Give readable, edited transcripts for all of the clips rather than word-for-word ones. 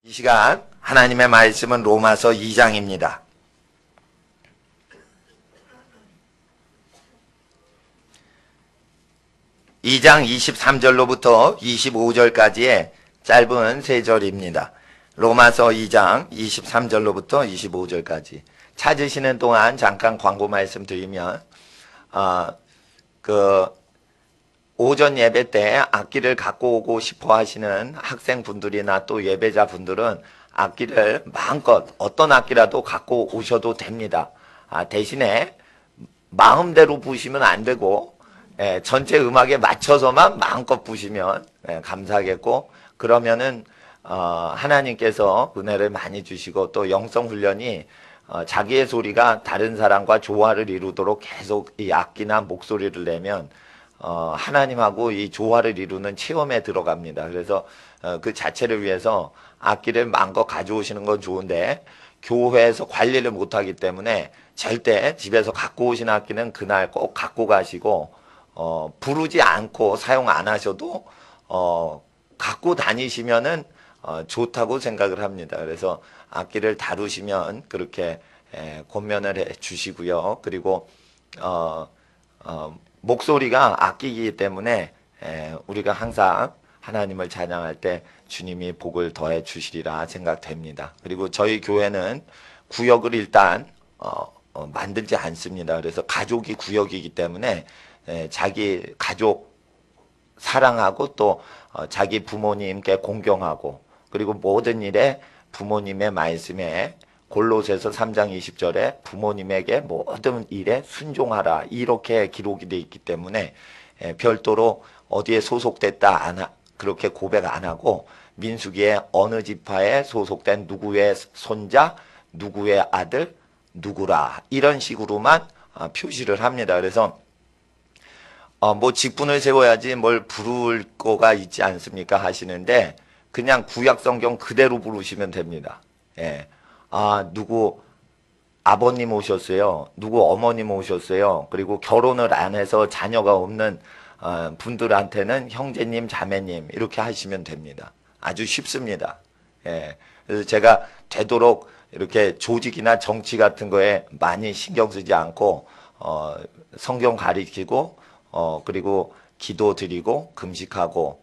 이 시간 하나님의 말씀은 로마서 2장입니다. 이 장 23절로부터 25절까지의 짧은 세 절입니다. 로마서 2장 23절로부터 25절까지. 찾으시는 동안 잠깐 광고 말씀 드리면, 오전 예배 때 악기를 갖고 오고 싶어 하시는 학생분들이나 또 예배자분들은 악기를 마음껏 어떤 악기라도 갖고 오셔도 됩니다. 대신에 마음대로 부시면 안 되고 전체 음악에 맞춰서만 마음껏 부시면 감사하겠고, 그러면은 하나님께서 은혜를 많이 주시고 또 영성훈련이 자기의 소리가 다른 사람과 조화를 이루도록 계속 이 악기나 목소리를 내면 하나님하고 이 조화를 이루는 체험에 들어갑니다. 그래서 그 자체를 위해서 악기를 마음껏 가져오시는 건 좋은데, 교회에서 관리를 못하기 때문에 절대 집에서 갖고 오신 악기는 그날 꼭 갖고 가시고, 부르지 않고 사용 안 하셔도 갖고 다니시면은 좋다고 생각을 합니다. 그래서 악기를 다루시면 그렇게 권면을 해 주시고요. 그리고 목소리가 악기이기 때문에 우리가 항상 하나님을 찬양할 때 주님이 복을 더해 주시리라 생각됩니다. 그리고 저희 교회는 구역을 일단 만들지 않습니다. 그래서 가족이 구역이기 때문에 자기 가족 사랑하고 또 자기 부모님께 공경하고, 그리고 모든 일에 부모님의 말씀에 골로새서 3장 20절에 부모님에게 모든 일에 순종하라, 이렇게 기록이 되어 있기 때문에 별도로 어디에 소속됐다 그렇게 고백 안 하고, 민수기에 어느 지파에 소속된 누구의 손자, 누구의 아들, 누구라, 이런 식으로만 표시를 합니다. 그래서 뭐 직분을 세워야지 뭘 부를 거가 있지 않습니까 하시는데, 그냥 구약 성경 그대로 부르시면 됩니다. 누구 아버님 오셨어요, 누구 어머님 오셨어요, 그리고 결혼을 안 해서 자녀가 없는 분들한테는 형제님, 자매님, 이렇게 하시면 됩니다. 아주 쉽습니다. 그래서 제가 되도록 이렇게 조직이나 정치 같은 거에 많이 신경 쓰지 않고 성경 가리키고, 그리고 기도 드리고 금식하고,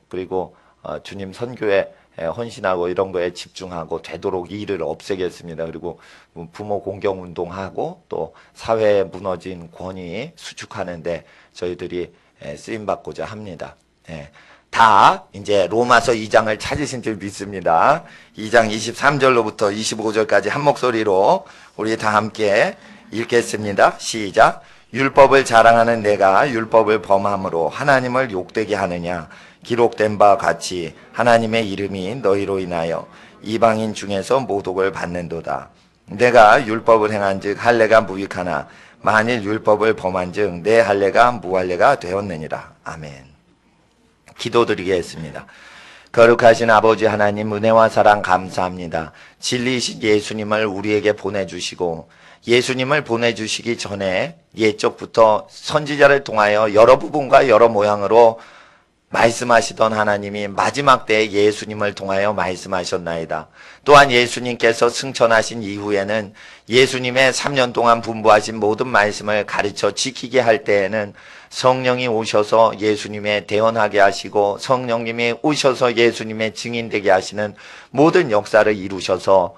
그리고 주님 선교에 헌신하고 이런 거에 집중하고 되도록 이 일을 없애겠습니다. 그리고 부모 공경 운동하고 또 사회에 무너진 권위 수축하는데 저희들이 쓰임 받고자 합니다. 다 이제 로마서 2장을 찾으신 줄 믿습니다. 2장 23절로부터 25절까지 한 목소리로 우리 다 함께 읽겠습니다. 시작. 율법을 자랑하는 내가 율법을 범함으로 하나님을 욕되게 하느냐? 기록된 바 같이 하나님의 이름이 너희로 인하여 이방인 중에서 모독을 받는도다. 내가 율법을 행한즉 할례가 무익하나 만일 율법을 범한즉 내 할례가 무할례가 되었느니라. 아멘. 기도드리겠습니다. 거룩하신 아버지 하나님, 은혜와 사랑 감사합니다. 진리이신 예수님을 우리에게 보내주시고, 예수님을 보내주시기 전에 옛적부터 선지자를 통하여 여러 부분과 여러 모양으로 말씀하시던 하나님이 마지막 때에 예수님을 통하여 말씀하셨나이다. 또한 예수님께서 승천하신 이후에는 예수님의 3년 동안 분부하신 모든 말씀을 가르쳐 지키게 할 때에는 성령이 오셔서 예수님의 대언하게 하시고, 성령님이 오셔서 예수님의 증인되게 하시는 모든 역사를 이루셔서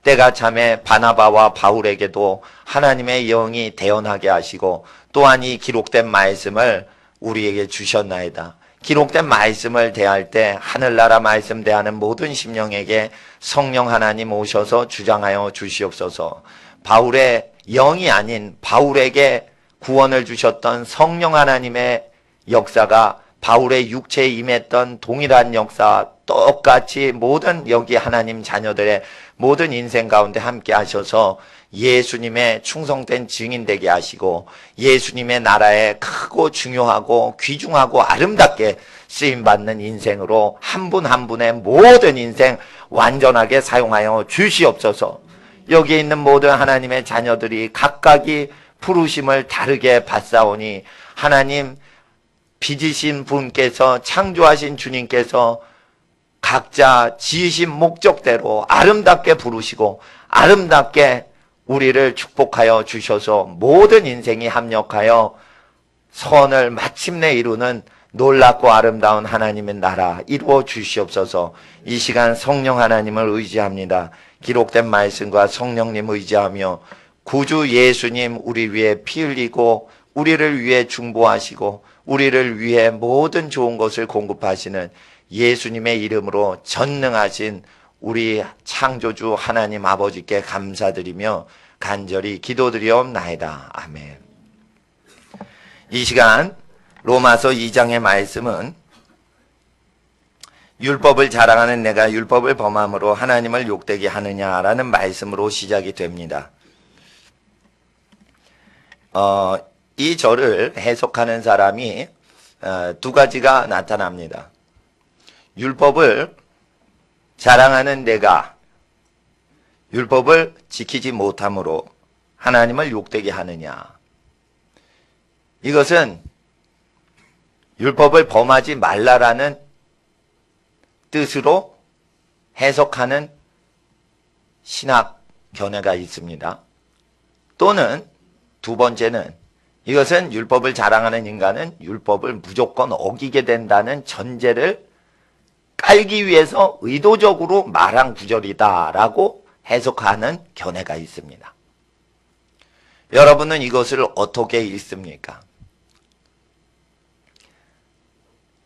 때가 참에 바나바와 바울에게도 하나님의 영이 대언하게 하시고, 또한 이 기록된 말씀을 우리에게 주셨나이다. 기록된 말씀을 대할 때 하늘나라 말씀 대하는 모든 심령에게 성령 하나님 오셔서 주장하여 주시옵소서. 바울의 영이 아닌 바울에게 구원을 주셨던 성령 하나님의 역사가 바울의 육체에 임했던 동일한 역사, 똑같이 모든 여기 하나님 자녀들의 모든 인생 가운데 함께 하셔서 예수님의 충성된 증인 되게 하시고, 예수님의 나라에 크고 중요하고 귀중하고 아름답게 쓰임받는 인생으로 한 분 한 분의 모든 인생 완전하게 사용하여 주시옵소서. 여기 있는 모든 하나님의 자녀들이 각각이 부르심을 다르게 받사오니, 하나님 빚으신 분께서, 창조하신 주님께서 각자 지으신 목적대로 아름답게 부르시고 아름답게 우리를 축복하여 주셔서 모든 인생이 합력하여 선을 마침내 이루는 놀랍고 아름다운 하나님의 나라 이루어 주시옵소서. 이 시간 성령 하나님을 의지합니다. 기록된 말씀과 성령님 의지하며 구주 예수님 우리 위해 피 흘리고 우리를 위해 중보하시고 우리를 위해 모든 좋은 것을 공급하시는 예수님의 이름으로 전능하신 우리 창조주 하나님 아버지께 감사드리며 간절히 기도드리옵나이다. 아멘. 이 시간 로마서 2장의 말씀은 율법을 자랑하는 내가 율법을 범함으로 하나님을 욕되게 하느냐라는 말씀으로 시작이 됩니다. 이 절을 해석하는 사람이 두 가지가 나타납니다. 율법을 자랑하는 내가 율법을 지키지 못함으로 하나님을 욕되게 하느냐. 이것은 율법을 범하지 말라라는 뜻으로 해석하는 신학 견해가 있습니다. 또는 두 번째는 이것은 율법을 자랑하는 인간은 율법을 무조건 어기게 된다는 전제를 깔기 위해서 의도적으로 말한 구절이다라고 해석하는 견해가 있습니다. 여러분은 이것을 어떻게 읽습니까?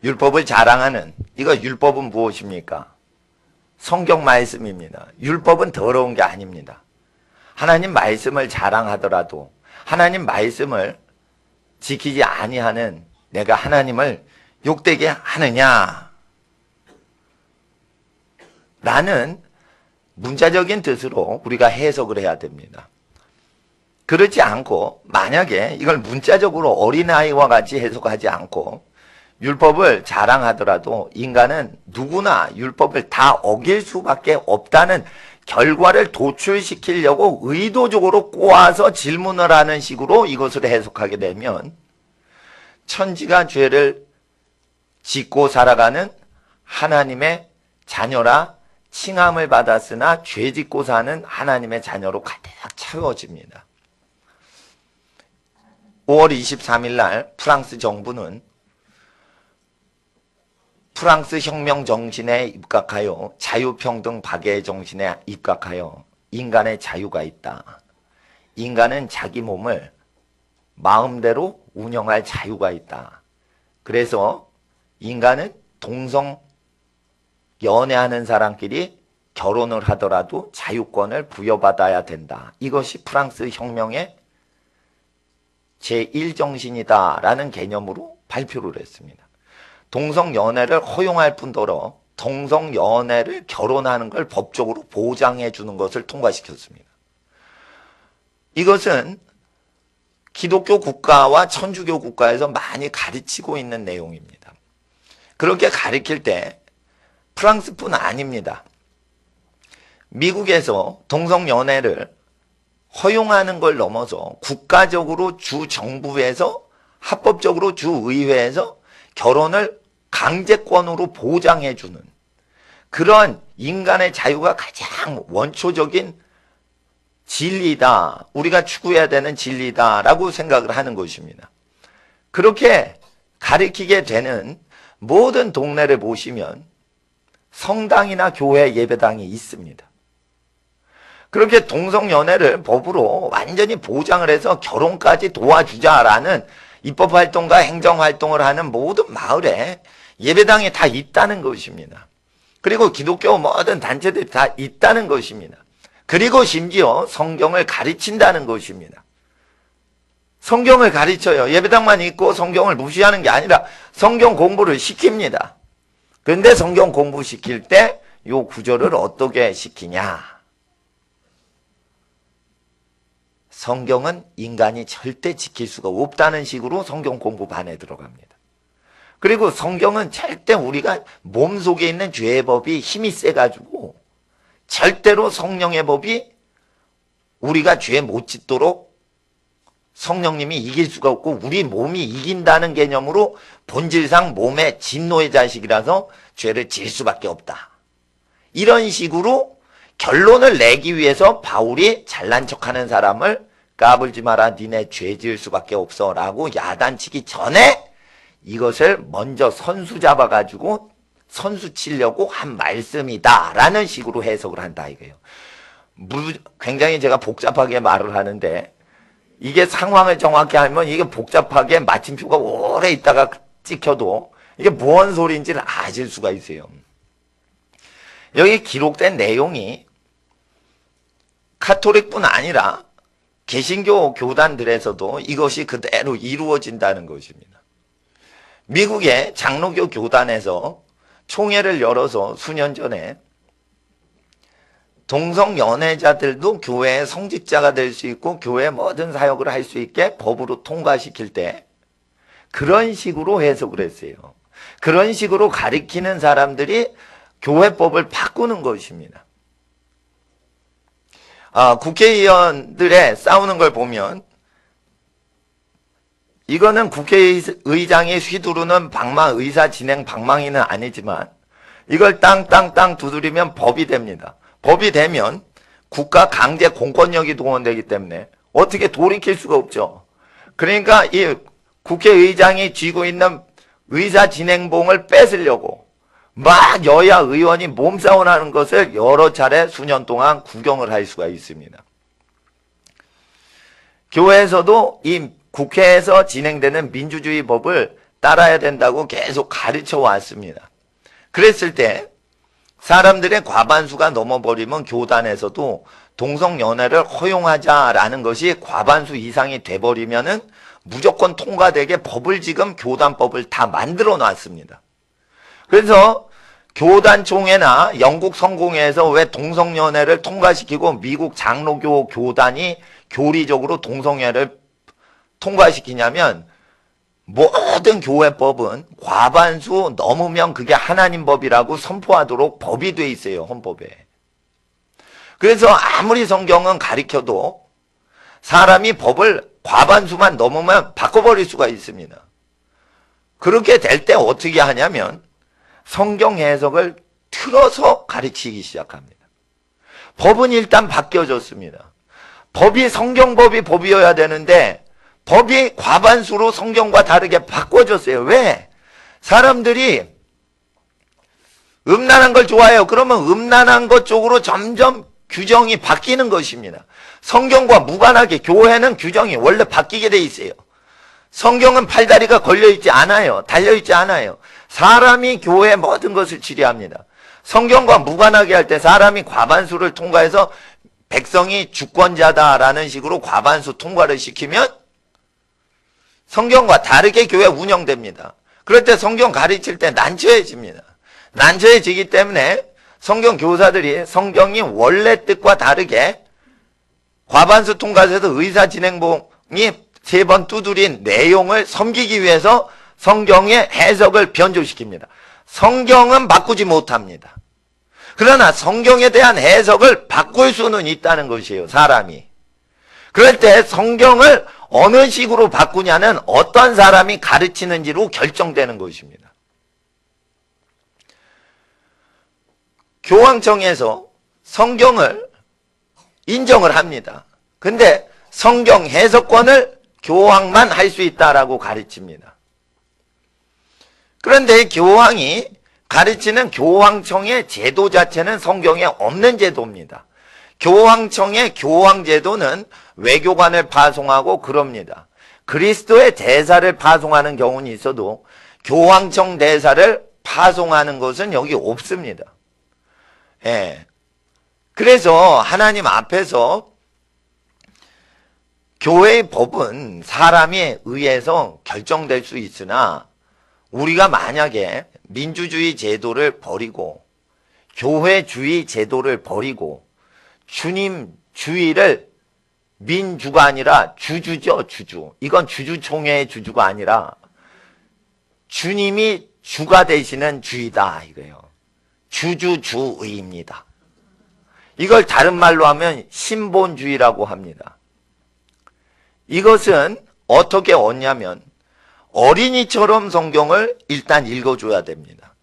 율법을 자랑하는, 이거 율법은 무엇입니까? 성경 말씀입니다. 율법은 더러운 게 아닙니다. 하나님 말씀을 자랑하더라도 하나님 말씀을 지키지 아니하는 내가 하나님을 욕되게 하느냐? 라는 문자적인 뜻으로 우리가 해석을 해야 됩니다. 그렇지 않고 만약에 이걸 문자적으로 어린아이와 같이 해석하지 않고 율법을 자랑하더라도 인간은 누구나 율법을 다 어길 수밖에 없다는 결과를 도출시키려고 의도적으로 꼬아서 질문을 하는 식으로 이것을 해석하게 되면 천지가 죄를 짓고 살아가는 하나님의 자녀라 칭함을 받았으나 죄 짓고 사는 하나님의 자녀로 가득 채워집니다. 5월 23일 날 프랑스 정부는 프랑스 혁명 정신에 입각하여 자유평등 박애 정신에 입각하여 인간의 자유가 있다. 인간은 자기 몸을 마음대로 운영할 자유가 있다. 그래서 인간은 동성 연애하는 사람끼리 결혼을 하더라도 자유권을 부여받아야 된다. 이것이 프랑스 혁명의 제1정신이다라는 개념으로 발표를 했습니다. 동성연애를 허용할 뿐더러 동성연애를 결혼하는 걸 법적으로 보장해 주는 것을 통과시켰습니다. 이것은 기독교 국가와 천주교 국가에서 많이 가르치고 있는 내용입니다. 그렇게 가르칠 때 프랑스뿐 아닙니다. 미국에서 동성연애를 허용하는 걸 넘어서 국가적으로 주 정부에서 합법적으로 주의회에서 결혼을 강제권으로 보장해주는 그런 인간의 자유가 가장 원초적인 진리다. 우리가 추구해야 되는 진리다라고 생각을 하는 것입니다. 그렇게 가르치게 되는 모든 동네를 보시면 성당이나 교회 예배당이 있습니다. 그렇게 동성연애를 법으로 완전히 보장을 해서 결혼까지 도와주자라는 입법활동과 행정활동을 하는 모든 마을에 예배당이 다 있다는 것입니다. 그리고 기독교 모든 단체들이 다 있다는 것입니다. 그리고 심지어 성경을 가르친다는 것입니다. 성경을 가르쳐요. 예배당만 있고 성경을 무시하는 게 아니라 성경 공부를 시킵니다. 그런데 성경 공부 시킬 때 이 구절을 어떻게 시키냐? 성경은 인간이 절대 지킬 수가 없다는 식으로 성경 공부반에 들어갑니다. 그리고 성경은 절대 우리가 몸속에 있는 죄의 법이 힘이 세가지고 절대로 성령의 법이 우리가 죄 못 짓도록 성령님이 이길 수가 없고 우리 몸이 이긴다는 개념으로 본질상 몸의 진노의 자식이라서 죄를 지을 수밖에 없다. 이런 식으로 결론을 내기 위해서 바울이 잘난 척하는 사람을 까불지 마라, 니네 죄 지을 수밖에 없어 라고 야단치기 전에 이것을 먼저 선수 잡아가지고 선수 치려고 한 말씀이다 라는 식으로 해석을 한다 이거예요. 굉장히 제가 복잡하게 말을 하는데 이게 상황을 정확히 하면 이게 복잡하게 마침표가 오래 있다가 찍혀도 이게 뭔 소리인지를 아실 수가 있어요. 여기 기록된 내용이 카톨릭뿐 아니라 개신교 교단들에서도 이것이 그대로 이루어진다는 것입니다. 미국의 장로교 교단에서 총회를 열어서 수년 전에 동성 연애자들도 교회의 성직자가 될 수 있고 교회의 모든 사역을 할 수 있게 법으로 통과시킬 때 그런 식으로 해석을 했어요. 그런 식으로 가리키는 사람들이 교회법을 바꾸는 것입니다. 국회의원들의 싸우는 걸 보면 이거는 국회의장이 휘두르는 의사 진행 방망이는 아니지만 이걸 땅땅땅 두드리면 법이 됩니다. 법이 되면 국가 강제 공권력이 동원되기 때문에 어떻게 돌이킬 수가 없죠. 그러니까 이 국회의장이 쥐고 있는 의사 진행봉을 뺏으려고 막 여야 의원이 몸싸움 하는 것을 여러 차례 수년 동안 구경을 할 수가 있습니다. 교회에서도 이 국회에서 진행되는 민주주의 법을 따라야 된다고 계속 가르쳐 왔습니다. 그랬을 때 사람들의 과반수가 넘어버리면 교단에서도 동성연애를 허용하자라는 것이 과반수 이상이 돼버리면은 무조건 통과되게 법을 지금 교단법을 다 만들어 놨습니다. 그래서 교단총회나 영국 성공회에서 왜 동성연애를 통과시키고 미국 장로교 교단이 교리적으로 동성연애를 통과시키냐면 모든 교회법은 과반수 넘으면 그게 하나님 법이라고 선포하도록 법이 돼 있어요. 헌법에. 그래서 아무리 성경은 가리켜도 사람이 법을 과반수만 넘으면 바꿔버릴 수가 있습니다. 그렇게 될 때 어떻게 하냐면 성경 해석을 틀어서 가르치기 시작합니다. 법은 일단 바뀌어졌습니다. 법이 성경법이 법이어야 되는데 법이 과반수로 성경과 다르게 바꿔졌어요. 왜? 사람들이 음란한 걸 좋아해요. 그러면 음란한 것 쪽으로 점점 규정이 바뀌는 것입니다. 성경과 무관하게 교회는 규정이 원래 바뀌게 돼 있어요. 성경은 팔다리가 걸려있지 않아요. 달려있지 않아요. 사람이 교회의 모든 것을 지휘합니다. 성경과 무관하게 할 때 사람이 과반수를 통과해서 백성이 주권자다라는 식으로 과반수 통과를 시키면 성경과 다르게 교회 운영됩니다. 그럴 때 성경 가르칠 때 난처해집니다. 난처해지기 때문에 성경 교사들이 성경이 원래 뜻과 다르게 과반수 통과해서 의사 진행봉이 3번 두드린 내용을 섬기기 위해서 성경의 해석을 변조시킵니다. 성경은 바꾸지 못합니다. 그러나 성경에 대한 해석을 바꿀 수는 있다는 것이에요. 사람이. 그럴 때 성경을 어느 식으로 바꾸냐는 어떤 사람이 가르치는지로 결정되는 것입니다. 교황청에서 성경을 인정을 합니다. 근데 성경 해석권을 교황만 할 수 있다라고 가르칩니다. 그런데 교황이 가르치는 교황청의 제도 자체는 성경에 없는 제도입니다. 교황청의 교황제도는 외교관을 파송하고 그럽니다. 그리스도의 대사를 파송하는 경우는 있어도 교황청 대사를 파송하는 것은 여기 없습니다. 예. 그래서 하나님 앞에서 교회의 법은 사람에 의해서 결정될 수 있으나 우리가 만약에 민주주의 제도를 버리고 교회주의 제도를 버리고 주님 주의를 민주가 아니라 주주죠, 주주. 이건 주주총회의 주주가 아니라 주님이 주가 되시는 주의다 이거예요. 주주주의입니다. 이걸 다른 말로 하면 신본주의라고 합니다. 이것은 어떻게 얻냐면 어린이처럼 성경을 일단 읽어줘야 됩니다.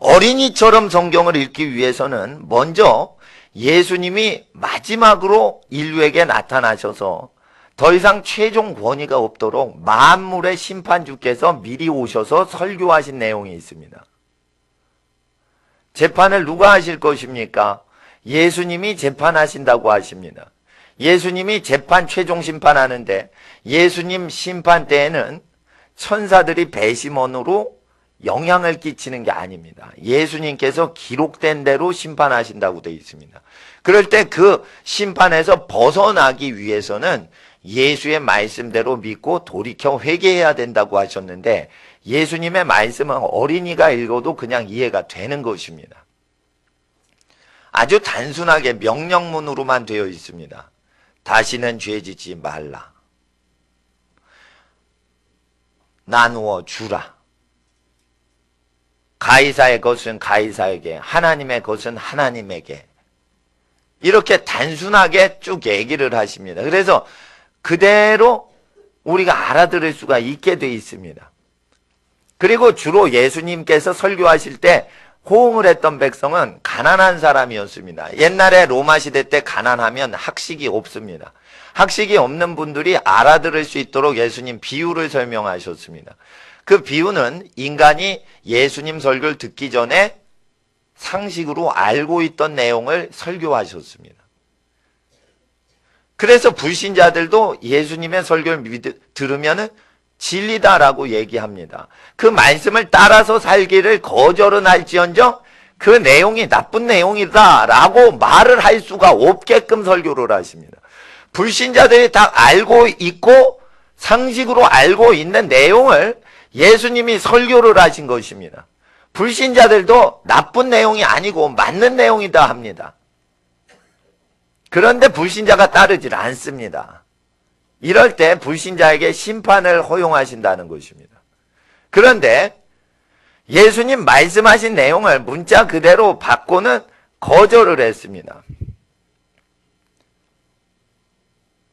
어린이처럼 성경을 읽기 위해서는 먼저 예수님이 마지막으로 인류에게 나타나셔서 더 이상 최종 권위가 없도록 만물의 심판주께서 미리 오셔서 설교하신 내용이 있습니다. 재판을 누가 하실 것입니까? 예수님이 재판하신다고 하십니다. 예수님이 재판 최종 심판하는데 예수님 심판 때에는 천사들이 배심원으로 영향을 끼치는 게 아닙니다. 예수님께서 기록된 대로 심판하신다고 되어 있습니다. 그럴 때 그 심판에서 벗어나기 위해서는 예수의 말씀대로 믿고 돌이켜 회개해야 된다고 하셨는데 예수님의 말씀은 어린이가 읽어도 그냥 이해가 되는 것입니다. 아주 단순하게 명령문으로만 되어 있습니다. 다시는 죄짓지 말라. 나누어 주라. 가이사의 것은 가이사에게, 하나님의 것은 하나님에게. 이렇게 단순하게 쭉 얘기를 하십니다. 그래서 그대로 우리가 알아들을 수가 있게 돼 있습니다. 그리고 주로 예수님께서 설교하실 때 호응을 했던 백성은 가난한 사람이었습니다. 옛날에 로마 시대 때 가난하면 학식이 없습니다. 학식이 없는 분들이 알아들을 수 있도록 예수님 비유를 설명하셨습니다. 그 비유는 인간이 예수님 설교를 듣기 전에 상식으로 알고 있던 내용을 설교하셨습니다. 그래서 불신자들도 예수님의 설교를 들으면 진리다라고 얘기합니다. 그 말씀을 따라서 살기를 거절은 할지언정 그 내용이 나쁜 내용이다라고 말을 할 수가 없게끔 설교를 하십니다. 불신자들이 다 알고 있고 상식으로 알고 있는 내용을 예수님이 설교를 하신 것입니다. 불신자들도 나쁜 내용이 아니고 맞는 내용이다 합니다. 그런데 불신자가 따르질 않습니다. 이럴 때 불신자에게 심판을 허용하신다는 것입니다. 그런데 예수님 말씀하신 내용을 문자 그대로 받고는 거절을 했습니다.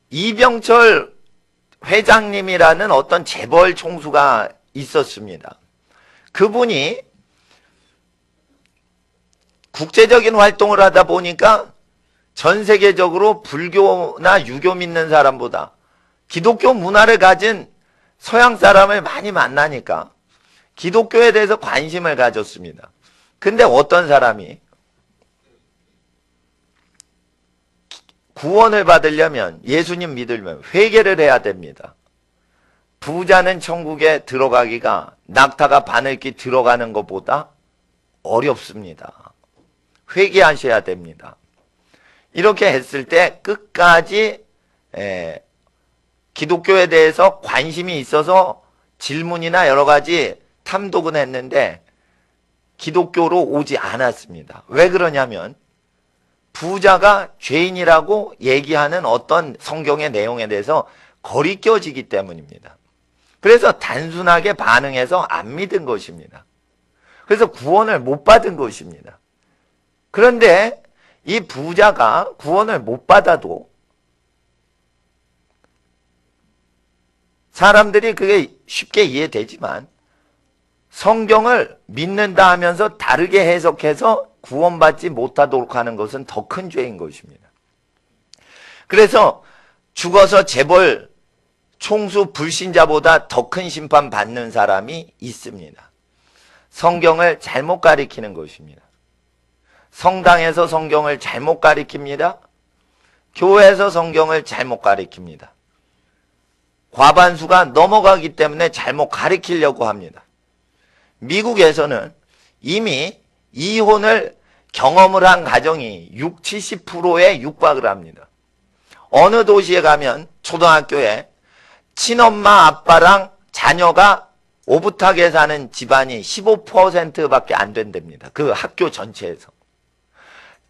이병철 회장님이라는 어떤 재벌 총수가 있었습니다. 그분이 국제적인 활동을 하다 보니까 전 세계적으로 불교나 유교 믿는 사람보다 기독교 문화를 가진 서양 사람을 많이 만나니까 기독교에 대해서 관심을 가졌습니다. 근데 어떤 사람이 구원을 받으려면 예수님 믿으려면 회개를 해야 됩니다. 부자는 천국에 들어가기가 낙타가 바늘길 들어가는 것보다 어렵습니다. 회개하셔야 됩니다. 이렇게 했을 때 끝까지 기독교에 대해서 관심이 있어서 질문이나 여러 가지 탐독은 했는데 기독교로 오지 않았습니다. 왜 그러냐면 부자가 죄인이라고 얘기하는 어떤 성경의 내용에 대해서 거리껴지기 때문입니다. 그래서 단순하게 반응해서 안 믿은 것입니다. 그래서 구원을 못 받은 것입니다. 그런데 이 부자가 구원을 못 받아도 사람들이 그게 쉽게 이해되지만 성경을 믿는다 하면서 다르게 해석해서 구원받지 못하도록 하는 것은 더 큰 죄인 것입니다. 그래서 죽어서 재벌 총수 불신자보다 더 큰 심판 받는 사람이 있습니다. 성경을 잘못 가리키는 것입니다. 성당에서 성경을 잘못 가리킵니다. 교회에서 성경을 잘못 가리킵니다. 과반수가 넘어가기 때문에 잘못 가리키려고 합니다. 미국에서는 이미 이혼을 경험을 한 가정이 60, 70%에 육박을 합니다. 어느 도시에 가면 초등학교에 친엄마 아빠랑 자녀가 오붓하게 사는 집안이 15%밖에 안 된답니다. 그 학교 전체에서.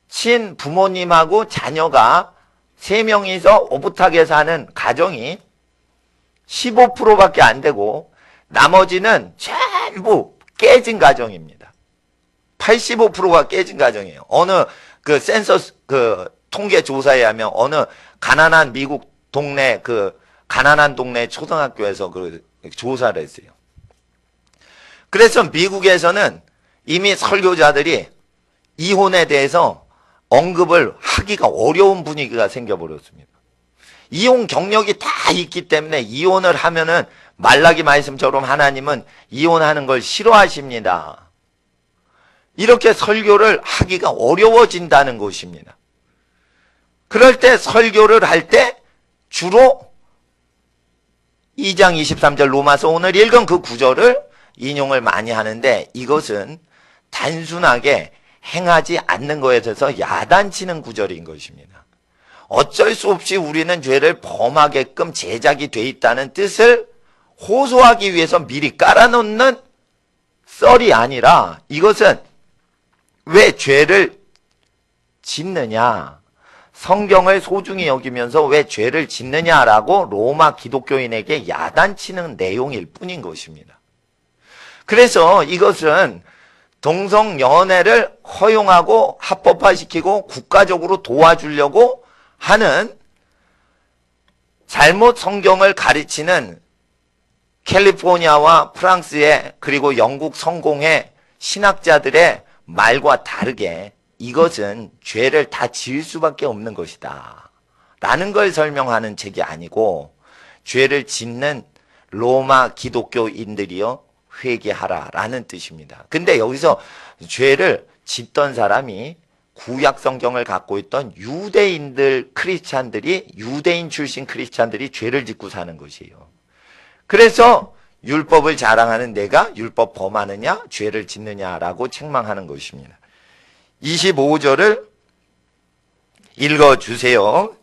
친부모님하고 자녀가 3명이서 오붓하게 사는 가정이 15%밖에 안 되고 나머지는 전부 깨진 가정입니다. 85%가 깨진 가정이에요. 어느 그 센서스 그 통계 조사에 하면 어느 가난한 미국 동네 그 가난한 동네 초등학교에서 그 조사를 했어요. 그래서 미국에서는 이미 설교자들이 이혼에 대해서 언급을 하기가 어려운 분위기가 생겨버렸습니다. 이혼 경력이 다 있기 때문에 이혼을 하면은 말라기 말씀처럼 하나님은 이혼하는 걸 싫어하십니다. 이렇게 설교를 하기가 어려워진다는 것입니다. 그럴 때 설교를 할 때 주로 2장 23절 로마서 오늘 읽은 그 구절을 인용을 많이 하는데, 이것은 단순하게 행하지 않는 것에 대해서 야단치는 구절인 것입니다. 어쩔 수 없이 우리는 죄를 범하게끔 제작이 돼 있다는 뜻을 호소하기 위해서 미리 깔아놓는 썰이 아니라, 이것은 왜 죄를 짓느냐, 성경을 소중히 여기면서 왜 죄를 짓느냐라고 로마 기독교인에게 야단치는 내용일 뿐인 것입니다. 그래서 이것은 동성연애를 허용하고 합법화시키고 국가적으로 도와주려고 하는 잘못 성경을 가르치는 캘리포니아와 프랑스의 그리고 영국 성공의 신학자들의 말과 다르게 이것은 죄를 다 지을 수밖에 없는 것이다 라는 걸 설명하는 책이 아니고, 죄를 짓는 로마 기독교인들이여 회개하라 라는 뜻입니다. 근데 여기서 죄를 짓던 사람이 구약 성경을 갖고 있던 유대인들, 크리스찬들이, 유대인 출신 크리스찬들이 죄를 짓고 사는 것이에요. 그래서 율법을 자랑하는 내가 율법 범하느냐, 죄를 짓느냐라고 책망하는 것입니다. 25절을 읽어주세요.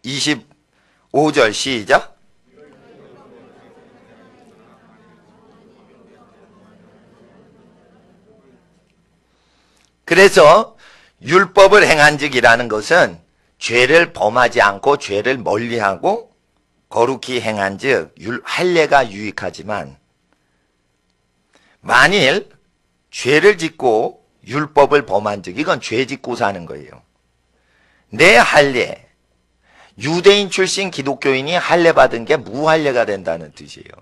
25절 시작. 그래서 율법을 행한즉이라는 것은 죄를 범하지 않고 죄를 멀리하고 거룩히 행한즉 할례가 유익하지만, 만일 죄를 짓고 율법을 범한즉, 이건 죄 짓고 사는 거예요. 내 할례, 유대인 출신 기독교인이 할례 받은 게 무할례가 된다는 뜻이에요.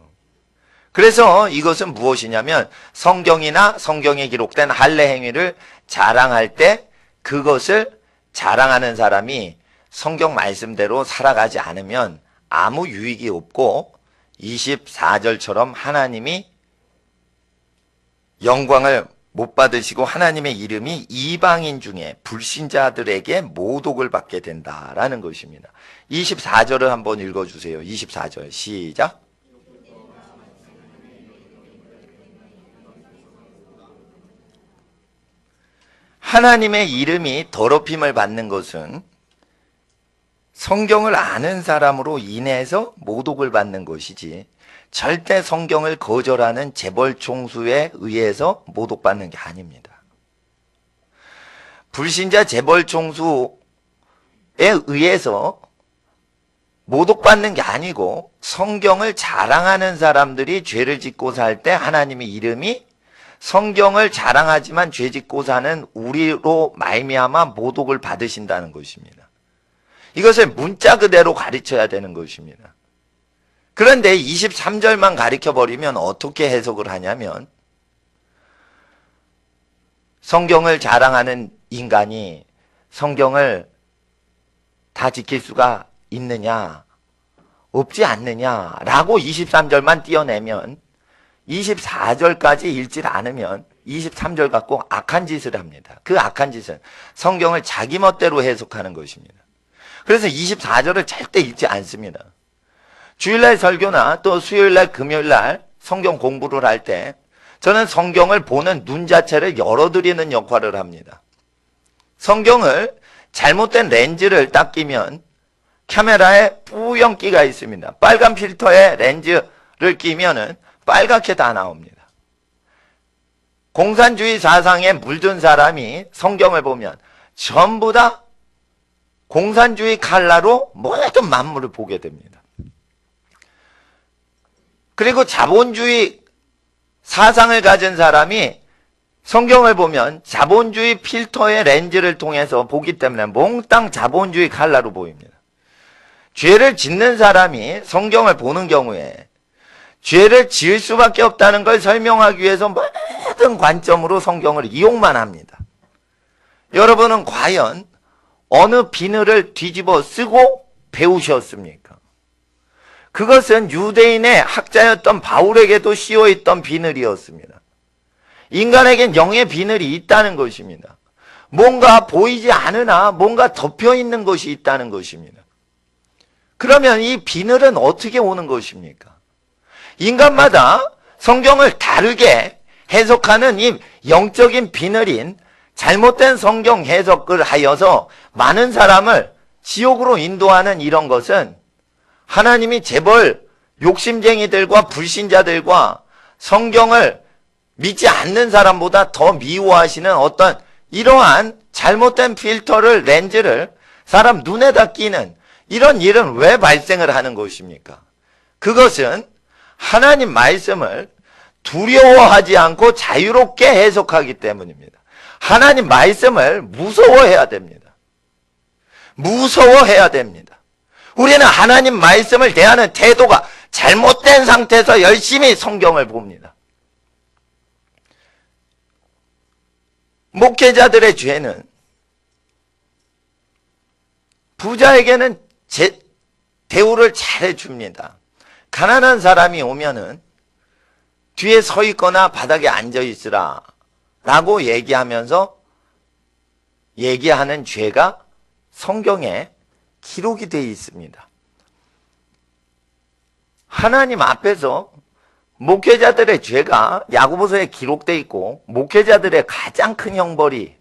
그래서 이것은 무엇이냐면, 성경이나 성경에 기록된 할례 행위를 자랑할 때 그것을 자랑하는 사람이 성경 말씀대로 살아가지 않으면 아무 유익이 없고, 24절처럼 하나님이 영광을 못 받으시고 하나님의 이름이 이방인 중에 불신자들에게 모독을 받게 된다라는 것입니다. 24절을 한번 읽어주세요. 24절 시작. 하나님의 이름이 더럽힘을 받는 것은 성경을 아는 사람으로 인해서 모독을 받는 것이지, 절대 성경을 거절하는 재벌 총수에 의해서 모독받는 게 아닙니다. 불신자 재벌 총수에 의해서 모독받는 게 아니고, 성경을 자랑하는 사람들이 죄를 짓고 살 때 하나님의 이름이 성경을 자랑하지만 죄 짓고 사는 우리로 말미암아 모독을 받으신다는 것입니다. 이것을 문자 그대로 가르쳐야 되는 것입니다. 그런데 23절만 가르쳐버리면 어떻게 해석을 하냐면, 성경을 자랑하는 인간이 성경을 다 지킬 수가 있느냐, 없지 않느냐라고 23절만 띄어내면, 24절까지 읽질 않으면 23절 갖고 악한 짓을 합니다. 그 악한 짓은 성경을 자기 멋대로 해석하는 것입니다. 그래서 24절을 절대 읽지 않습니다. 주일날 설교나 또 수요일날 금요일날 성경 공부를 할 때 저는 성경을 보는 눈 자체를 열어드리는 역할을 합니다. 성경을 잘못된 렌즈를 딱 끼면 카메라에 뿌연기가 있습니다. 빨간 필터에 렌즈를 끼면은 빨갛게 다 나옵니다. 공산주의 사상에 물든 사람이 성경을 보면 전부 다 공산주의 칼라로 모든 만물을 보게 됩니다. 그리고 자본주의 사상을 가진 사람이 성경을 보면 자본주의 필터의 렌즈를 통해서 보기 때문에 몽땅 자본주의 칼라로 보입니다. 죄를 짓는 사람이 성경을 보는 경우에 죄를 지을 수밖에 없다는 걸 설명하기 위해서 모든 관점으로 성경을 이용만 합니다. 여러분은 과연 어느 비늘을 뒤집어 쓰고 배우셨습니까? 그것은 유대인의 학자였던 바울에게도 씌워있던 비늘이었습니다. 인간에겐 영의 비늘이 있다는 것입니다. 뭔가 보이지 않으나 뭔가 덮여있는 것이 있다는 것입니다. 그러면 이 비늘은 어떻게 오는 것입니까? 인간마다 성경을 다르게 해석하는 이 영적인 비늘인 잘못된 성경 해석을 하여서 많은 사람을 지옥으로 인도하는 이런 것은 하나님이 재벌 욕심쟁이들과 불신자들과 성경을 믿지 않는 사람보다 더 미워하시는 어떤 이러한 잘못된 필터를, 렌즈를 사람 눈에다 끼는 이런 일은 왜 발생을 하는 것입니까? 그것은 하나님 말씀을 두려워하지 않고 자유롭게 해석하기 때문입니다. 하나님 말씀을 무서워해야 됩니다. 무서워해야 됩니다. 우리는 하나님 말씀을 대하는 태도가 잘못된 상태에서 열심히 성경을 봅니다. 목회자들의 죄는 부자에게는 대우를 잘해줍니다. 가난한 사람이 오면은 뒤에 서 있거나 바닥에 앉아 있으라 라고 얘기하면서 얘기하는 죄가 성경에 기록이 되어 있습니다. 하나님 앞에서 목회자들의 죄가 야고보서에 기록되어 있고 목회자들의 가장 큰 형벌이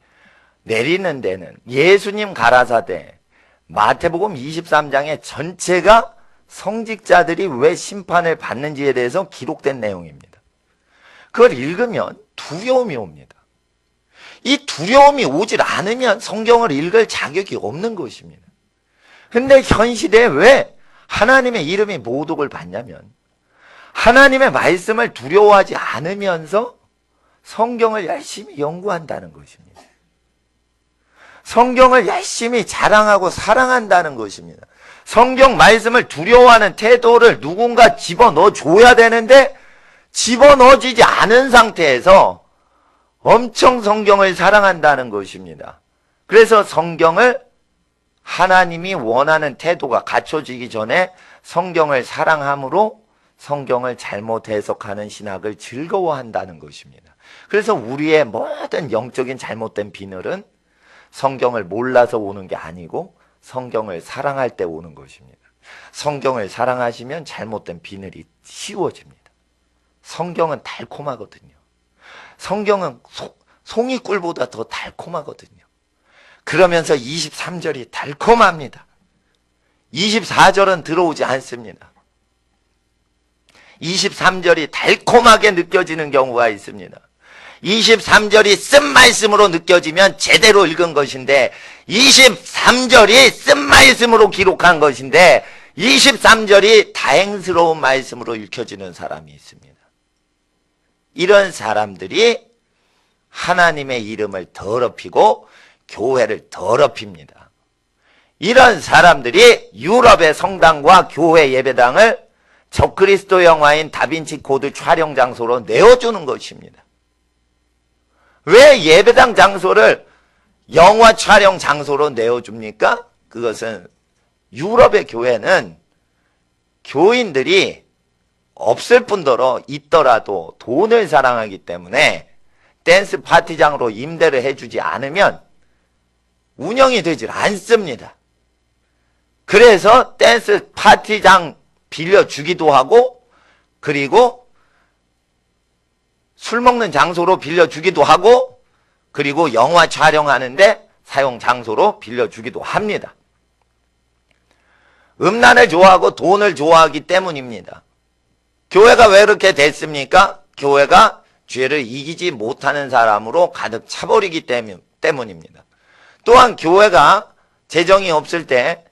내리는 데는 예수님 가라사대 마태복음 23장의 전체가 성직자들이 왜 심판을 받는지에 대해서 기록된 내용입니다. 그걸 읽으면 두려움이 옵니다. 이 두려움이 오질 않으면 성경을 읽을 자격이 없는 것입니다. 근데 현 시대에 왜 하나님의 이름이 모독을 받냐면 하나님의 말씀을 두려워하지 않으면서 성경을 열심히 연구한다는 것입니다. 성경을 열심히 자랑하고 사랑한다는 것입니다. 성경 말씀을 두려워하는 태도를 누군가 집어넣어 줘야 되는데 집어넣어지지 않은 상태에서 엄청 성경을 사랑한다는 것입니다. 그래서 성경을 하나님이 원하는 태도가 갖춰지기 전에 성경을 사랑함으로 성경을 잘못 해석하는 신학을 즐거워한다는 것입니다. 그래서 우리의 모든 영적인 잘못된 비늘은 성경을 몰라서 오는 게 아니고 성경을 사랑할 때 오는 것입니다. 성경을 사랑하시면 잘못된 비늘이 씌워집니다. 성경은 달콤하거든요. 성경은 송이꿀보다 더 달콤하거든요. 그러면서 23절이 달콤합니다. 24절은 들어오지 않습니다. 23절이 달콤하게 느껴지는 경우가 있습니다. 23절이 쓴 말씀으로 느껴지면 제대로 읽은 것인데 23절이 쓴 말씀으로 기록한 것인데 23절이 다행스러운 말씀으로 읽혀지는 사람이 있습니다. 이런 사람들이 하나님의 이름을 더럽히고 교회를 더럽힙니다. 이런 사람들이 유럽의 성당과 교회 예배당을 적그리스도 영화인 다빈치 코드 촬영 장소로 내어주는 것입니다. 왜 예배당 장소를 영화 촬영 장소로 내어줍니까? 그것은 유럽의 교회는 교인들이 없을 뿐더러 있더라도 돈을 사랑하기 때문에 댄스 파티장으로 임대를 해주지 않으면 운영이 되질 않습니다. 그래서 댄스 파티장 빌려주기도 하고 그리고 술 먹는 장소로 빌려주기도 하고 그리고 영화 촬영하는데 사용 장소로 빌려주기도 합니다. 음란을 좋아하고 돈을 좋아하기 때문입니다. 교회가 왜 이렇게 됐습니까? 교회가 죄를 이기지 못하는 사람으로 가득 차버리기 때문입니다. 또한 교회가 재정이 없을 때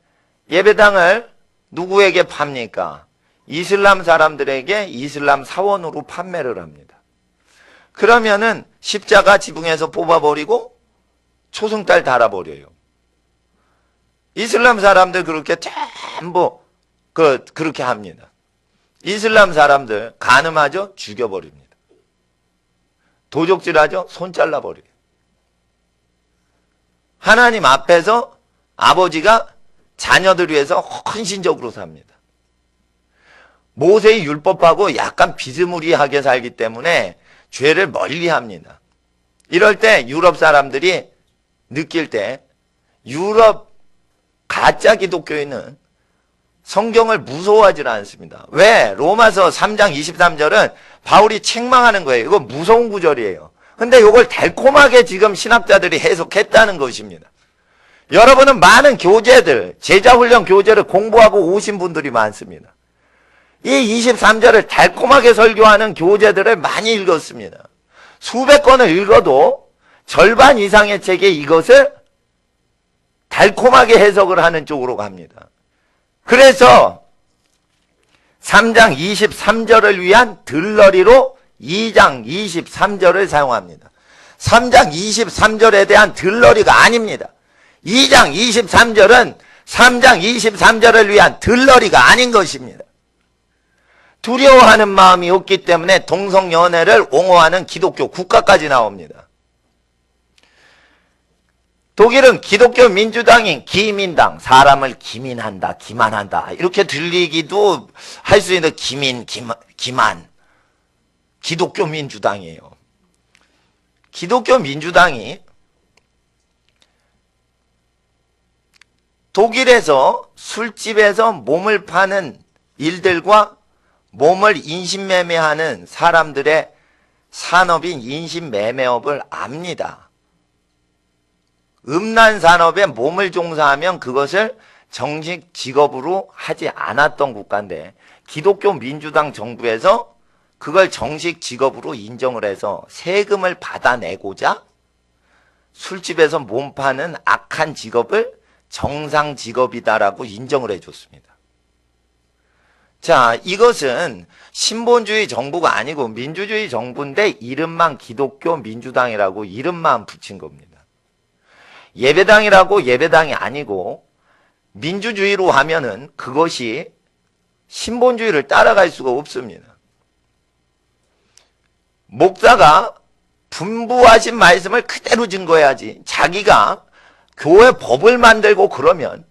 예배당을 누구에게 팝니까? 이슬람 사람들에게 이슬람 사원으로 판매를 합니다. 그러면은 십자가 지붕에서 뽑아버리고 초승달 달아버려요. 이슬람 사람들 그렇게 전부 그렇게 합니다. 이슬람 사람들 간음하죠? 죽여버립니다. 도적질하죠? 손 잘라버려요. 하나님 앞에서 아버지가 자녀들 위해서 헌신적으로 삽니다. 모세의 율법하고 약간 비스무리하게 살기 때문에 죄를 멀리합니다. 이럴 때 유럽 사람들이 느낄 때 유럽 가짜 기독교인은 성경을 무서워하지 않습니다. 왜? 로마서 3장 23절은 바울이 책망하는 거예요. 이거 무서운 구절이에요. 근데 이걸 달콤하게 지금 신학자들이 해석했다는 것입니다. 여러분은 많은 교재들, 제자훈련 교재를 공부하고 오신 분들이 많습니다. 이 23절을 달콤하게 설교하는 교재들을 많이 읽었습니다. 수백 권을 읽어도 절반 이상의 책에 이것을 달콤하게 해석을 하는 쪽으로 갑니다. 그래서 3장 23절을 위한 들러리로 2장 23절을 사용합니다. 3장 23절에 대한 들러리가 아닙니다. 2장 23절은 3장 23절을 위한 들러리가 아닌 것입니다. 두려워하는 마음이 없기 때문에 동성연애를 옹호하는 기독교 국가까지 나옵니다. 독일은 기독교 민주당인 기민당, 사람을 기민한다, 기만한다 이렇게 들리기도 할 수 있는 기만 기독교 민주당이에요. 기독교 민주당이 독일에서 술집에서 몸을 파는 일들과 몸을 인신매매하는 사람들의 산업인 인신매매업을 압니다. 음란 산업에 몸을 종사하면 그것을 정식 직업으로 하지 않았던 국가인데 기독교 민주당 정부에서 그걸 정식 직업으로 인정을 해서 세금을 받아내고자 술집에서 몸 파는 악한 직업을 정상 직업이다라고 인정을 해줬습니다. 자, 이것은 신본주의 정부가 아니고 민주주의 정부인데 이름만 기독교 민주당이라고 이름만 붙인 겁니다. 예배당이라고 예배당이 아니고 민주주의로 하면은 그것이 신본주의를 따라갈 수가 없습니다. 목사가 분부하신 말씀을 그대로 증거해야지 자기가 교회 법을 만들고 그러면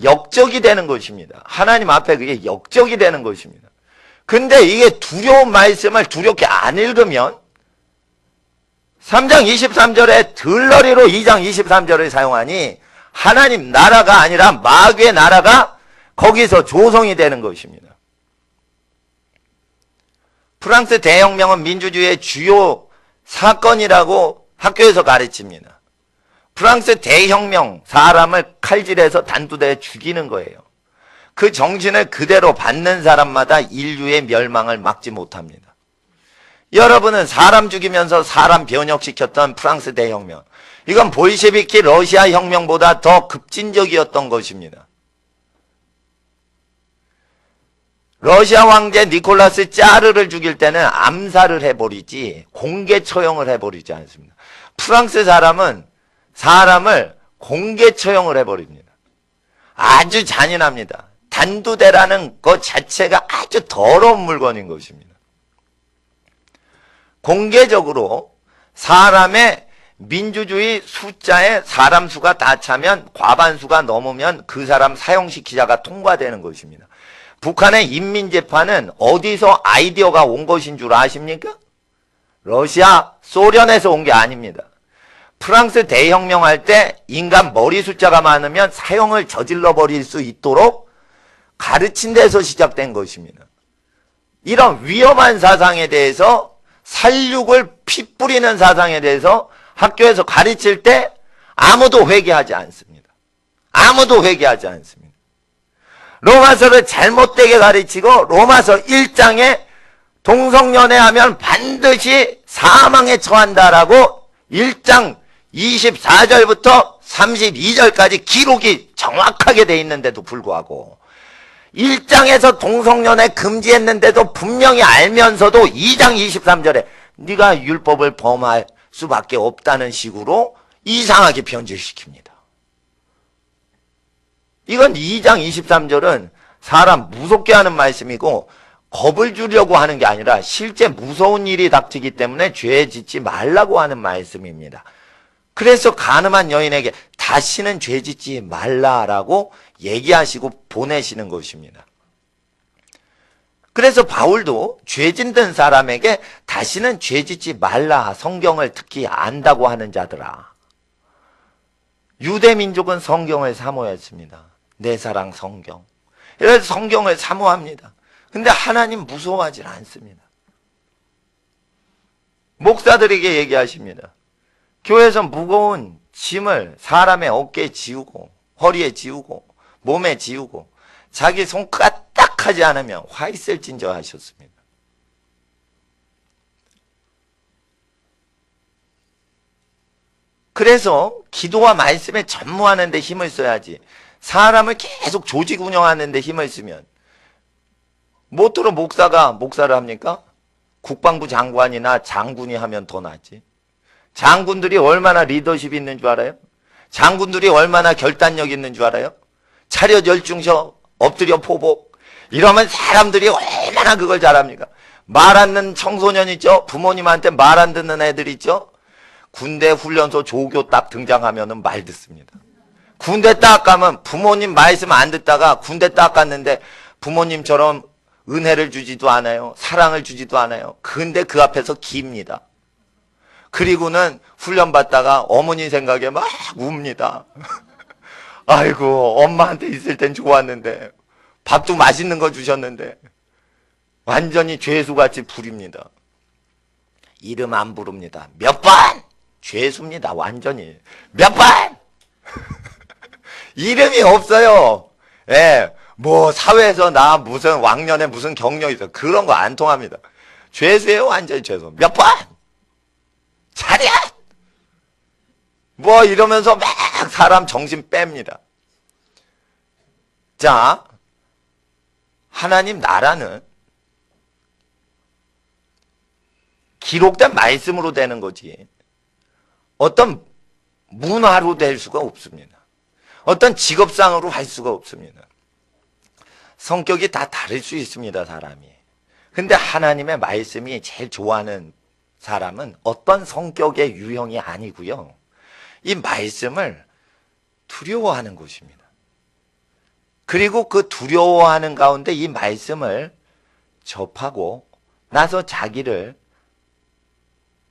역적이 되는 것입니다. 하나님 앞에 그게 역적이 되는 것입니다. 근데 이게 두려운 말씀을 두렵게 안 읽으면 3장 23절에 들러리로 2장 23절을 사용하니 하나님 나라가 아니라 마귀의 나라가 거기서 조성이 되는 것입니다. 프랑스 대혁명은 민주주의의 주요 사건이라고 학교에서 가르칩니다. 프랑스 대혁명, 사람을 칼질해서 단두대에 죽이는 거예요. 그 정신을 그대로 받는 사람마다 인류의 멸망을 막지 못합니다. 여러분은 사람 죽이면서 사람 변혁시켰던 프랑스 대혁명, 이건 볼셰비키 러시아 혁명보다 더 급진적이었던 것입니다. 러시아 황제 니콜라스 짜르를 죽일 때는 암살을 해버리지 공개 처형을 해버리지 않습니다. 프랑스 사람은 사람을 공개 처형을 해버립니다. 아주 잔인합니다. 단두대라는 것 자체가 아주 더러운 물건인 것입니다. 공개적으로 사람의 민주주의 숫자에 사람 수가 다 차면 과반수가 넘으면 그 사람 사형시키자가 통과되는 것입니다. 북한의 인민재판은 어디서 아이디어가 온 것인 줄 아십니까? 러시아, 소련에서 온 게 아닙니다. 프랑스 대혁명할 때 인간 머리 숫자가 많으면 사형을 저질러 버릴 수 있도록 가르친 데서 시작된 것입니다. 이런 위험한 사상에 대해서 살육을 피 뿌리는 사상에 대해서 학교에서 가르칠 때 아무도 회개하지 않습니다. 아무도 회개하지 않습니다. 로마서를 잘못되게 가르치고 로마서 1장에 동성연애하면 반드시 사망에 처한다라고 1장 24절부터 32절까지 기록이 정확하게 돼 있는데도 불구하고 1장에서 동성연애 금지했는데도 분명히 알면서도 2장 23절에 네가 율법을 범할 수밖에 없다는 식으로 이상하게 변질시킵니다. 이건 2장 23절은 사람 무섭게 하는 말씀이고 겁을 주려고 하는 게 아니라 실제 무서운 일이 닥치기 때문에 죄 짓지 말라고 하는 말씀입니다. 그래서 가늠한 여인에게 다시는 죄 짓지 말라라고 얘기하시고 보내시는 것입니다. 그래서 바울도 죄 짓는 사람에게 다시는 죄 짓지 말라, 성경을 특히 안다고 하는 자들아. 유대 민족은 성경을 사모했습니다. 내 사랑 성경. 그래서 성경을 사모합니다. 근데 하나님 무서워하지 않습니다. 목사들에게 얘기하십니다. 교회에서 무거운 짐을 사람의 어깨에 지우고 허리에 지우고 몸에 지우고 자기 손가락 딱 하지 않으면 화 있을진저 하셨습니다. 그래서 기도와 말씀에 전무하는 데 힘을 써야지, 사람을 계속 조직 운영하는 데 힘을 쓰면 모토로 목사가 목사를 합니까? 국방부 장관이나 장군이 하면 더 낫지. 장군들이 얼마나 리더십이 있는 줄 알아요? 장군들이 얼마나 결단력 있는 줄 알아요? 차렷 열중서 엎드려 포복 이러면 사람들이 얼마나 그걸 잘합니까? 말 안 듣는 청소년 있죠? 부모님한테 말 안 듣는 애들 있죠? 군대 훈련소 조교 딱 등장하면은 말 듣습니다. 군대 딱 가면 부모님 말씀 안 듣다가 군대 딱 갔는데 부모님처럼 은혜를 주지도 않아요. 사랑을 주지도 않아요. 근데 그 앞에서 깁니다. 그리고는 훈련 받다가 어머니 생각에 막 웁니다. 아이고, 엄마한테 있을 땐 좋았는데 밥도 맛있는 거 주셨는데 완전히 죄수같이 부립니다. 이름 안 부릅니다. 몇 번! 죄수입니다. 완전히. 몇 번! 이름이 없어요. 예, 뭐 사회에서 나 무슨 왕년에 무슨 경력이 있어. 그런 거 안 통합니다. 죄수예요. 완전히 죄수. 몇 번! 차렷! 뭐 이러면서 막 사람 정신 뺍니다. 자, 하나님 나라는 기록된 말씀으로 되는 거지 어떤 문화로 될 수가 없습니다. 어떤 직업상으로 할 수가 없습니다. 성격이 다 다를 수 있습니다, 사람이. 근데 하나님의 말씀이 제일 좋아하는 사람은 어떤 성격의 유형이 아니고요. 이 말씀을 두려워하는 것입니다. 그리고 그 두려워하는 가운데 이 말씀을 접하고 나서 자기를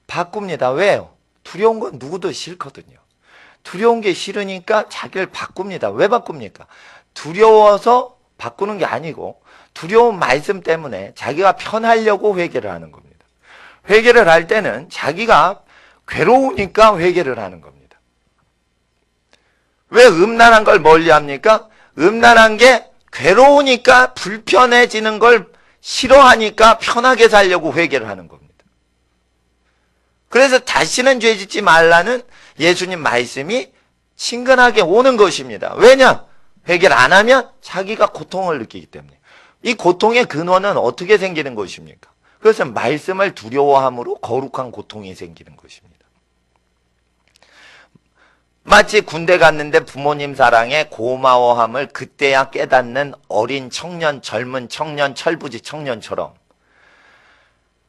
바꿉니다. 왜요? 두려운 건 누구도 싫거든요. 두려운 게 싫으니까 자기를 바꿉니다. 왜 바꿉니까? 두려워서 바꾸는 게 아니고 두려운 말씀 때문에 자기가 편하려고 회개를 하는 겁니다. 회개를 할 때는 자기가 괴로우니까 회개를 하는 겁니다. 왜 음란한 걸 멀리 합니까? 음란한 게 괴로우니까 불편해지는 걸 싫어하니까 편하게 살려고 회개를 하는 겁니다. 그래서 다시는 죄 짓지 말라는 예수님 말씀이 친근하게 오는 것입니다. 왜냐? 회개를 안 하면 자기가 고통을 느끼기 때문에. 이 고통의 근원은 어떻게 생기는 것입니까? 그것은 말씀을 두려워함으로 거룩한 고통이 생기는 것입니다. 마치 군대 갔는데 부모님 사랑에 고마워함을 그때야 깨닫는 어린 청년, 젊은 청년, 철부지 청년처럼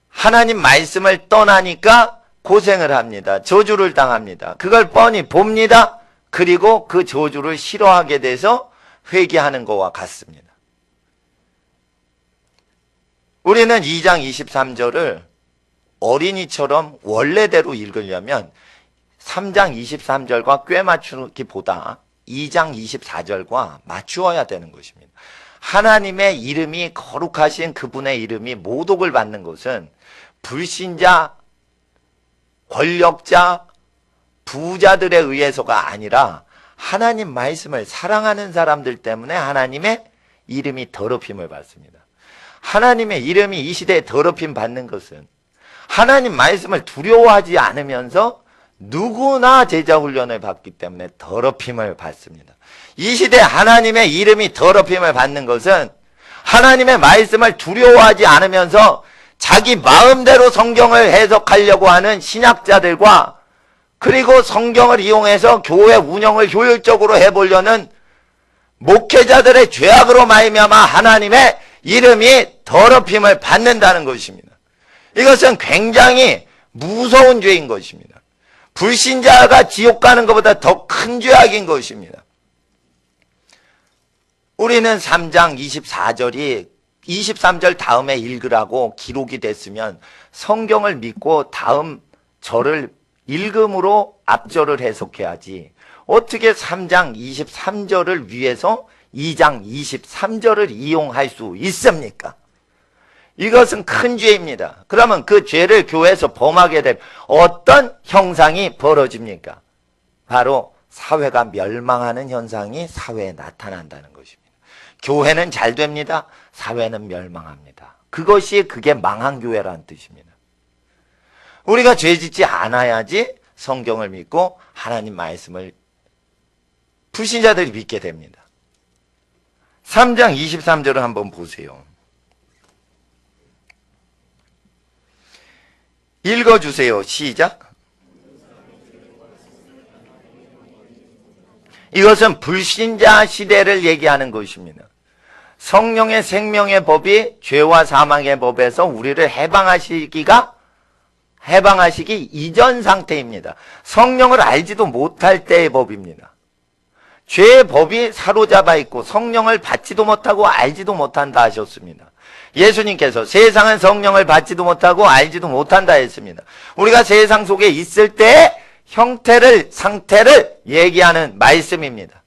하나님 말씀을 떠나니까 고생을 합니다. 저주를 당합니다. 그걸 뻔히 봅니다. 그리고 그 저주를 싫어하게 돼서 회개하는 것과 같습니다. 우리는 2장 23절을 어린이처럼 원래대로 읽으려면 3장 23절과 꽤 맞추기보다 2장 24절과 맞추어야 되는 것입니다. 하나님의 이름이 거룩하신 그분의 이름이 모독을 받는 것은 불신자, 권력자, 부자들에 의해서가 아니라 하나님 말씀을 사랑하는 사람들 때문에 하나님의 이름이 더럽힘을 받습니다. 하나님의 이름이 이 시대에 더럽힘 받는 것은 하나님 말씀을 두려워하지 않으면서 누구나 제자훈련을 받기 때문에 더럽힘을 받습니다. 이 시대에 하나님의 이름이 더럽힘을 받는 것은 하나님의 말씀을 두려워하지 않으면서 자기 마음대로 성경을 해석하려고 하는 신학자들과 그리고 성경을 이용해서 교회 운영을 효율적으로 해보려는 목회자들의 죄악으로 말미암아 하나님의 이름이 더럽힘을 받는다는 것입니다. 이것은 굉장히 무서운 죄인 것입니다. 불신자가 지옥 가는 것보다 더 큰 죄악인 것입니다. 우리는 3장 24절이 23절 다음에 읽으라고 기록이 됐으면 성경을 믿고 다음 절을 읽음으로 앞절을 해석해야지 어떻게 3장 23절을 위해서 2장 23절을 이용할 수 있습니까? 이것은 큰 죄입니다. 그러면 그 죄를 교회에서 범하게 되면 어떤 형상이 벌어집니까? 바로 사회가 멸망하는 현상이 사회에 나타난다는 것입니다. 교회는 잘 됩니다. 사회는 멸망합니다. 그게 망한 교회라는 뜻입니다. 우리가 죄짓지 않아야지 성경을 믿고 하나님 말씀을 불신자들이 믿게 됩니다. 3장 23절을 한번 보세요. 읽어주세요. 시작. 이것은 불신자 시대를 얘기하는 것입니다. 성령의 생명의 법이 죄와 사망의 법에서 우리를 해방하시기 이전 상태입니다. 성령을 알지도 못할 때의 법입니다. 죄의 법이 사로잡아 있고 성령을 받지도 못하고 알지도 못한다 하셨습니다. 예수님께서 세상은 성령을 받지도 못하고 알지도 못한다 했습니다. 우리가 세상 속에 있을 때의 형태를, 상태를 얘기하는 말씀입니다.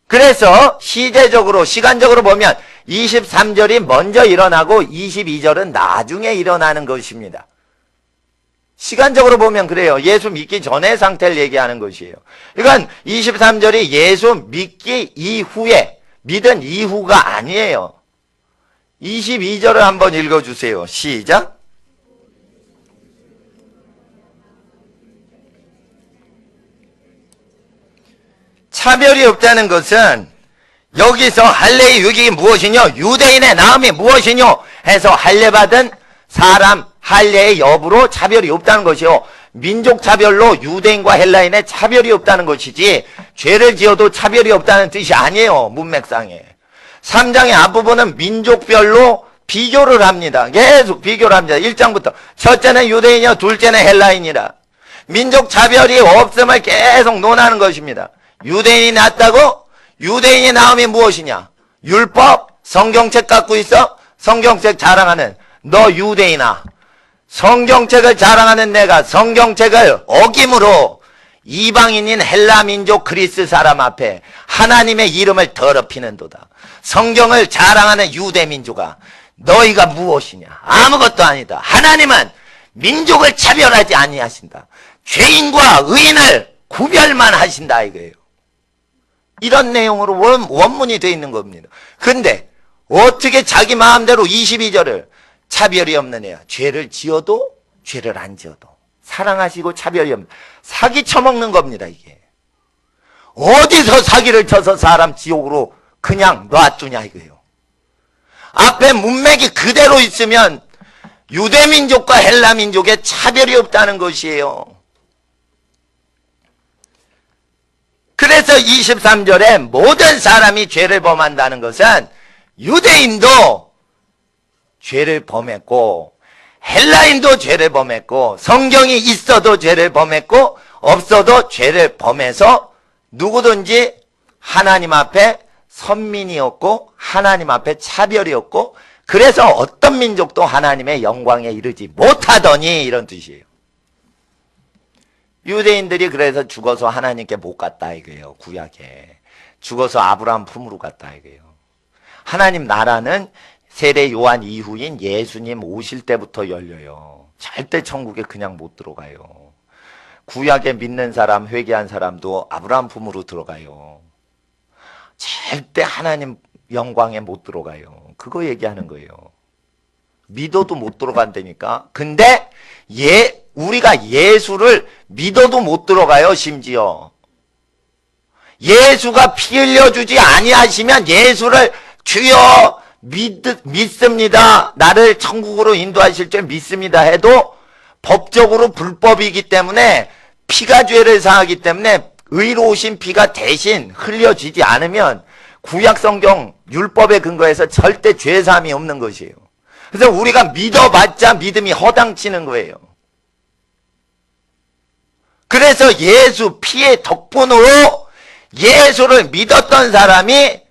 그래서 시대적으로, 시간적으로 보면 23절이 먼저 일어나고 22절은 나중에 일어나는 것입니다. 시간적으로 보면 그래요. 예수 믿기 전의 상태를 얘기하는 것이에요. 그러니까 23절이 예수 믿기 이후에, 믿은 이후가 아니에요. 22절을 한번 읽어주세요. 시작. 차별이 없다는 것은 여기서 할례의 유익이 무엇이뇨? 유대인의 나음이 무엇이뇨? 해서 할례받은 사람 할례의 여부로 차별이 없다는 것이요. 민족 차별로 유대인과 헬라인의 차별이 없다는 것이지 죄를 지어도 차별이 없다는 뜻이 아니에요. 문맥상에. 3장의 앞부분은 민족별로 비교를 합니다. 계속 비교를 합니다. 1장부터 첫째는 유대인이요 둘째는 헬라인이라. 민족 차별이 없음을 계속 논하는 것입니다. 유대인이 낫다고? 유대인의 나음이 무엇이냐? 율법? 성경책 갖고 있어? 성경책 자랑하는 너 유대인아. 성경책을 자랑하는 내가 성경책을 어김으로 이방인인 헬라 민족 그리스 사람 앞에 하나님의 이름을 더럽히는도다. 성경을 자랑하는 유대 민족아, 너희가 무엇이냐? 아무것도 아니다. 하나님은 민족을 차별하지 아니하신다. 죄인과 의인을 구별만 하신다 이거예요. 이런 내용으로 원문이 되어 있는 겁니다. 근데 어떻게 자기 마음대로 22절을 차별이 없는 애야. 죄를 지어도 죄를 안 지어도 사랑하시고 차별이 없는, 사기 쳐먹는 겁니다. 이게 어디서 사기를 쳐서 사람 지옥으로 그냥 놔두냐 이거예요. 앞에 문맥이 그대로 있으면 유대민족과 헬라민족의 차별이 없다는 것이에요. 그래서 23절에 모든 사람이 죄를 범한다는 것은 유대인도 죄를 범했고 헬라인도 죄를 범했고 성경이 있어도 죄를 범했고 없어도 죄를 범해서 누구든지 하나님 앞에 선민이었고 하나님 앞에 차별이었고 그래서 어떤 민족도 하나님의 영광에 이르지 못하더니 이런 뜻이에요. 유대인들이 그래서 죽어서 하나님께 못 갔다 이거예요. 구약에 죽어서 아브라함 품으로 갔다 이거예요. 하나님 나라는 세례 요한 이후인 예수님 오실 때부터 열려요. 절대 천국에 그냥 못 들어가요. 구약에 믿는 사람, 회개한 사람도 아브라함 품으로 들어가요. 절대 하나님 영광에 못 들어가요. 그거 얘기하는 거예요. 믿어도 못 들어간다니까. 근데 우리가 예수를 믿어도 못 들어가요. 심지어 예수가 피 흘려주지 아니하시면 예수를 주여 믿습니다. 나를 천국으로 인도하실 줄 믿습니다 해도 법적으로 불법이기 때문에 피가 죄를 사하기 때문에 의로우신 피가 대신 흘려지지 않으면 구약 성경 율법에 근거해서 절대 죄사함이 없는 것이에요. 그래서 우리가 믿어봤자 믿음이 허당치는 거예요. 그래서 예수 피의 덕분으로 예수를 믿었던 사람이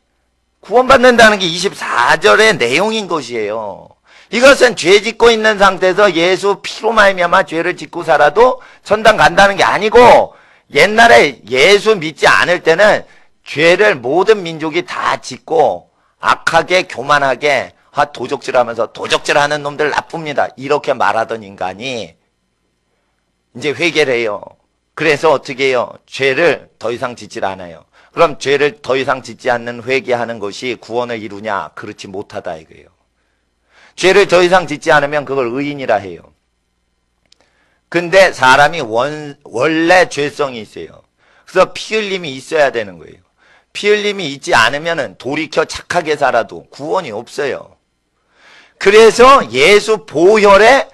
구원받는다는 게 24절의 내용인 것이에요. 이것은 죄 짓고 있는 상태에서 예수 피로 말미암아 죄를 짓고 살아도 천당 간다는 게 아니고, 옛날에 예수 믿지 않을 때는 죄를 모든 민족이 다 짓고 악하게 교만하게 도적질하면서 도적질하는 놈들 나쁩니다, 이렇게 말하던 인간이 이제 회개를 해요. 그래서 어떻게 해요? 죄를 더 이상 짓질 않아요. 그럼 죄를 더 이상 짓지 않는 회개하는 것이 구원을 이루냐? 그렇지 못하다 이거예요. 죄를 더 이상 짓지 않으면 그걸 의인이라 해요. 근데 사람이 원래 죄성이 있어요. 그래서 피 흘림이 있어야 되는 거예요. 피 흘림이 있지 않으면 돌이켜 착하게 살아도 구원이 없어요. 그래서 예수 보혈의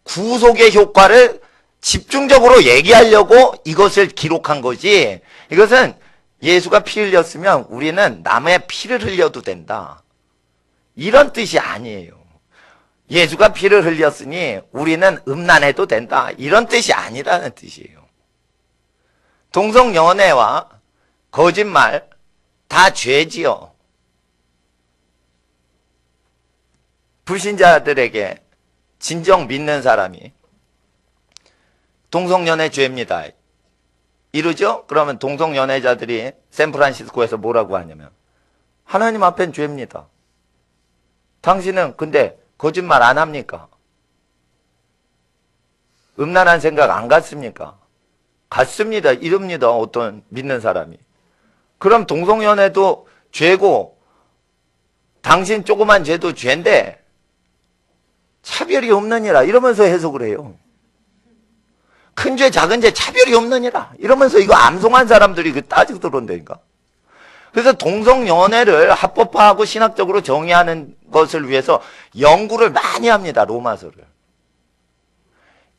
구속의 효과를 집중적으로 얘기하려고 이것을 기록한 거지, 이것은 예수가 피 흘렸으면 우리는 남의 피를 흘려도 된다, 이런 뜻이 아니에요. 예수가 피를 흘렸으니 우리는 음란해도 된다, 이런 뜻이 아니라는 뜻이에요. 동성연애와 거짓말 다 죄지요. 불신자들에게 진정 믿는 사람이 동성연애 죄입니다 이러죠? 그러면 동성연애자들이 샌프란시스코에서 뭐라고 하냐면, 하나님 앞엔 죄입니다. 당신은 근데 거짓말 안 합니까? 음란한 생각 안 갖습니까? 갖습니다, 이럽니다, 어떤 믿는 사람이. 그럼 동성연애도 죄고 당신 조그만 죄도 죄인데 차별이 없느니라 이러면서 해석을 해요. 큰 죄 작은 죄 차별이 없느니라 이러면서 이거 암송한 사람들이 따지고 들어온다니까. 그래서 동성연애를 합법화하고 신학적으로 정의하는 것을 위해서 연구를 많이 합니다, 로마서를.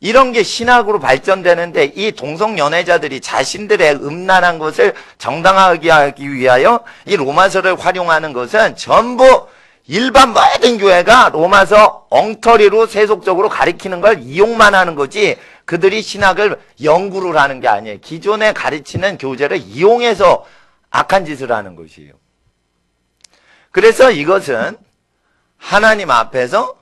이런 게 신학으로 발전되는데, 이 동성연애자들이 자신들의 음란한 것을 정당하게 하기 위하여 이 로마서를 활용하는 것은 전부 일반 모든 교회가 로마서 엉터리로 세속적으로 가리키는 걸 이용만 하는 거지, 그들이 신학을 연구를 하는 게 아니에요. 기존에 가르치는 교재를 이용해서 악한 짓을 하는 것이에요. 그래서 이것은 하나님 앞에서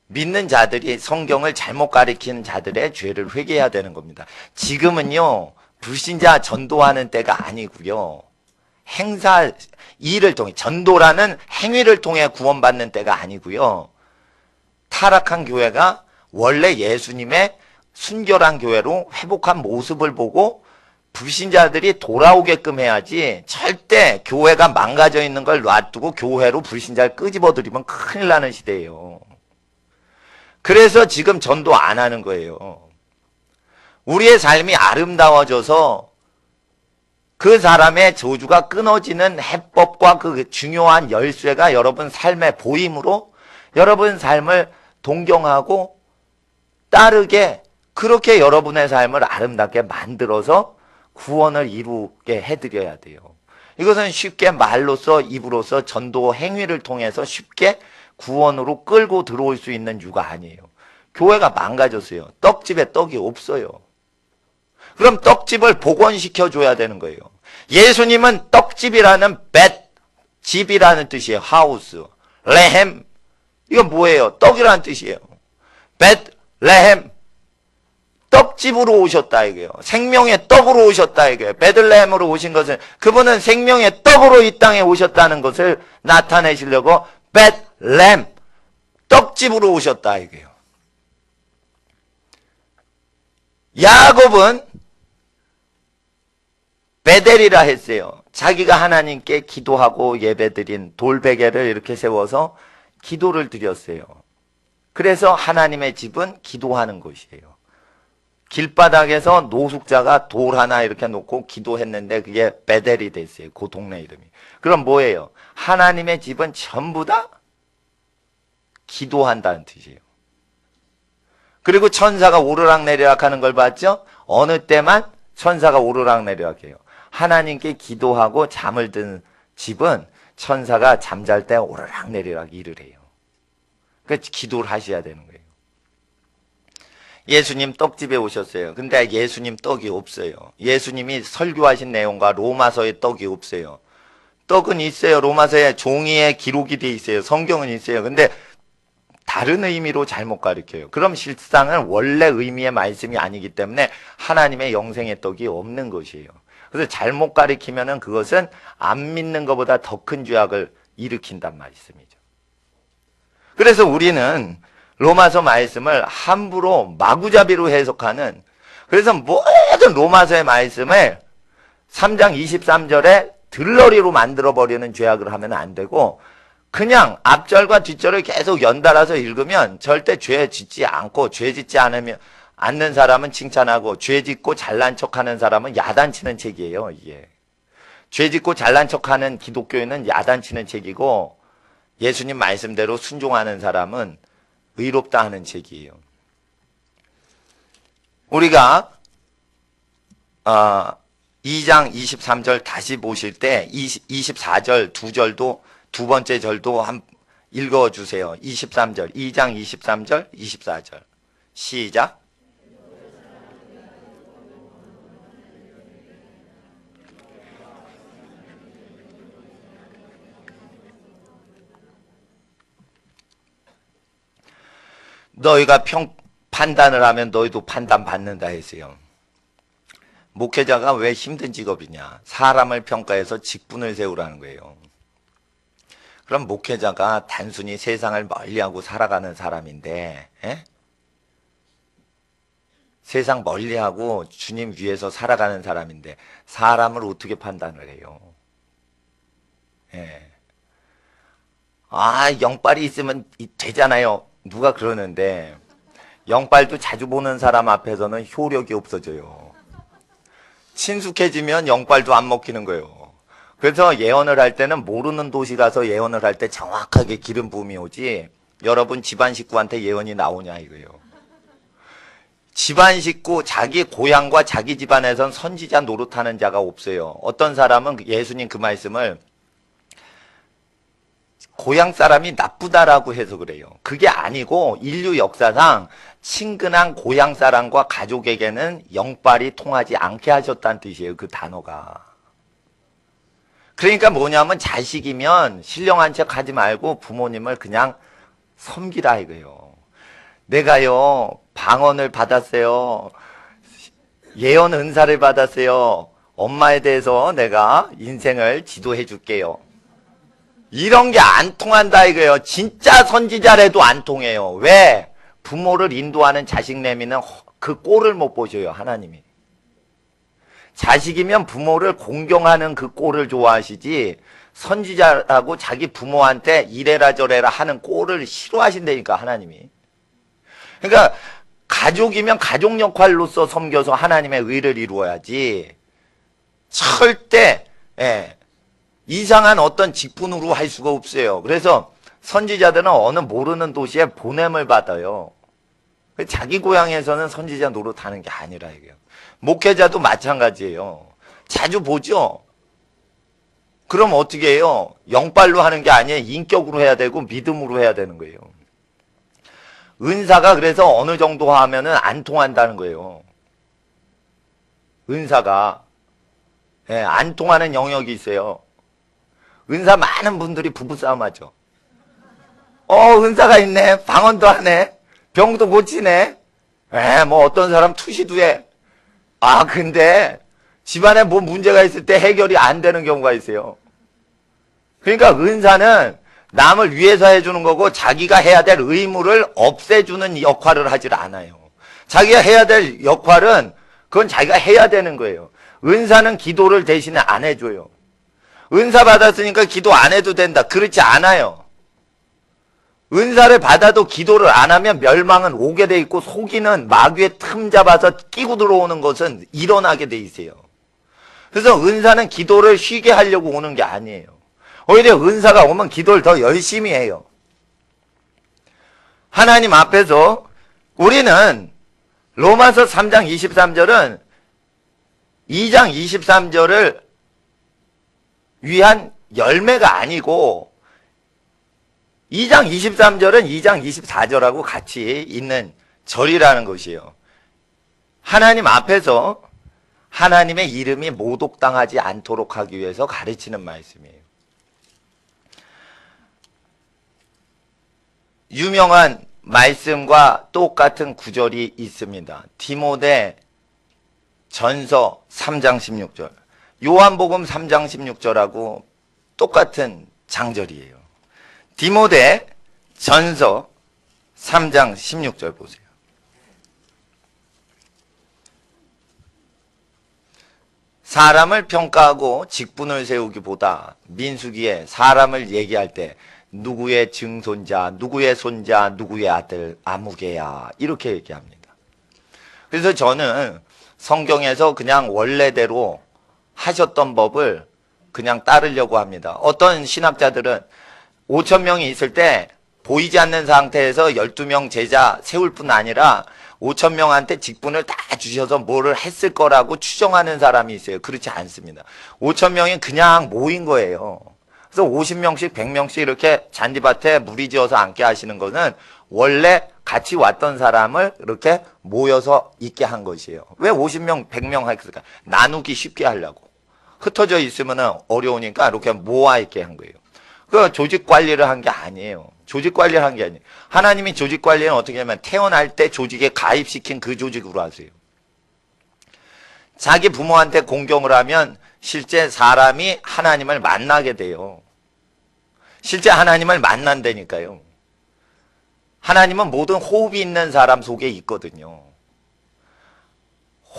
믿는 자들이 성경을 잘못 가리키는 자들의 죄를 회개해야 되는 겁니다. 지금은요, 불신자 전도하는 때가 아니고요, 행사, 일을 통해, 전도라는 행위를 통해 구원받는 때가 아니고요, 타락한 교회가 원래 예수님의 순결한 교회로 회복한 모습을 보고 불신자들이 돌아오게끔 해야지, 절대 교회가 망가져 있는 걸 놔두고 교회로 불신자를 끄집어들이면 큰일 나는 시대예요. 그래서 지금 전도 안 하는 거예요. 우리의 삶이 아름다워져서 그 사람의 저주가 끊어지는 해법과 그 중요한 열쇠가 여러분 삶의 보임으로 여러분 삶을 동경하고 따르게, 그렇게 여러분의 삶을 아름답게 만들어서 구원을 이루게 해드려야 돼요. 이것은 쉽게 말로써, 입으로써, 전도 행위를 통해서 쉽게 구원으로 끌고 들어올 수 있는 유가 아니에요. 교회가 망가졌어요. 떡집에 떡이 없어요. 그럼 떡집을 복원시켜 줘야 되는 거예요. 예수님은 떡집이라는 집이라는 뜻이에요. 하우스. 레헴. 이건 뭐예요? 떡이라는 뜻이에요. 레헴. 떡집으로 오셨다 이거예요. 생명의 떡으로 오셨다 이거예요. 베들레헴으로 오신 것은 그분은 생명의 떡으로 이 땅에 오셨다는 것을 나타내시려고 베들레헴, 떡집으로 오셨다 이거예요. 야곱은 베델이라 했어요. 자기가 하나님께 기도하고 예배드린 돌베개를 이렇게 세워서 기도를 드렸어요. 그래서 하나님의 집은 기도하는 곳이에요. 길바닥에서 노숙자가 돌 하나 이렇게 놓고 기도했는데 그게 베델이 됐어요. 그 동네 이름이. 그럼 뭐예요? 하나님의 집은 전부 다 기도한다는 뜻이에요. 그리고 천사가 오르락내리락 하는 걸 봤죠? 어느 때만 천사가 오르락내리락 해요. 하나님께 기도하고 잠을 든 집은 천사가 잠잘 때 오르락 내리락 일을 해요. 그러니까 기도를 하셔야 되는 거예요. 예수님 떡집에 오셨어요. 근데 예수님 떡이 없어요. 예수님이 설교하신 내용과 로마서에 떡이 없어요. 떡은 있어요. 로마서에 종이에 기록이 돼 있어요. 성경은 있어요. 근데 다른 의미로 잘못 가르쳐요. 그럼 실상은 원래 의미의 말씀이 아니기 때문에 하나님의 영생의 떡이 없는 것이에요. 그래서 잘못 가르치면은 그것은 안 믿는 것보다 더 큰 죄악을 일으킨단 말씀이죠. 그래서 우리는 로마서 말씀을 함부로 마구잡이로 해석하는, 그래서 모든 로마서의 말씀을 3장 23절에 들러리로 만들어버리는 죄악을 하면 안 되고, 그냥 앞절과 뒷절을 계속 연달아서 읽으면 절대 죄 짓지 않고, 죄 짓지 않는 사람은 칭찬하고, 죄 짓고 잘난 척하는 사람은 야단치는 책이에요. 이게 죄 짓고 잘난 척하는 기독교인은 야단치는 책이고, 예수님 말씀대로 순종하는 사람은 의롭다 하는 책이에요. 우리가 2장 23절 다시 보실 때 24절 두 절도, 두 번째 절도 읽어주세요. 23절, 2장 23절, 24절. 시작. 너희가 판단을 하면 너희도 판단받는다 했어요. 목회자가 왜 힘든 직업이냐? 사람을 평가해서 직분을 세우라는 거예요. 그럼 목회자가 단순히 세상을 멀리하고 살아가는 사람인데, 세상 멀리하고 주님 위해서 살아가는 사람인데 사람을 어떻게 판단을 해요? 영빨이 있으면 되잖아요. 누가 그러는데 영빨도 자주 보는 사람 앞에서는 효력이 없어져요. 친숙해지면 영빨도 안 먹히는 거예요. 그래서 예언을 할 때는 모르는 도시 가서 예언을 할 때 정확하게 기름 부음이 오지, 여러분 집안 식구한테 예언이 나오냐 이거예요. 집안 식구, 자기 고향과 자기 집안에선 선지자 노릇하는 자가 없어요. 어떤 사람은 예수님 그 말씀을 고향 사람이 나쁘다라고 해석을 해요. 그게 아니고 인류 역사상 친근한 고향 사람과 가족에게는 영빨이 통하지 않게 하셨다는 뜻이에요. 그 단어가. 그러니까 뭐냐면 자식이면 신령한 척 하지 말고 부모님을 그냥 섬기라 이거예요. 내가요 방언을 받았어요. 예언 은사를 받았어요. 엄마에 대해서 내가 인생을 지도해 줄게요. 이런 게 안 통한다 이거예요. 진짜 선지자라도 안 통해요. 왜? 부모를 인도하는 자식 내미는 그 꼴을 못 보셔요. 하나님이. 자식이면 부모를 공경하는 그 꼴을 좋아하시지, 선지자라고 자기 부모한테 이래라 저래라 하는 꼴을 싫어하신다니까 하나님이. 그러니까 가족이면 가족 역할로서 섬겨서 하나님의 의를 이루어야지, 절대 이상한 어떤 직분으로 할 수가 없어요. 그래서 선지자들은 어느 모르는 도시에 보냄을 받아요. 자기 고향에서는 선지자 노릇하는 게 아니라 이게요. 목회자도 마찬가지예요. 자주 보죠. 그럼 어떻게 해요? 영빨로 하는 게 아니에요. 인격으로 해야 되고 믿음으로 해야 되는 거예요. 은사가 그래서 어느 정도 하면은 안 통한다는 거예요. 은사가 안 통하는 영역이 있어요. 은사 많은 분들이 부부싸움 하죠. 은사가 있네. 방언도 하네. 병도 고치네. 뭐 어떤 사람 투시도 해. 근데 집안에 뭐 문제가 있을 때 해결이 안 되는 경우가 있어요. 그러니까 은사는 남을 위해서 해주는 거고, 자기가 해야 될 의무를 없애주는 역할을 하질 않아요. 자기가 해야 될 역할은 그건 자기가 해야 되는 거예요. 은사는 기도를 대신에 안 해줘요. 은사 받았으니까 기도 안 해도 된다. 그렇지 않아요. 은사를 받아도 기도를 안 하면 멸망은 오게 돼 있고, 속이는 마귀의 틈 잡아서 끼고 들어오는 것은 일어나게 돼 있어요. 그래서 은사는 기도를 쉬게 하려고 오는 게 아니에요. 오히려 은사가 오면 기도를 더 열심히 해요. 하나님 앞에서 우리는 로마서 3장 23절은 2장 23절을 위한 열매가 아니고 2장 23절은 2장 24절하고 같이 있는 절이라는 것이에요. 하나님 앞에서 하나님의 이름이 모독당하지 않도록 하기 위해서 가르치는 말씀이에요. 유명한 말씀과 똑같은 구절이 있습니다. 디모데 전서 3장 16절, 요한복음 3장 16절하고 똑같은 장절이에요. 디모데 전서 3장 16절 보세요. 사람을 평가하고 직분을 세우기보다 민수기에 사람을 얘기할 때 누구의 증손자, 누구의 손자, 누구의 아들, 아무개야 이렇게 얘기합니다. 그래서 저는 성경에서 그냥 원래대로 하셨던 법을 그냥 따르려고 합니다. 어떤 신학자들은 5,000명이 있을 때 보이지 않는 상태에서 12명 제자 세울 뿐 아니라 5,000명한테 직분을 다 주셔서 뭐를 했을 거라고 추정하는 사람이 있어요. 그렇지 않습니다. 5,000명이 그냥 모인 거예요. 그래서 50명씩 100명씩 이렇게 잔디밭에 무리지어서 앉게 하시는 거는 원래 같이 왔던 사람을 이렇게 모여서 있게 한 것이에요. 왜 50명 100명 했을까? 나누기 쉽게 하려고. 흩어져 있으면 어려우니까 이렇게 모아 있게 한 거예요. 그 조직 관리를 한 게 아니에요. 조직 관리를 한 게 아니에요. 하나님이 조직 관리는 어떻게 하면 태어날 때 조직에 가입시킨 그 조직으로 하세요. 자기 부모한테 공경을 하면 실제 사람이 하나님을 만나게 돼요. 실제 하나님을 만난다니까요. 하나님은 모든 호흡이 있는 사람 속에 있거든요.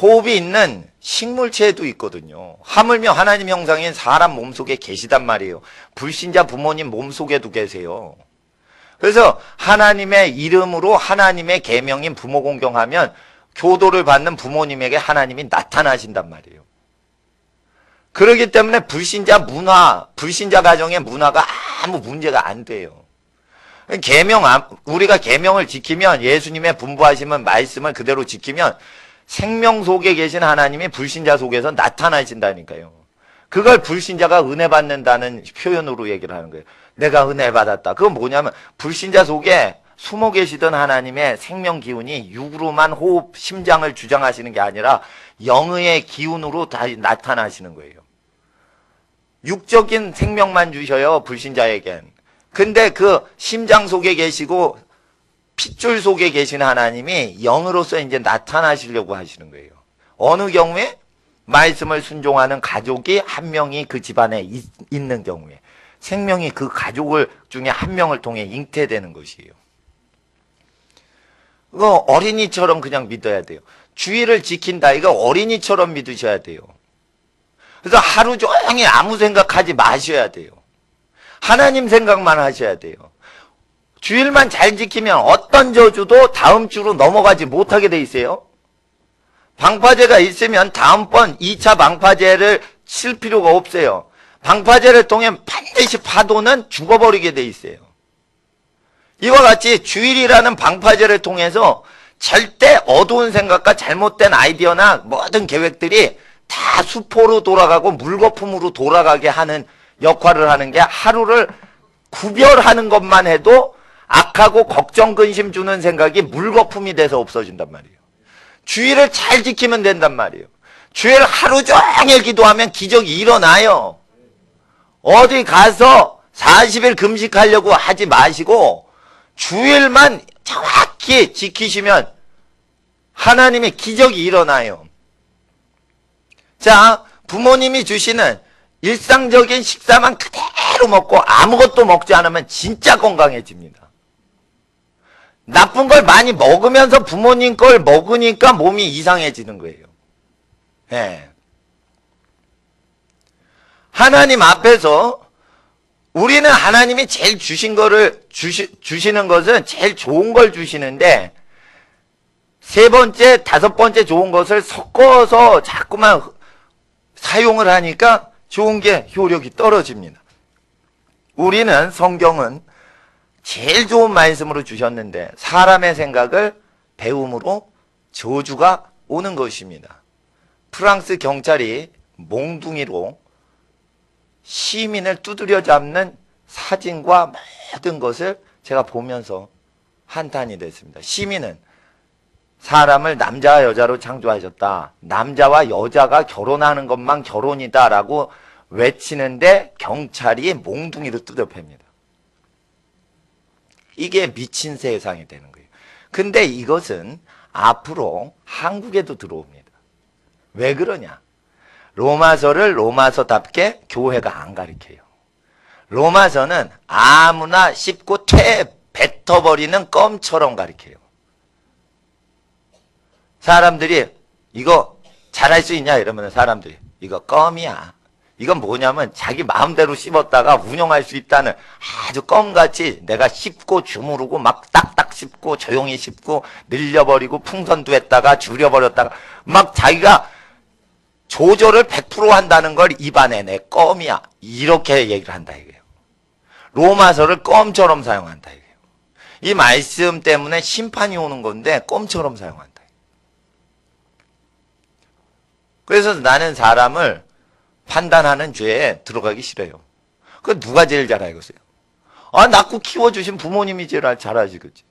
호흡이 있는 식물체에도 있거든요. 하물며 하나님 형상인 사람 몸속에 계시단 말이에요. 불신자 부모님 몸속에도 계세요. 그래서 하나님의 이름으로 하나님의 계명인 부모 공경하면 교도를 받는 부모님에게 하나님이 나타나신단 말이에요. 그렇기 때문에 불신자 문화, 불신자 가정의 문화가 아무 문제가 안 돼요. 우리가 계명을 지키면, 예수님의 분부하시는 말씀을 그대로 지키면 생명 속에 계신 하나님이 불신자 속에서 나타나신다니까요. 그걸 불신자가 은혜 받는다는 표현으로 얘기를 하는 거예요. 내가 은혜 받았다. 그건 뭐냐면 불신자 속에 숨어 계시던 하나님의 생명 기운이 육으로만 호흡, 심장을 주장하시는 게 아니라 영의 기운으로 다 나타나시는 거예요. 육적인 생명만 주셔요, 불신자에겐. 근데 그 심장 속에 계시고 핏줄 속에 계신 하나님이 영으로서 이제 나타나시려고 하시는 거예요. 어느 경우에? 말씀을 순종하는 가족이 한 명이 그 집안에 있는 경우에. 생명이 그 가족을 중에 한 명을 통해 잉태되는 것이에요. 이거 어린이처럼 그냥 믿어야 돼요. 주의를 지킨다. 이거 어린이처럼 믿으셔야 돼요. 그래서 하루 종일 아무 생각하지 마셔야 돼요. 하나님 생각만 하셔야 돼요. 주일만 잘 지키면 어떤 저주도 다음 주로 넘어가지 못하게 돼 있어요. 방파제가 있으면 다음번 2차 방파제를 칠 필요가 없어요. 방파제를 통해 반드시 파도는 죽어버리게 돼 있어요. 이와 같이 주일이라는 방파제를 통해서 절대 어두운 생각과 잘못된 아이디어나 모든 계획들이 다 수포로 돌아가고 물거품으로 돌아가게 하는 역할을 하는 게, 하루를 구별하는 것만 해도 악하고 걱정, 근심 주는 생각이 물거품이 돼서 없어진단 말이에요. 주일을 잘 지키면 된단 말이에요. 주일 하루 종일 기도하면 기적이 일어나요. 어디 가서 40일 금식하려고 하지 마시고 주일만 정확히 지키시면 하나님의 기적이 일어나요. 자, 부모님이 주시는 일상적인 식사만 그대로 먹고 아무것도 먹지 않으면 진짜 건강해집니다. 나쁜 걸 많이 먹으면서 부모님 걸 먹으니까 몸이 이상해지는 거예요. 네. 하나님 앞에서 우리는 하나님이 제일 주신 거를 주시는 것은 제일 좋은 걸 주시는데, 세 번째, 다섯 번째 좋은 것을 섞어서 자꾸만 사용을 하니까 좋은 게 효력이 떨어집니다. 우리는 성경은 제일 좋은 말씀으로 주셨는데 사람의 생각을 배움으로 저주가 오는 것입니다. 프랑스 경찰이 몽둥이로 시민을 두드려 잡는 사진과 모든 것을 제가 보면서 한탄이 됐습니다. 시민은 사람을 남자와 여자로 창조하셨다. 남자와 여자가 결혼하는 것만 결혼이다라고 외치는데 경찰이 몽둥이로 뜯어 팹니다. 이게 미친 세상이 되는 거예요. 근데 이것은 앞으로 한국에도 들어옵니다. 왜 그러냐? 로마서를 로마서답게 교회가 안 가르쳐요. 로마서는 아무나 씹고 뱉어버리는 껌처럼 가르쳐요. 사람들이 이거 잘할 수 있냐 이러면 사람들이 이거 껌이야. 이건 뭐냐면 자기 마음대로 씹었다가 운영할 수 있다는 아주 껌같이 내가 씹고 주무르고 막 딱딱 씹고 조용히 씹고 늘려버리고 풍선도 했다가 줄여버렸다가 막 자기가 조절을 100% 한다는 걸 입안에 내 껌이야. 이렇게 얘기를 한다 이거예요. 로마서를 껌처럼 사용한다 이거예요. 이 말씀 때문에 심판이 오는 건데 껌처럼 사용한다. 그래서 나는 사람을 판단하는 죄에 들어가기 싫어요. 그 누가 제일 잘 알겠어요? 낳고 키워주신 부모님이 제일 잘하시겠지.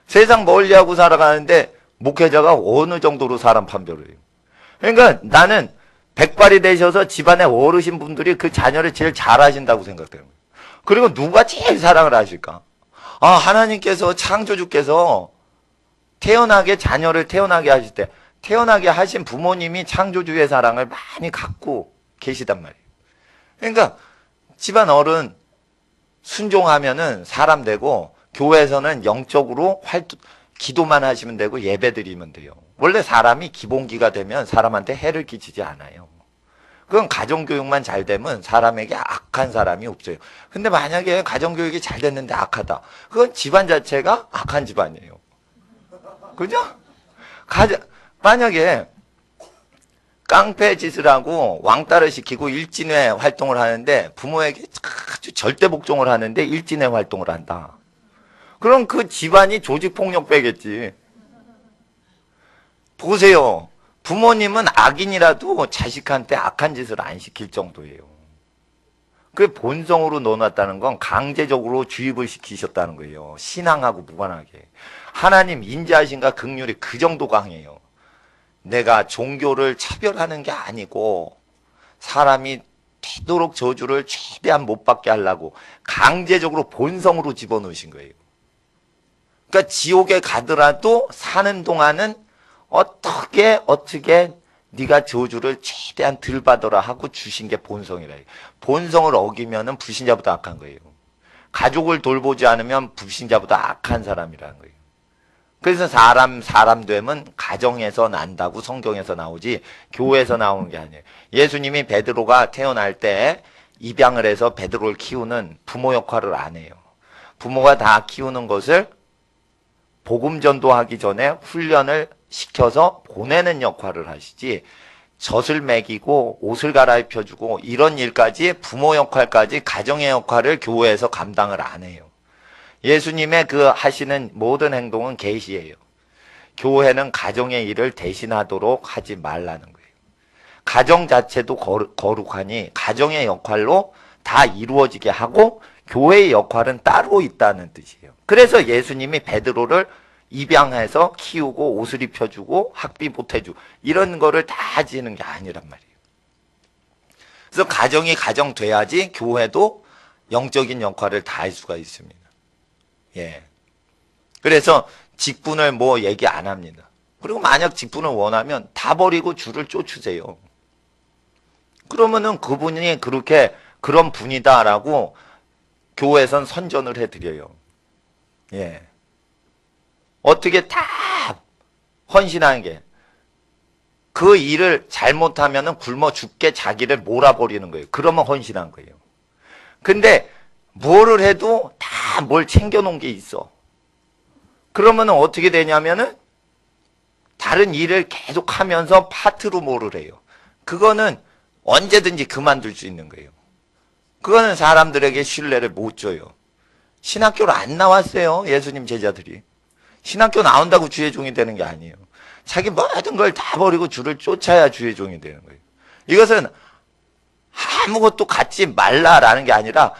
세상 멀리하고 살아가는데 목회자가 어느 정도로 사람 판별을 해요. 그러니까 나는 백발이 되셔서 집안의 어르신 분들이 그 자녀를 제일 잘하신다고 생각되는 거예요. 그리고 누가 제일 사랑을 하실까? 하나님께서 창조주께서 자녀를 태어나게 하실 때 태어나게 하신 부모님이 창조주의 사랑을 많이 갖고 계시단 말이에요. 그러니까 집안 어른 순종하면은 사람 되고 교회에서는 영적으로 기도만 하시면 되고 예배 드리면 돼요. 원래 사람이 기본기가 되면 사람한테 해를 끼치지 않아요. 그건 가정교육만 잘 되면 사람에게 악한 사람이 없어요. 근데 만약에 가정교육이 잘 됐는데 악하다. 그건 집안 자체가 악한 집안이에요. 그죠? 만약에 깡패 짓을 하고 왕따를 시키고 일진회 활동을 하는데 부모에게 아주 절대 복종을 하는데 일진회 활동을 한다. 그럼 그 집안이 조직폭력배겠지. 보세요. 부모님은 악인이라도 자식한테 악한 짓을 안 시킬 정도예요. 그 본성으로 넣어놨다는 건 강제적으로 주입을 시키셨다는 거예요. 신앙하고 무관하게. 하나님 인자하신가 긍휼이 그 정도 강해요. 내가 종교를 차별하는 게 아니고 사람이 되도록 저주를 최대한 못 받게 하려고 강제적으로 본성으로 집어넣으신 거예요. 그러니까 지옥에 가더라도 사는 동안은 어떻게 네가 저주를 최대한 덜 받아라 하고 주신 게 본성이라. 본성을 어기면은 불신자보다 악한 거예요. 가족을 돌보지 않으면 불신자보다 악한 사람이라는 거예요. 그래서 사람 됨은 가정에서 난다고 성경에서 나오지 교회에서 나오는 게 아니에요. 예수님이 베드로가 태어날 때 입양을 해서 베드로를 키우는 부모 역할을 안 해요. 부모가 다 키우는 것을 복음 전도하기 전에 훈련을 시켜서 보내는 역할을 하시지 젖을 먹이고 옷을 갈아입혀주고 이런 일까지 부모 역할까지 가정의 역할을 교회에서 감당을 안 해요. 예수님의 그 하시는 모든 행동은 계시예요. 교회는 가정의 일을 대신하도록 하지 말라는 거예요. 가정 자체도 거룩하니 가정의 역할로 다 이루어지게 하고 교회의 역할은 따로 있다는 뜻이에요. 그래서 예수님이 베드로를 입양해서 키우고 옷을 입혀주고 학비 보태주고 이런 거를 다 하시는 게 아니란 말이에요. 그래서 가정이 가정 돼야지 교회도 영적인 역할을 다 할 수가 있습니다. 예. 그래서 직분을 뭐 얘기 안 합니다. 그리고 만약 직분을 원하면 다 버리고 주를 쫓으세요. 그러면은 그분이 그런 분이다라고 교회에선 선전을 해드려요. 예. 어떻게 다 헌신하는 게. 그 일을 잘못하면은 굶어 죽게 자기를 몰아버리는 거예요. 그러면 헌신한 거예요. 근데 뭐를 해도 다 뭘 챙겨놓은 게 있어. 그러면은 어떻게 되냐면은 다른 일을 계속 하면서 파트로 뭐를 해요. 그거는 언제든지 그만둘 수 있는 거예요. 그거는 사람들에게 신뢰를 못 줘요. 신학교를 안 나왔어요. 예수님 제자들이. 신학교 나온다고 주의 종이 되는 게 아니에요. 자기 모든 걸 다 버리고 주를 쫓아야 주의 종이 되는 거예요. 이것은 아무것도 갖지 말라라는 게 아니라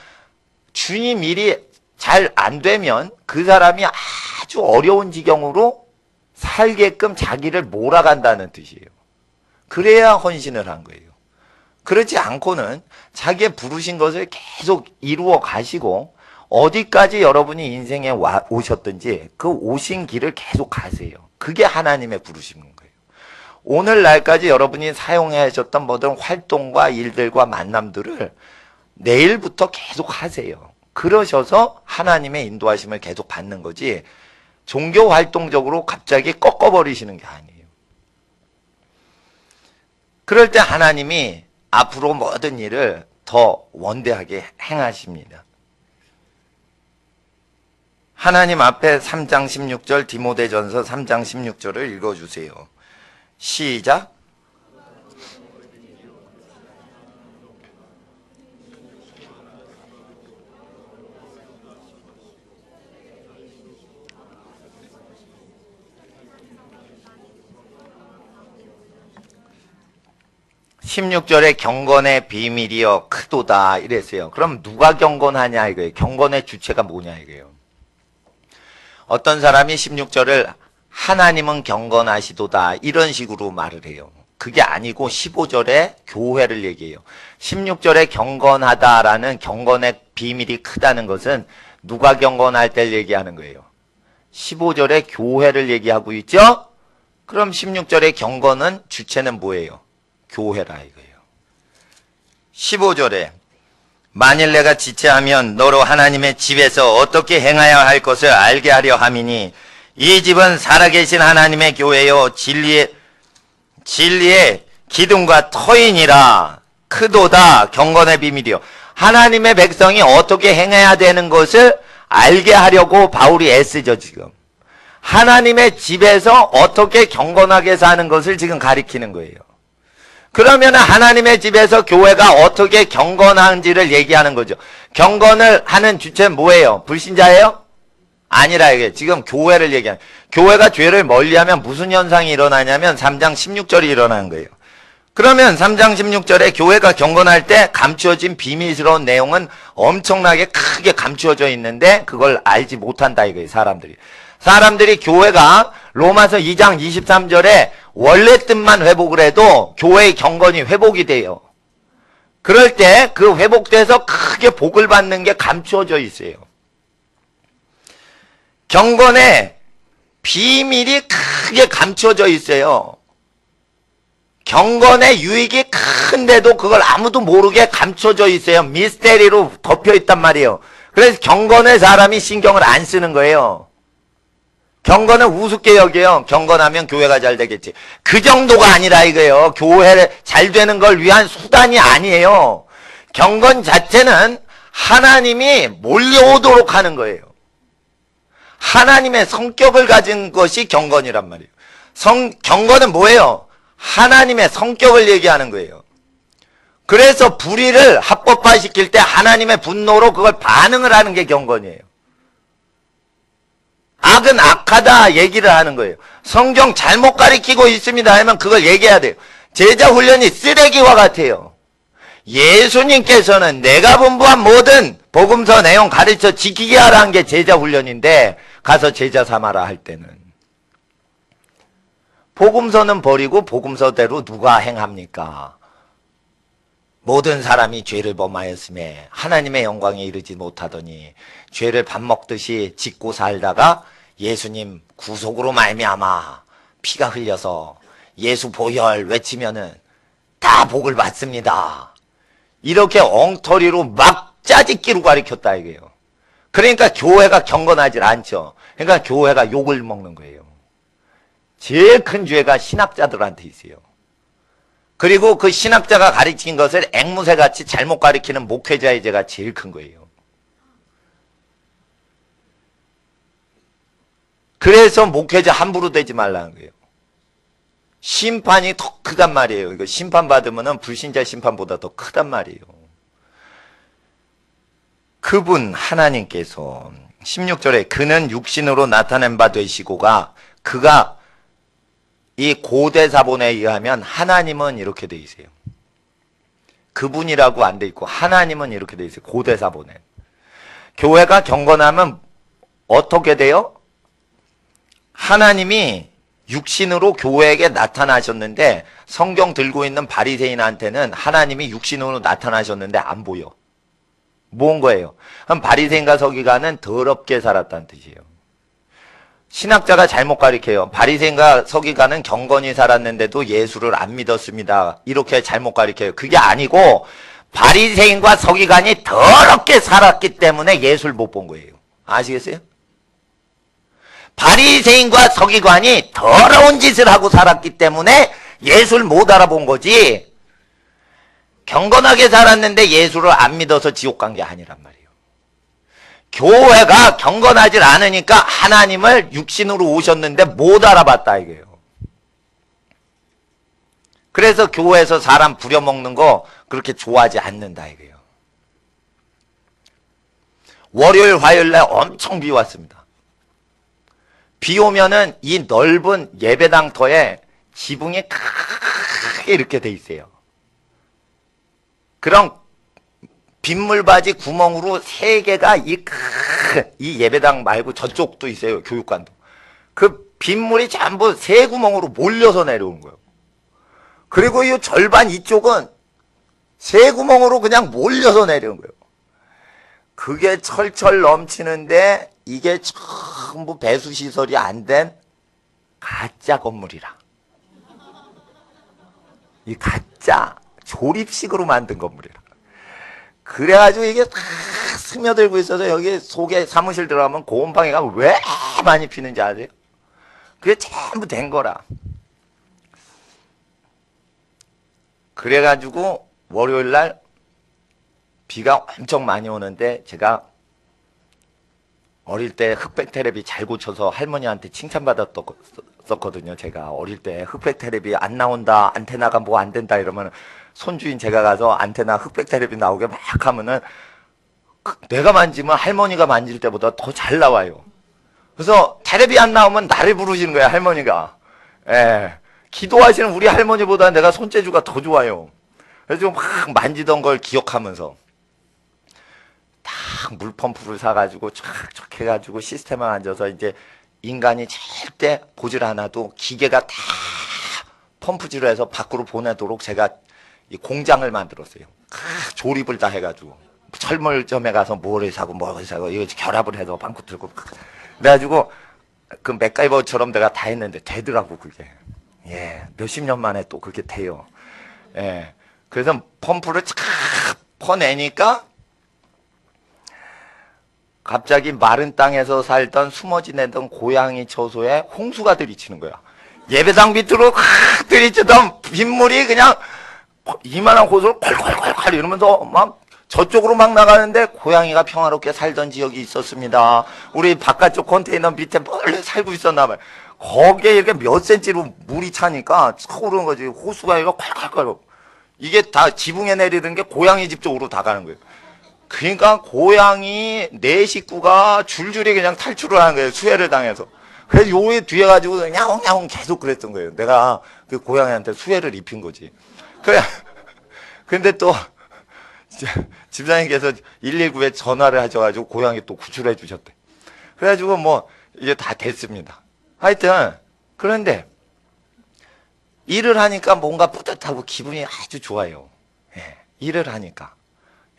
주님 일이 잘 안 되면 그 사람이 아주 어려운 지경으로 살게끔 자기를 몰아간다는 뜻이에요. 그래야 헌신을 한 거예요. 그렇지 않고는 자기의 부르신 것을 계속 이루어 가시고 어디까지 여러분이 인생에 오셨든지 그 오신 길을 계속 가세요. 그게 하나님의 부르심인 거예요. 오늘날까지 여러분이 사용하셨던 모든 활동과 일들과 만남들을 내일부터 계속 하세요. 그러셔서 하나님의 인도하심을 계속 받는 거지 종교 활동적으로 갑자기 꺾어버리시는 게 아니에요. 그럴 때 하나님이 앞으로 모든 일을 더 원대하게 행하십니다. 하나님 앞에 3장 16절 디모데전서 3장 16절을 읽어주세요. 시작. 16절에 경건의 비밀이여 크도다 이랬어요. 그럼 누가 경건하냐 이거예요. 경건의 주체가 뭐냐 이거예요. 어떤 사람이 16절을 하나님은 경건하시도다 이런 식으로 말을 해요. 그게 아니고 15절에 교회를 얘기해요. 16절에 경건하다라는 경건의 비밀이 크다는 것은 누가 경건할 때를 얘기하는 거예요. 15절에 교회를 얘기하고 있죠? 그럼 16절의 경건은 주체는 뭐예요? 교회라 이거예요. 15절에 만일 내가 지체하면 너로 하나님의 집에서 어떻게 행하여야 할 것을 알게 하려 함이니 이 집은 살아계신 하나님의 교회요 진리의 기둥과 터이니라. 크도다 경건의 비밀이요. 하나님의 백성이 어떻게 행해야 되는 것을 알게 하려고 바울이 애쓰죠 지금. 하나님의 집에서 어떻게 경건하게 사는 것을 지금 가리키는 거예요. 그러면 하나님의 집에서 교회가 어떻게 경건한지를 얘기하는 거죠. 경건을 하는 주체는 뭐예요? 불신자예요? 아니라 이게 지금 교회를 얘기하는. 교회가 죄를 멀리하면 무슨 현상이 일어나냐면 3장 16절이 일어나는 거예요. 그러면 3장 16절에 교회가 경건할 때 감추어진 비밀스러운 내용은 엄청나게 크게 감추어져 있는데 그걸 알지 못한다 이거예요. 사람들이 교회가 로마서 2장 23절에 원래 뜻만 회복을 해도 교회의 경건이 회복이 돼요. 그럴 때 그 회복돼서 크게 복을 받는 게 감추어져 있어요. 경건의 비밀이 크게 감추어져 있어요. 경건의 유익이 큰데도 그걸 아무도 모르게 감춰져 있어요. 미스테리로 덮여 있단 말이에요. 그래서 경건의 사람이 신경을 안 쓰는 거예요. 경건은 우습게 여겨요. 경건하면 교회가 잘 되겠지. 그 정도가 아니라 이거예요. 교회를 잘 되는 걸 위한 수단이 아니에요. 경건 자체는 하나님이 몰려오도록 하는 거예요. 하나님의 성격을 가진 것이 경건이란 말이에요. 경건은 뭐예요? 하나님의 성격을 얘기하는 거예요. 그래서 불의를 합법화시킬 때 하나님의 분노로 그걸 반응을 하는 게 경건이에요. 악은 악하다 얘기를 하는 거예요. 성경 잘못 가리키고 있습니다 하면 그걸 얘기해야 돼요. 제자 훈련이 쓰레기와 같아요. 예수님께서는 내가 분부한 모든 복음서 내용 가르쳐 지키게 하라는 게 제자 훈련인데 가서 제자 삼아라 할 때는 복음서는 버리고 복음서대로 누가 행합니까? 모든 사람이 죄를 범하였음에 하나님의 영광에 이르지 못하더니 죄를 밥 먹듯이 짓고 살다가 예수님 구속으로 말미암아 피가 흘려서 예수 보혈 외치면은 다 복을 받습니다. 이렇게 엉터리로 막 짜집기로 가르쳤다 이거예요. 그러니까 교회가 경건하질 않죠. 그러니까 교회가 욕을 먹는 거예요. 제일 큰 죄가 신학자들한테 있어요. 그리고 그 신학자가 가르친 것을 앵무새같이 잘못 가르치는 목회자의 죄가 제일 큰 거예요. 그래서 목회자 함부로 되지 말라는 거예요. 심판이 더 크단 말이에요. 이거 심판받으면 불신자 심판보다 더 크단 말이에요. 그분 하나님께서 16절에 그는 육신으로 나타낸 바 되시고가 그가 이 고대사본에 의하면 하나님은 이렇게 돼 있어요. 그분이라고 안 돼 있고 하나님은 이렇게 돼 있어요. 고대사 보낸. 교회가 경건하면 어떻게 돼요? 하나님이 육신으로 교회에게 나타나셨는데 성경 들고 있는 바리새인한테는 하나님이 육신으로 나타나셨는데 안 보여. 뭔 거예요? 그럼 바리새인과 서기관은 더럽게 살았다는 뜻이에요. 신학자가 잘못 가리켜요. 바리새인과 서기관은 경건히 살았는데도 예수를 안 믿었습니다. 이렇게 잘못 가리켜요. 그게 아니고 바리새인과 서기관이 더럽게 살았기 때문에 예수를 못 본 거예요. 아시겠어요? 바리새인과 서기관이 더러운 짓을 하고 살았기 때문에 예수를 못 알아본 거지, 경건하게 살았는데 예수를 안 믿어서 지옥 간 게 아니란 말이에요. 교회가 경건하지 않으니까 하나님을 육신으로 오셨는데 못 알아봤다 이거예요. 그래서 교회에서 사람 부려먹는 거 그렇게 좋아하지 않는다 이거예요. 월요일 화요일날 엄청 비 왔습니다. 비 오면은 이 넓은 예배당터에 지붕이 크게 이렇게 돼 있어요. 그럼 빗물바지 구멍으로 3개가 이 예배당 말고 저쪽도 있어요. 교육관도. 그 빗물이 전부 3구멍으로 몰려서 내려오는 거예요. 그리고 이 절반 이쪽은 3구멍으로 그냥 몰려서 내려오는 거예요. 그게 철철 넘치는데 이게 전부 배수시설이 안 된 가짜 건물이라. 이 가짜 조립식으로 만든 건물이라. 그래가지고 이게 다 스며들고 있어서 여기 속에 사무실 들어가면 고온방해가 왜 많이 피는지 아세요? 그게 전부 된 거라. 그래가지고 월요일날 비가 엄청 많이 오는데 제가 어릴 때 흑백 테레비 잘 고쳐서 할머니한테 칭찬받았었거든요. 제가 어릴 때 흑백 테레비 안 나온다, 안테나가 뭐 안 된다 이러면 손주인 제가 가서 안테나 흑백 테레비 나오게 막 하면은 내가 만지면 할머니가 만질 때보다 더 잘 나와요. 그래서 테레비 안 나오면 나를 부르시는 거예요, 할머니가. 예. 기도하시는 우리 할머니보다 내가 손재주가 더 좋아요. 그래서 막 만지던 걸 기억하면서 딱 물펌프를 사가지고 촥촥 해가지고 시스템에 앉아서 이제 인간이 절대 보질 않아도 기계가 다 펌프질을 해서 밖으로 보내도록 제가 이 공장을 만들었어요. 조립을 다 해가지고 철물점에 가서 뭐를 사고 이거 결합을 해서 방구 들고 그래가지고 그 맥가이버처럼 내가 다 했는데 되더라고 그게. 예, 몇십 년 만에 또 그렇게 돼요. 예, 그래서 펌프를 쫙 퍼내니까 갑자기 마른 땅에서 살던 숨어 지내던 고양이 처소에 홍수가 들이치는 거야. 예배당 밑으로 들이치던 빗물이 그냥 이만한 호수를 콸콸콸콸 이러면서 막 저쪽으로 막 나가는데 고양이가 평화롭게 살던 지역이 있었습니다. 우리 바깥쪽 컨테이너 밑에 멀리 살고 있었나 봐요. 거기에 이렇게 몇 센치로 물이 차니까 차오르는 거지. 호수가 이거 콸콸콸. 이게 다 지붕에 내리는 게 고양이 집 쪽으로 다 가는 거예요. 그러니까 고양이 네 식구가 줄줄이 그냥 탈출을 하는 거예요. 수해를 당해서. 그래서 요에 뒤에 가지고 야옹야옹 계속 그랬던 거예요. 내가 그 고양이한테 수해를 입힌 거지. 그래. 근데 또 집사님께서 119에 전화를 하셔가지고 고양이 또 구출해 주셨대. 그래가지고 뭐 이제 다 됐습니다. 하여튼 그런데 일을 하니까 뭔가 뿌듯하고 기분이 아주 좋아요. 예, 일을 하니까.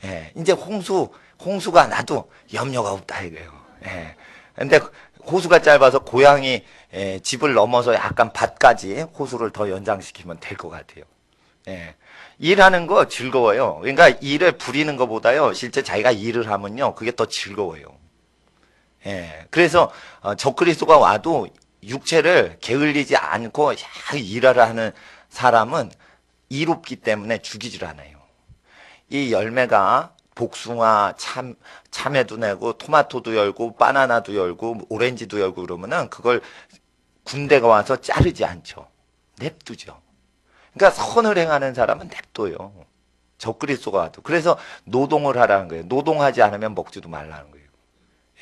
예, 이제 홍수가 나도 염려가 없다 이거예요. 예. 근데 호수가 짧아서 고양이 집을 넘어서 약간 밭까지 호수를 더 연장시키면 될 것 같아요. 예. 일하는 거 즐거워요. 그러니까 일을 부리는 것보다요, 실제 자기가 일을 하면요, 그게 더 즐거워요. 예. 그래서 적그리스도가 와도 육체를 게을리지 않고 일하라 하는 사람은 이롭기 때문에 죽이질 않아요. 이 열매가 복숭아, 참외도 내고 토마토도 열고 바나나도 열고 오렌지도 열고 그러면은 그걸 군대가 와서 자르지 않죠. 냅두죠. 그러니까 선을 행하는 사람은 냅둬요. 적그리스도가 와도. 그래서 노동을 하라는 거예요. 노동하지 않으면 먹지도 말라는 거예요.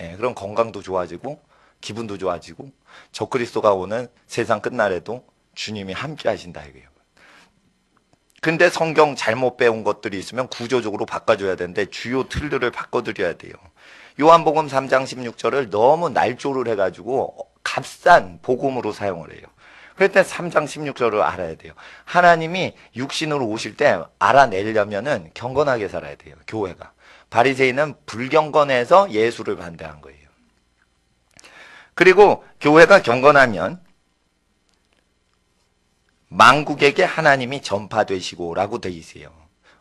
예, 그럼 건강도 좋아지고 기분도 좋아지고 적그리스도가 오는 세상 끝날에도 주님이 함께 하신다 이거예요. 근데 성경 잘못 배운 것들이 있으면 구조적으로 바꿔줘야 되는데 주요 틀들을 바꿔드려야 돼요. 요한복음 3장 16절을 너무 날조를 해가지고 값싼 복음으로 사용을 해요. 그럴 때 3장 16절을 알아야 돼요. 하나님이 육신으로 오실 때 알아내려면은 경건하게 살아야 돼요. 교회가. 바리새인은 불경건해서 예수를 반대한 거예요. 그리고 교회가 경건하면 만국에게 하나님이 전파되시고 라고 돼 있어요.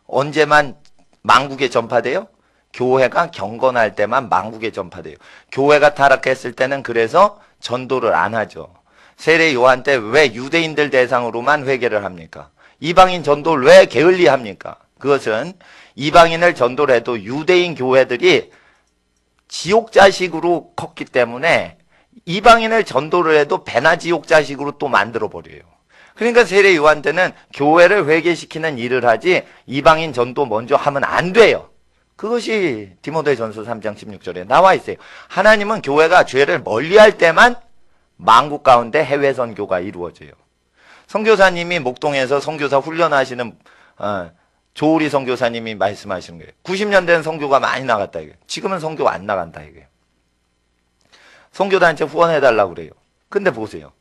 언제만 만국에 전파돼요? 교회가 경건할 때만 만국에 전파돼요. 교회가 타락했을 때는 그래서 전도를 안 하죠. 세례 요한 때 왜 유대인들 대상으로만 회개를 합니까? 이방인 전도를 왜 게을리 합니까? 그것은 이방인을 전도를 해도 유대인 교회들이 지옥 자식으로 컸기 때문에 이방인을 전도를 해도 배나 지옥 자식으로 또 만들어 버려요. 그러니까 세례 요한 때는 교회를 회개시키는 일을 하지 이방인 전도 먼저 하면 안 돼요. 그것이 디모데전서 3장 16절에 나와 있어요. 하나님은 교회가 죄를 멀리할 때만 만국 가운데 해외 선교가 이루어져요. 선교사님이 목동에서 선교사 훈련하시는 조우리 선교사님이 말씀하시는 거예요. 90년대는 선교가 많이 나갔다 이거예요. 지금은 선교가 안 나간다 이거예요. 선교단체 후원해달라고 그래요. 근데 보세요.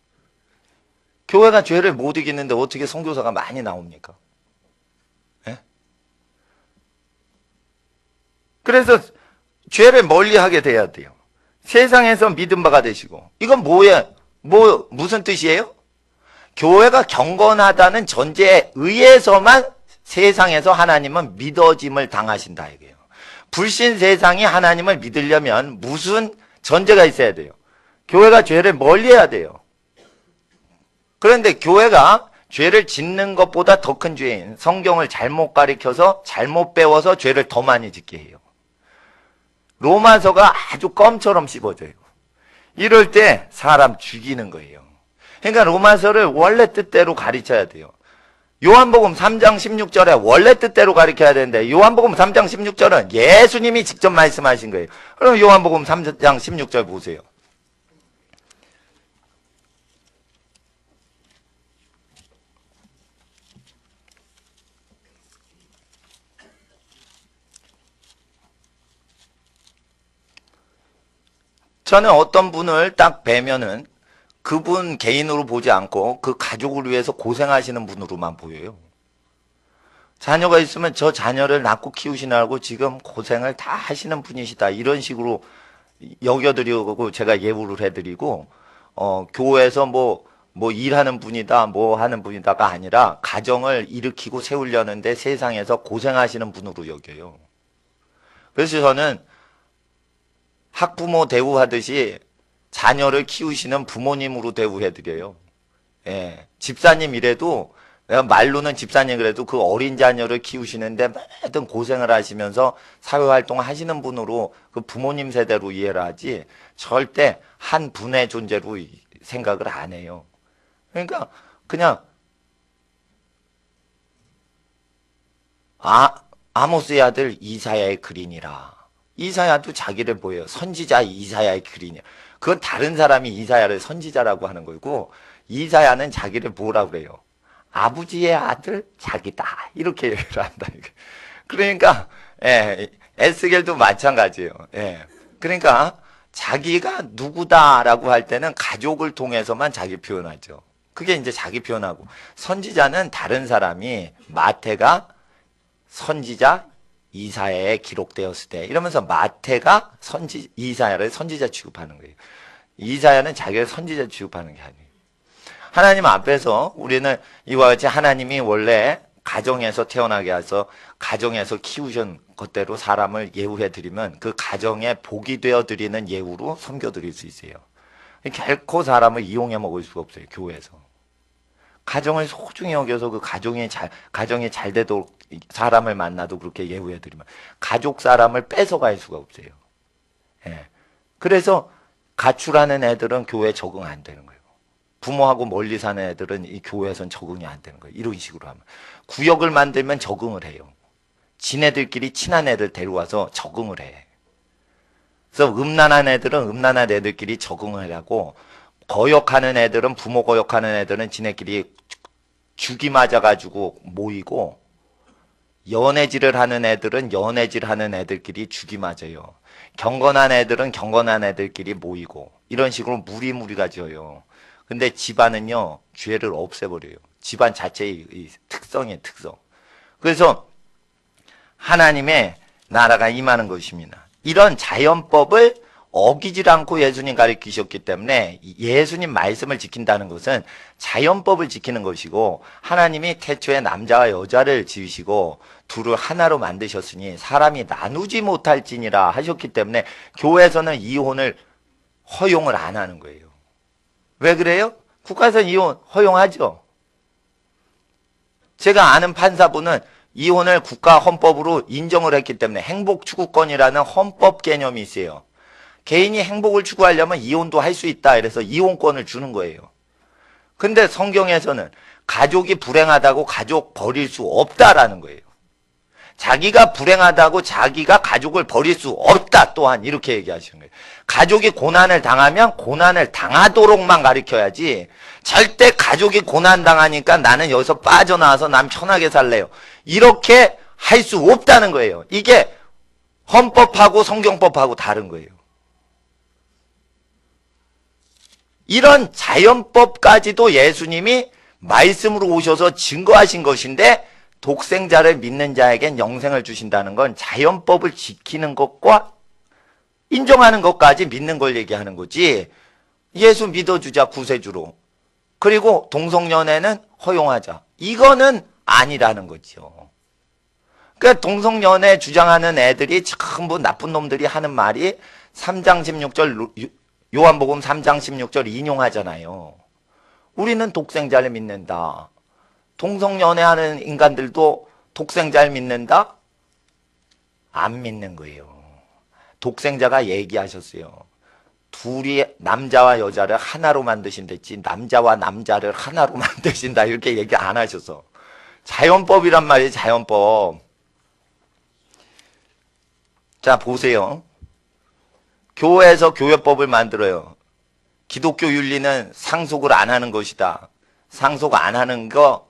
교회가 죄를 못 이기는데 어떻게 선교사가 많이 나옵니까? 예? 그래서 죄를 멀리하게 돼야 돼요. 세상에서 믿음 바가 되시고. 이건 무슨 뜻이에요? 교회가 경건하다는 전제에 의해서만 세상에서 하나님은 믿어짐을 당하신다 이거예요. 불신 세상이 하나님을 믿으려면 무슨 전제가 있어야 돼요? 교회가 죄를 멀리해야 돼요. 그런데 교회가 죄를 짓는 것보다 더 큰 죄인 성경을 잘못 가르쳐서 잘못 배워서 죄를 더 많이 짓게 해요. 로마서가 아주 껌처럼 씹어져요. 이럴 때 사람 죽이는 거예요. 그러니까 로마서를 원래 뜻대로 가르쳐야 돼요. 요한복음 3장 16절에 원래 뜻대로 가르쳐야 되는데 요한복음 3장 16절은 예수님이 직접 말씀하신 거예요. 그럼 요한복음 3장 16절 보세요. 저는 어떤 분을 딱 뵈면은 그분 개인으로 보지 않고 그 가족을 위해서 고생하시는 분으로만 보여요. 자녀가 있으면 저 자녀를 낳고 키우시느라고 지금 고생을 다 하시는 분이시다. 이런 식으로 여겨드리고 제가 예우를 해드리고, 교회에서 뭐 일하는 분이다, 뭐 하는 분이다가 아니라 가정을 일으키고 세우려는데 세상에서 고생하시는 분으로 여겨요. 그래서 저는 학부모 대우하듯이 자녀를 키우시는 부모님으로 대우해드려요. 예, 집사님이래도 내가 말로는 집사님 그래도 그 어린 자녀를 키우시는데 매든 고생을 하시면서 사회활동 하시는 분으로 그 부모님 세대로 이해를 하지 절대 한 분의 존재로 생각을 안 해요. 그러니까 그냥 아모스의 아들 이사야의 글이니라. 이사야도 자기를 보여요. 선지자 이사야의 글이냐. 그건 다른 사람이 이사야를 선지자라고 하는 거고 이사야는 자기를 뭐라고 그래요? 아버지의 아들 자기다. 이렇게 얘기를 한다. 그러니까 에스겔도 마찬가지예요. 그러니까 자기가 누구다라고 할 때는 가족을 통해서만 자기 표현하죠. 그게 이제 자기 표현하고 선지자는 다른 사람이 마태가 선지자 이사야에 기록되었을 때 이러면서 마태가 이사야를 선지자 취급하는 거예요. 이사야는 자기를 선지자 취급하는 게 아니에요. 하나님 앞에서 우리는 이와 같이 하나님이 원래 가정에서 태어나게 해서 가정에서 키우신 것대로 사람을 예우해드리면 그 가정에 복이 되어드리는 예우로 섬겨드릴 수 있어요. 결코 사람을 이용해 먹을 수가 없어요. 교회에서. 가정을 소중히 여겨서 그 가정이 잘 되도록 사람을 만나도 그렇게 예우해드리면 가족 사람을 뺏어갈 수가 없어요. 그래서 가출하는 애들은 교회에 적응 안 되는 거예요. 부모하고 멀리 사는 애들은 이 교회에선 적응이 안 되는 거예요. 이런 식으로 하면. 구역을 만들면 적응을 해요. 지네들끼리 친한 애들 데려와서 적응을 해. 그래서 음란한 애들은 음란한 애들끼리 적응을 하고 거역하는 애들은 부모 거역하는 애들은 지네끼리 죽이 맞아가지고 모이고, 연애질을 하는 애들은 연애질 하는 애들끼리 죽이 맞아요. 경건한 애들은 경건한 애들끼리 모이고, 이런 식으로 무리무리가 지어요. 근데 집안은요, 죄를 없애버려요. 집안 자체의 이 특성이에요, 특성. 그래서 하나님의 나라가 임하는 것입니다. 이런 자연법을 어기질 않고 예수님 가르치셨기 때문에 예수님 말씀을 지킨다는 것은 자연법을 지키는 것이고, 하나님이 태초에 남자와 여자를 지으시고 둘을 하나로 만드셨으니 사람이 나누지 못할지니라 하셨기 때문에 교회에서는 이혼을 허용을 안 하는 거예요. 왜 그래요? 국가에서는 이혼 허용하죠. 제가 아는 판사분은 이혼을 국가 헌법으로 인정을 했기 때문에 행복 추구권이라는 헌법 개념이 있어요. 개인이 행복을 추구하려면 이혼도 할 수 있다. 이래서 이혼권을 주는 거예요. 근데 성경에서는 가족이 불행하다고 가족 버릴 수 없다라는 거예요. 자기가 불행하다고 자기가 가족을 버릴 수 없다. 또한 이렇게 얘기하시는 거예요. 가족이 고난을 당하면 고난을 당하도록만 가르쳐야지, 절대 가족이 고난 당하니까 나는 여기서 빠져나와서 난 편하게 살래요, 이렇게 할 수 없다는 거예요. 이게 헌법하고 성경법하고 다른 거예요. 이런 자연법까지도 예수님이 말씀으로 오셔서 증거하신 것인데, 독생자를 믿는 자에겐 영생을 주신다는 건 자연법을 지키는 것과 인정하는 것까지 믿는 걸 얘기하는 거지, 예수 믿어주자 구세주로, 그리고 동성연애는 허용하자, 이거는 아니라는 거죠. 그러니까 동성연애 주장하는 애들이 전부 나쁜 놈들이 하는 말이 3장 16절 요한복음 3장 16절 인용하잖아요. 우리는 독생자를 믿는다. 동성연애하는 인간들도 독생자를 믿는다? 안 믿는 거예요. 독생자가 얘기하셨어요. 둘이 남자와 여자를 하나로 만드신댔지 남자와 남자를 하나로 만드신다 이렇게 얘기 안 하셔서. 자연법이란 말이에요. 자연법. 자 보세요. 교회에서 교회법을 만들어요. 기독교 윤리는 상속을 안 하는 것이다. 상속 안 하는 거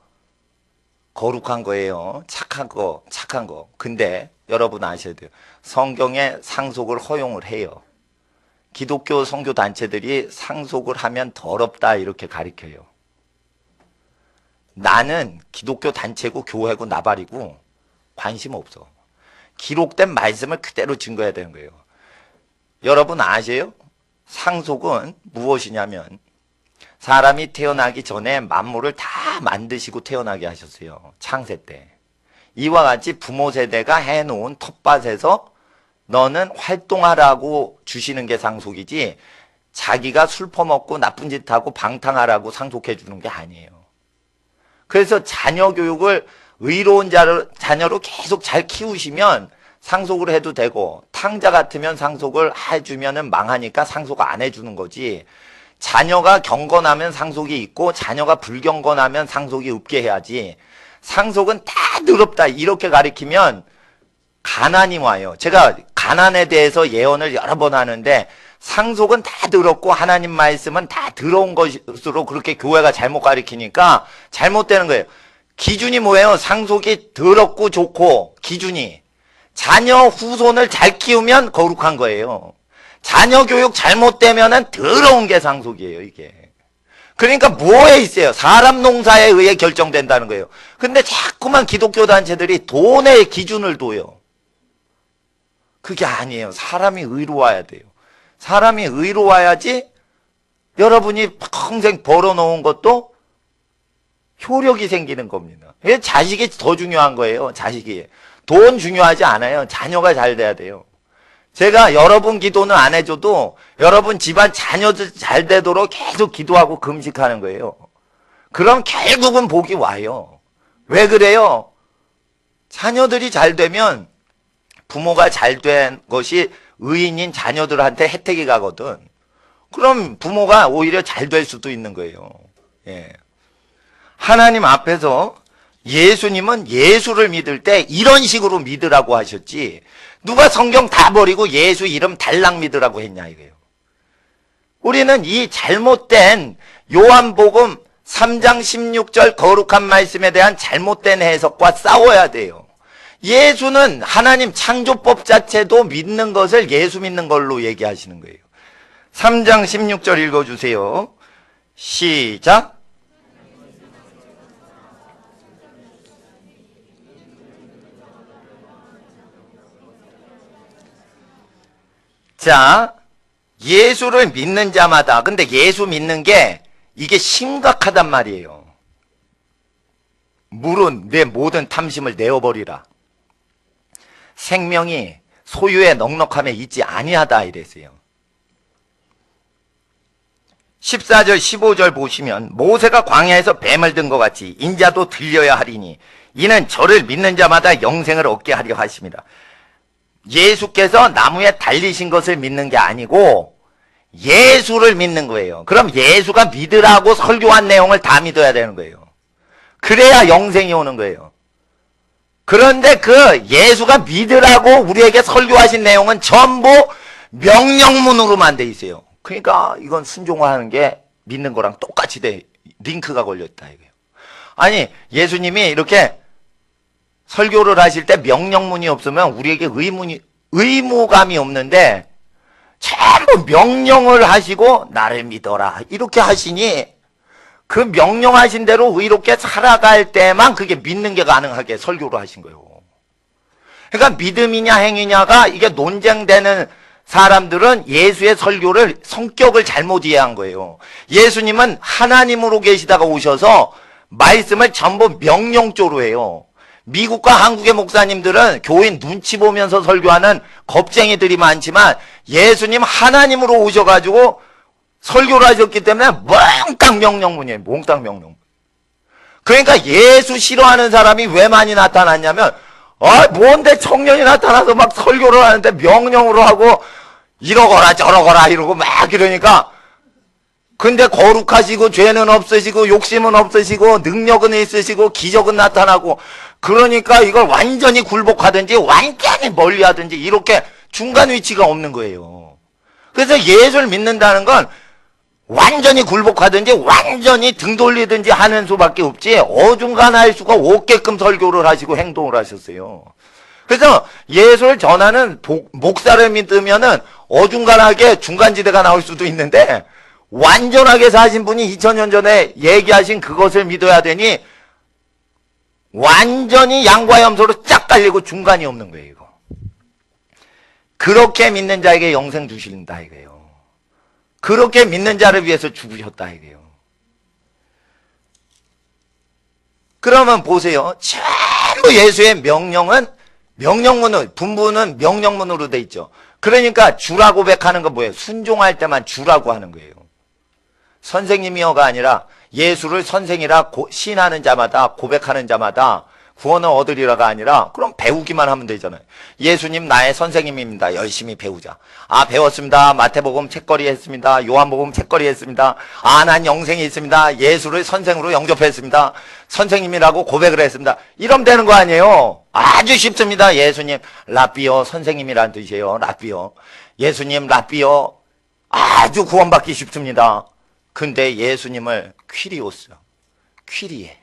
거룩한 거예요. 착한 거. 근데 여러분 아셔야 돼요. 성경에 상속을 허용을 해요. 기독교 선교 단체들이 상속을 하면 더럽다 이렇게 가르쳐요. 나는 기독교 단체고 교회고 나발이고 관심 없어. 기록된 말씀을 그대로 증거해야 되는 거예요. 여러분 아세요? 상속은 무엇이냐면 사람이 태어나기 전에 만물을 다 만드시고 태어나게 하셨어요. 창세 때. 이와 같이 부모 세대가 해놓은 텃밭에서 너는 활동하라고 주시는 게 상속이지, 자기가 술 퍼먹고 나쁜 짓 하고 방탕하라고 상속해 주는 게 아니에요. 그래서 자녀 교육을 의로운 자녀로 계속 잘 키우시면 상속을 해도 되고, 탕자 같으면 상속을 해주면은 망하니까 상속 안 해주는 거지, 자녀가 경건하면 상속이 있고 자녀가 불경건하면 상속이 없게 해야지, 상속은 다 더럽다 이렇게 가리키면 가난이 와요. 제가 가난에 대해서 예언을 여러 번 하는데, 상속은 다 더럽고 하나님 말씀은 다 더러운 것으로 그렇게 교회가 잘못 가리키니까 잘못되는 거예요. 기준이 뭐예요? 상속이 더럽고 좋고, 기준이 자녀 후손을 잘 키우면 거룩한 거예요. 자녀 교육 잘못되면은 더러운 게 상속이에요, 이게. 그러니까 뭐에 있어요? 사람 농사에 의해 결정된다는 거예요. 근데 자꾸만 기독교 단체들이 돈의 기준을 둬요. 그게 아니에요. 사람이 의로워야 돼요. 사람이 의로워야지 여러분이 평생 벌어놓은 것도 효력이 생기는 겁니다. 자식이 더 중요한 거예요. 자식이. 돈 중요하지 않아요. 자녀가 잘 돼야 돼요. 제가 여러분 기도는 안 해줘도 여러분 집안 자녀들 잘 되도록 계속 기도하고 금식하는 거예요. 그럼 결국은 복이 와요. 왜 그래요? 자녀들이 잘 되면 부모가 잘 된 것이 의인인 자녀들한테 혜택이 가거든. 그럼 부모가 오히려 잘 될 수도 있는 거예요. 예. 하나님 앞에서 예수님은 예수를 믿을 때 이런 식으로 믿으라고 하셨지, 누가 성경 다 버리고 예수 이름 달랑 믿으라고 했냐 이거예요. 우리는 이 잘못된 요한복음 3장 16절 거룩한 말씀에 대한 잘못된 해석과 싸워야 돼요. 예수는 하나님 창조법 자체도 믿는 것을 예수 믿는 걸로 얘기하시는 거예요. 3장 16절 읽어주세요. 시작. 자, 예수를 믿는 자마다, 근데 예수 믿는 게 이게 심각하단 말이에요. 물은 내 모든 탐심을 내어버리라. 생명이 소유의 넉넉함에 있지 아니하다 이랬어요. 14절 15절 보시면 모세가 광야에서 뱀을 든 것 같이 인자도 들려야 하리니 이는 저를 믿는 자마다 영생을 얻게 하려 하십니다. 예수께서 나무에 달리신 것을 믿는 게 아니고 예수를 믿는 거예요. 그럼 예수가 믿으라고 설교한 내용을 다 믿어야 되는 거예요. 그래야 영생이 오는 거예요. 그런데 그 예수가 믿으라고 우리에게 설교하신 내용은 전부 명령문으로만 돼 있어요. 그러니까 이건 순종하는 게 믿는 거랑 똑같이 링크가 걸렸다 이거예요. 아니 예수님이 이렇게 설교를 하실 때 명령문이 없으면 우리에게 의무감이 없는데 전부 명령을 하시고 나를 믿어라 이렇게 하시니 그 명령하신 대로 의롭게 살아갈 때만 그게 믿는 게 가능하게 설교를 하신 거예요. 그러니까 믿음이냐 행위냐가 이게 논쟁되는 사람들은 예수의 설교를 성격을 잘못 이해한 거예요. 예수님은 하나님으로 계시다가 오셔서 말씀을 전부 명령조로 해요. 미국과 한국의 목사님들은 교인 눈치 보면서 설교하는 겁쟁이들이 많지만 예수님 하나님으로 오셔가지고 설교를 하셨기 때문에 몽땅 명령문이에요. 몽땅 명령문. 그러니까 예수 싫어하는 사람이 왜 많이 나타났냐면 뭔데 청년이 나타나서 막 설교를 하는데 명령으로 하고 이러거라 저러거라 이러고 막 이러니까 근데 거룩하시고 죄는 없으시고 욕심은 없으시고 능력은 있으시고 기적은 나타나고 그러니까 이걸 완전히 굴복하든지 완전히 멀리하든지 이렇게 중간 위치가 없는 거예요. 그래서 예수를 믿는다는 건 완전히 굴복하든지 완전히 등 돌리든지 하는 수밖에 없지 어중간할 수가 없게끔 설교를 하시고 행동을 하셨어요. 그래서 예수를 전하는 목사를 믿으면은 어중간하게 중간지대가 나올 수도 있는데 완전하게 사신 분이 2000년 전에 얘기하신 그것을 믿어야 되니 완전히 양과 염소로 쫙 깔리고 중간이 없는 거예요. 이거. 그렇게 믿는 자에게 영생 주신다 이거예요. 그렇게 믿는 자를 위해서 죽으셨다 이거예요. 그러면 보세요. 전부 예수의 명령은 명령문으로 분부는 명령문으로 돼 있죠. 그러니까 주라 고백하는 건 뭐예요? 순종할 때만 주라고 하는 거예요. 선생님이여가 아니라 예수를 선생이라 신하는 자마다 고백하는 자마다 구원을 얻으리라가 아니라 그럼 배우기만 하면 되잖아요. 예수님 나의 선생님입니다. 열심히 배우자. 배웠습니다. 마태복음 책거리 했습니다. 요한복음 책거리 했습니다. 난 영생이 있습니다. 예수를 선생으로 영접했습니다. 선생님이라고 고백을 했습니다. 이러면 되는 거 아니에요. 아주 쉽습니다. 예수님 라비오 선생님이란 뜻이에요. 라비오. 예수님 라비오 아주 구원받기 쉽습니다. 근데 예수님을 퀴리오스, 퀴리에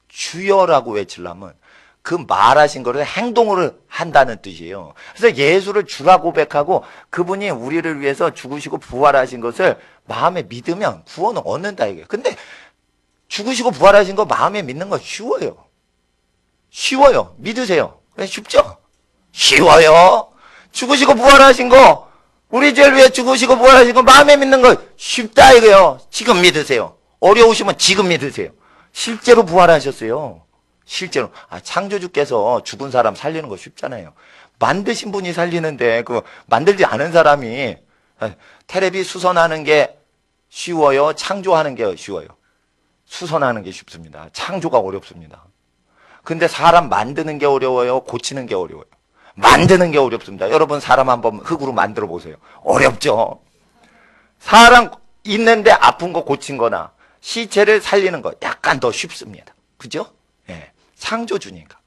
주여라고 외치려면 그 말하신 거를 행동으로 한다는 뜻이에요. 그래서 예수를 주라 고백하고 그분이 우리를 위해서 죽으시고 부활하신 것을 마음에 믿으면 구원을 얻는다 이게. 근데 죽으시고 부활하신 거 마음에 믿는 거 쉬워요. 쉬워요. 믿으세요. 쉽죠? 쉬워요. 죽으시고 부활하신 거 우리 죄를 위해 죽으시고 부활하신 거 마음에 믿는 거 쉽다 이거요. 지금 믿으세요. 어려우시면 지금 믿으세요. 실제로 부활하셨어요. 실제로. 창조주께서 죽은 사람 살리는 거 쉽잖아요. 만드신 분이 살리는데 그 만들지 않은 사람이 테레비 수선하는 게 쉬워요? 창조하는 게 쉬워요? 수선하는 게 쉽습니다. 창조가 어렵습니다. 근데 사람 만드는 게 어려워요? 고치는 게 어려워요? 만드는 게 어렵습니다. 여러분 사람 한번 흙으로 만들어 보세요. 어렵죠? 사람 있는데 아픈 거 고친 거나 시체를 살리는 거 약간 더 쉽습니다. 그죠? 예. 창조주니까.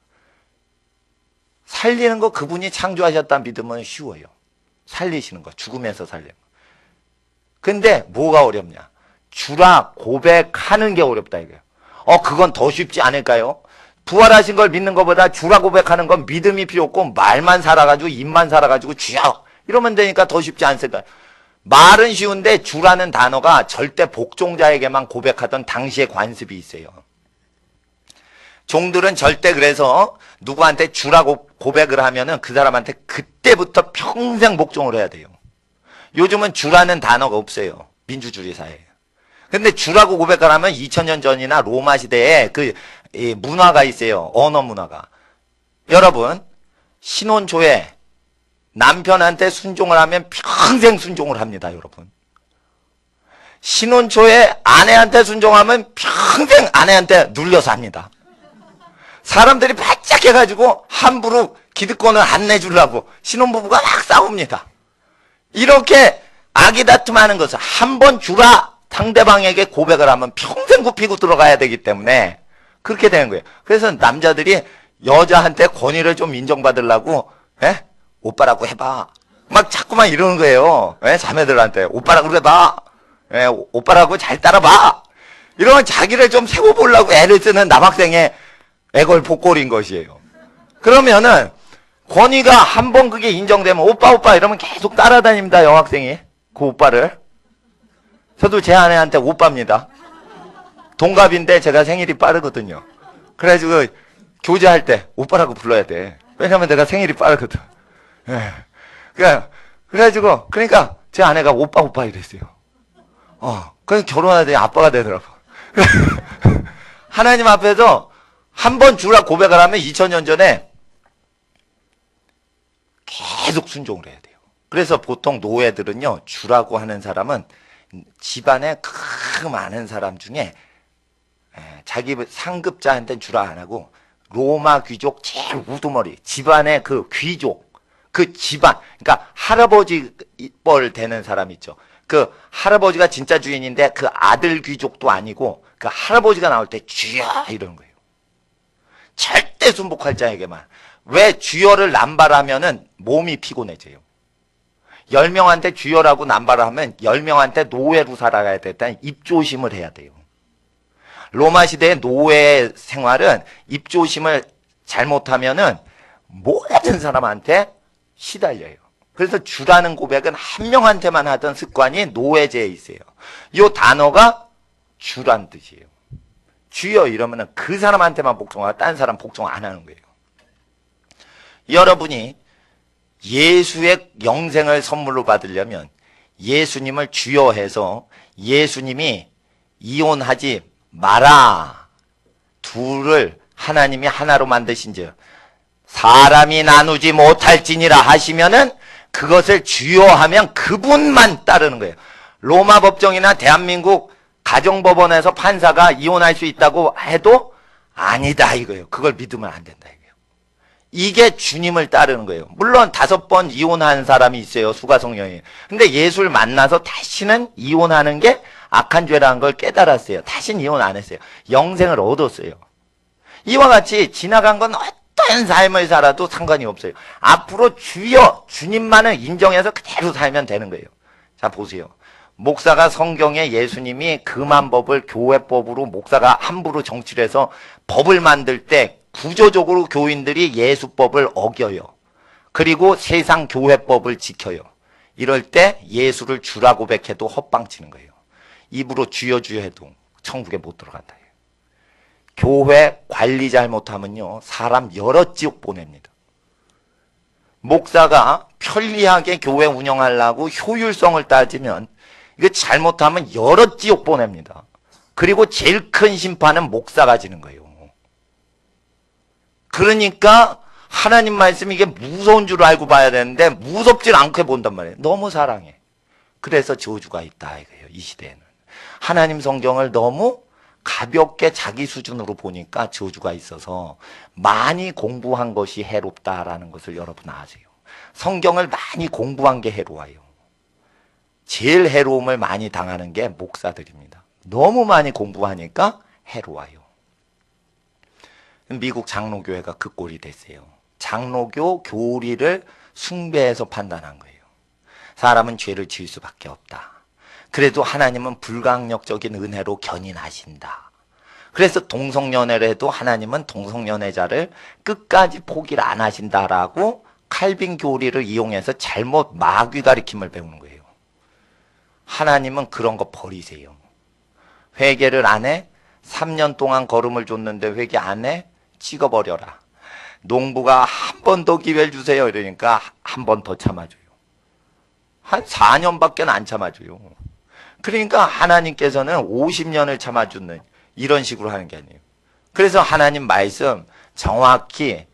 살리는 거 그분이 창조하셨다 믿으면 쉬워요. 살리시는 거, 죽으면서 살리는 거. 근데 뭐가 어렵냐? 주라 고백하는 게 어렵다 이거예요. 그건 더 쉽지 않을까요? 부활하신 걸 믿는 것보다 주라 고백하는 건 믿음이 필요 없고 말만 살아가지고 입만 살아가지고 주여 이러면 되니까 더 쉽지 않을까요? 말은 쉬운데 주라는 단어가 절대 복종자에게만 고백하던 당시의 관습이 있어요. 종들은 절대 그래서 누구한테 주라고 고백을 하면은 그 사람한테 그때부터 평생 복종을 해야 돼요. 요즘은 주라는 단어가 없어요. 민주주의 사회에. 근데 주라고 고백을 하면 2000년 전이나 로마 시대에 이 문화가 있어요. 언어 문화가. 여러분, 신혼 초에 남편한테 순종을 하면 평생 순종을 합니다, 여러분. 신혼 초에 아내한테 순종하면 평생 아내한테 눌려서 합니다. 사람들이 바짝 해가지고 함부로 기득권을 안 내주려고 신혼부부가 막 싸웁니다. 이렇게 아기다툼하는 것은 한 번 주라 상대방에게 고백을 하면 평생 굽히고 들어가야 되기 때문에 그렇게 되는 거예요. 그래서 남자들이 여자한테 권위를 좀 인정받으려고 오빠라고 해봐. 막 자꾸만 이러는 거예요. 자매들한테 오빠라고 해봐. 오빠라고 잘 따라봐. 이러면 자기를 좀 세워보려고 애를 쓰는 남학생의 애걸복걸인 것이에요. 그러면은 권위가 한 번 그게 인정되면 오빠 이러면 계속 따라다닙니다. 여학생이 그 오빠를. 저도 제 아내한테 오빠입니다. 동갑인데 제가 생일이 빠르거든요. 그래가지고 교제할 때 오빠라고 불러야 돼. 왜냐면 내가 생일이 빠르거든. 그러니까 제 아내가 오빠 이랬어요. 그래서 결혼하더니 아빠가 되더라고. 하나님 앞에서 한 번 주라 고백을 하면 2000년 전에 계속 순종을 해야 돼요. 그래서 보통 노예들은요, 주라고 하는 사람은 집안에 그 많은 사람 중에 자기 상급자한테는 주라 안 하고 로마 귀족 제일 우두머리 집안의 그 귀족 그 집안 그러니까 할아버지 뻘 되는 사람 있죠. 그 할아버지가 진짜 주인인데 그 아들 귀족도 아니고 그 할아버지가 나올 때 주여 이러는 거예요. 절대 순복할 자에게만. 왜 주여를 남발하면은 몸이 피곤해져요. 10명한테 주여라고 남발을 하면 10명한테 노예로 살아가야 됐다는 입조심을 해야 돼요. 로마 시대의 노예 생활은 입조심을 잘못하면은 모든 사람한테 시달려요. 그래서 주라는 고백은 한 명한테만 하던 습관이 노예제에 있어요. 이 단어가 주란 뜻이에요. 주여 이러면은 그 사람한테만 복종하고 딴 사람 복종 안 하는 거예요. 여러분이 예수의 영생을 선물로 받으려면 예수님을 주여해서 예수님이 이혼하지 마라. 둘을 하나님이 하나로 만드신즉 사람이 나누지 못할지니라 하시면은 그것을 주여하면 그분만 따르는 거예요. 로마 법정이나 대한민국 가정법원에서 판사가 이혼할 수 있다고 해도 아니다 이거예요. 그걸 믿으면 안 된다 이거예요. 이게 주님을 따르는 거예요. 물론 5번 이혼한 사람이 있어요. 수가성령이. 근데 예수를 만나서 다시는 이혼하는 게 악한 죄라는 걸 깨달았어요. 다시는 이혼 안 했어요. 영생을 얻었어요. 이와 같이 지나간 건 어떤 삶을 살아도 상관이 없어요. 앞으로 주여 주님만을 인정해서 그대로 살면 되는 거예요. 자 보세요. 목사가 성경에 예수님이 금한 법을 교회법으로 목사가 함부로 정치를 해서 법을 만들 때 구조적으로 교인들이 예수법을 어겨요. 그리고 세상 교회법을 지켜요. 이럴 때 예수를 주라 고백해도 헛방치는 거예요. 입으로 주여 해도 천국에 못 들어간다. 교회 관리 잘못하면요 사람 여러 지옥 보냅니다. 목사가 편리하게 교회 운영하려고 효율성을 따지면 이거 잘못하면 여러 지옥 보냅니다. 그리고 제일 큰 심판은 목사가 지는 거예요. 그러니까 하나님 말씀이 이게 무서운 줄 알고 봐야 되는데 무섭질 않게 본단 말이에요. 너무 사랑해. 그래서 저주가 있다 이거예요. 이 시대에는. 하나님 성경을 너무 가볍게 자기 수준으로 보니까 저주가 있어서 많이 공부한 것이 해롭다라는 것을 여러분 아세요. 성경을 많이 공부한 게 해로워요. 제일 해로움을 많이 당하는 게 목사들입니다. 너무 많이 공부하니까 해로워요. 미국 장로교회가 그 꼴이 됐어요. 장로교 교리를 숭배해서 판단한 거예요. 사람은 죄를 지을 수밖에 없다. 그래도 하나님은 불강력적인 은혜로 견인하신다. 그래서 동성연애를 해도 하나님은 동성연애자를 끝까지 포기를 안 하신다라고 칼빈 교리를 이용해서 잘못 마귀 가리킴을 배우는 거예요. 하나님은 그런 거 버리세요. 회개를 안 해? 3년 동안 걸음을 줬는데 회개 안 해? 찍어버려라. 농부가 한 번 더 기회를 주세요. 이러니까 한 번 더 참아줘요. 한 4년밖에 안 참아줘요. 그러니까 하나님께서는 50년을 참아주는 이런 식으로 하는 게 아니에요. 그래서 하나님 말씀 정확히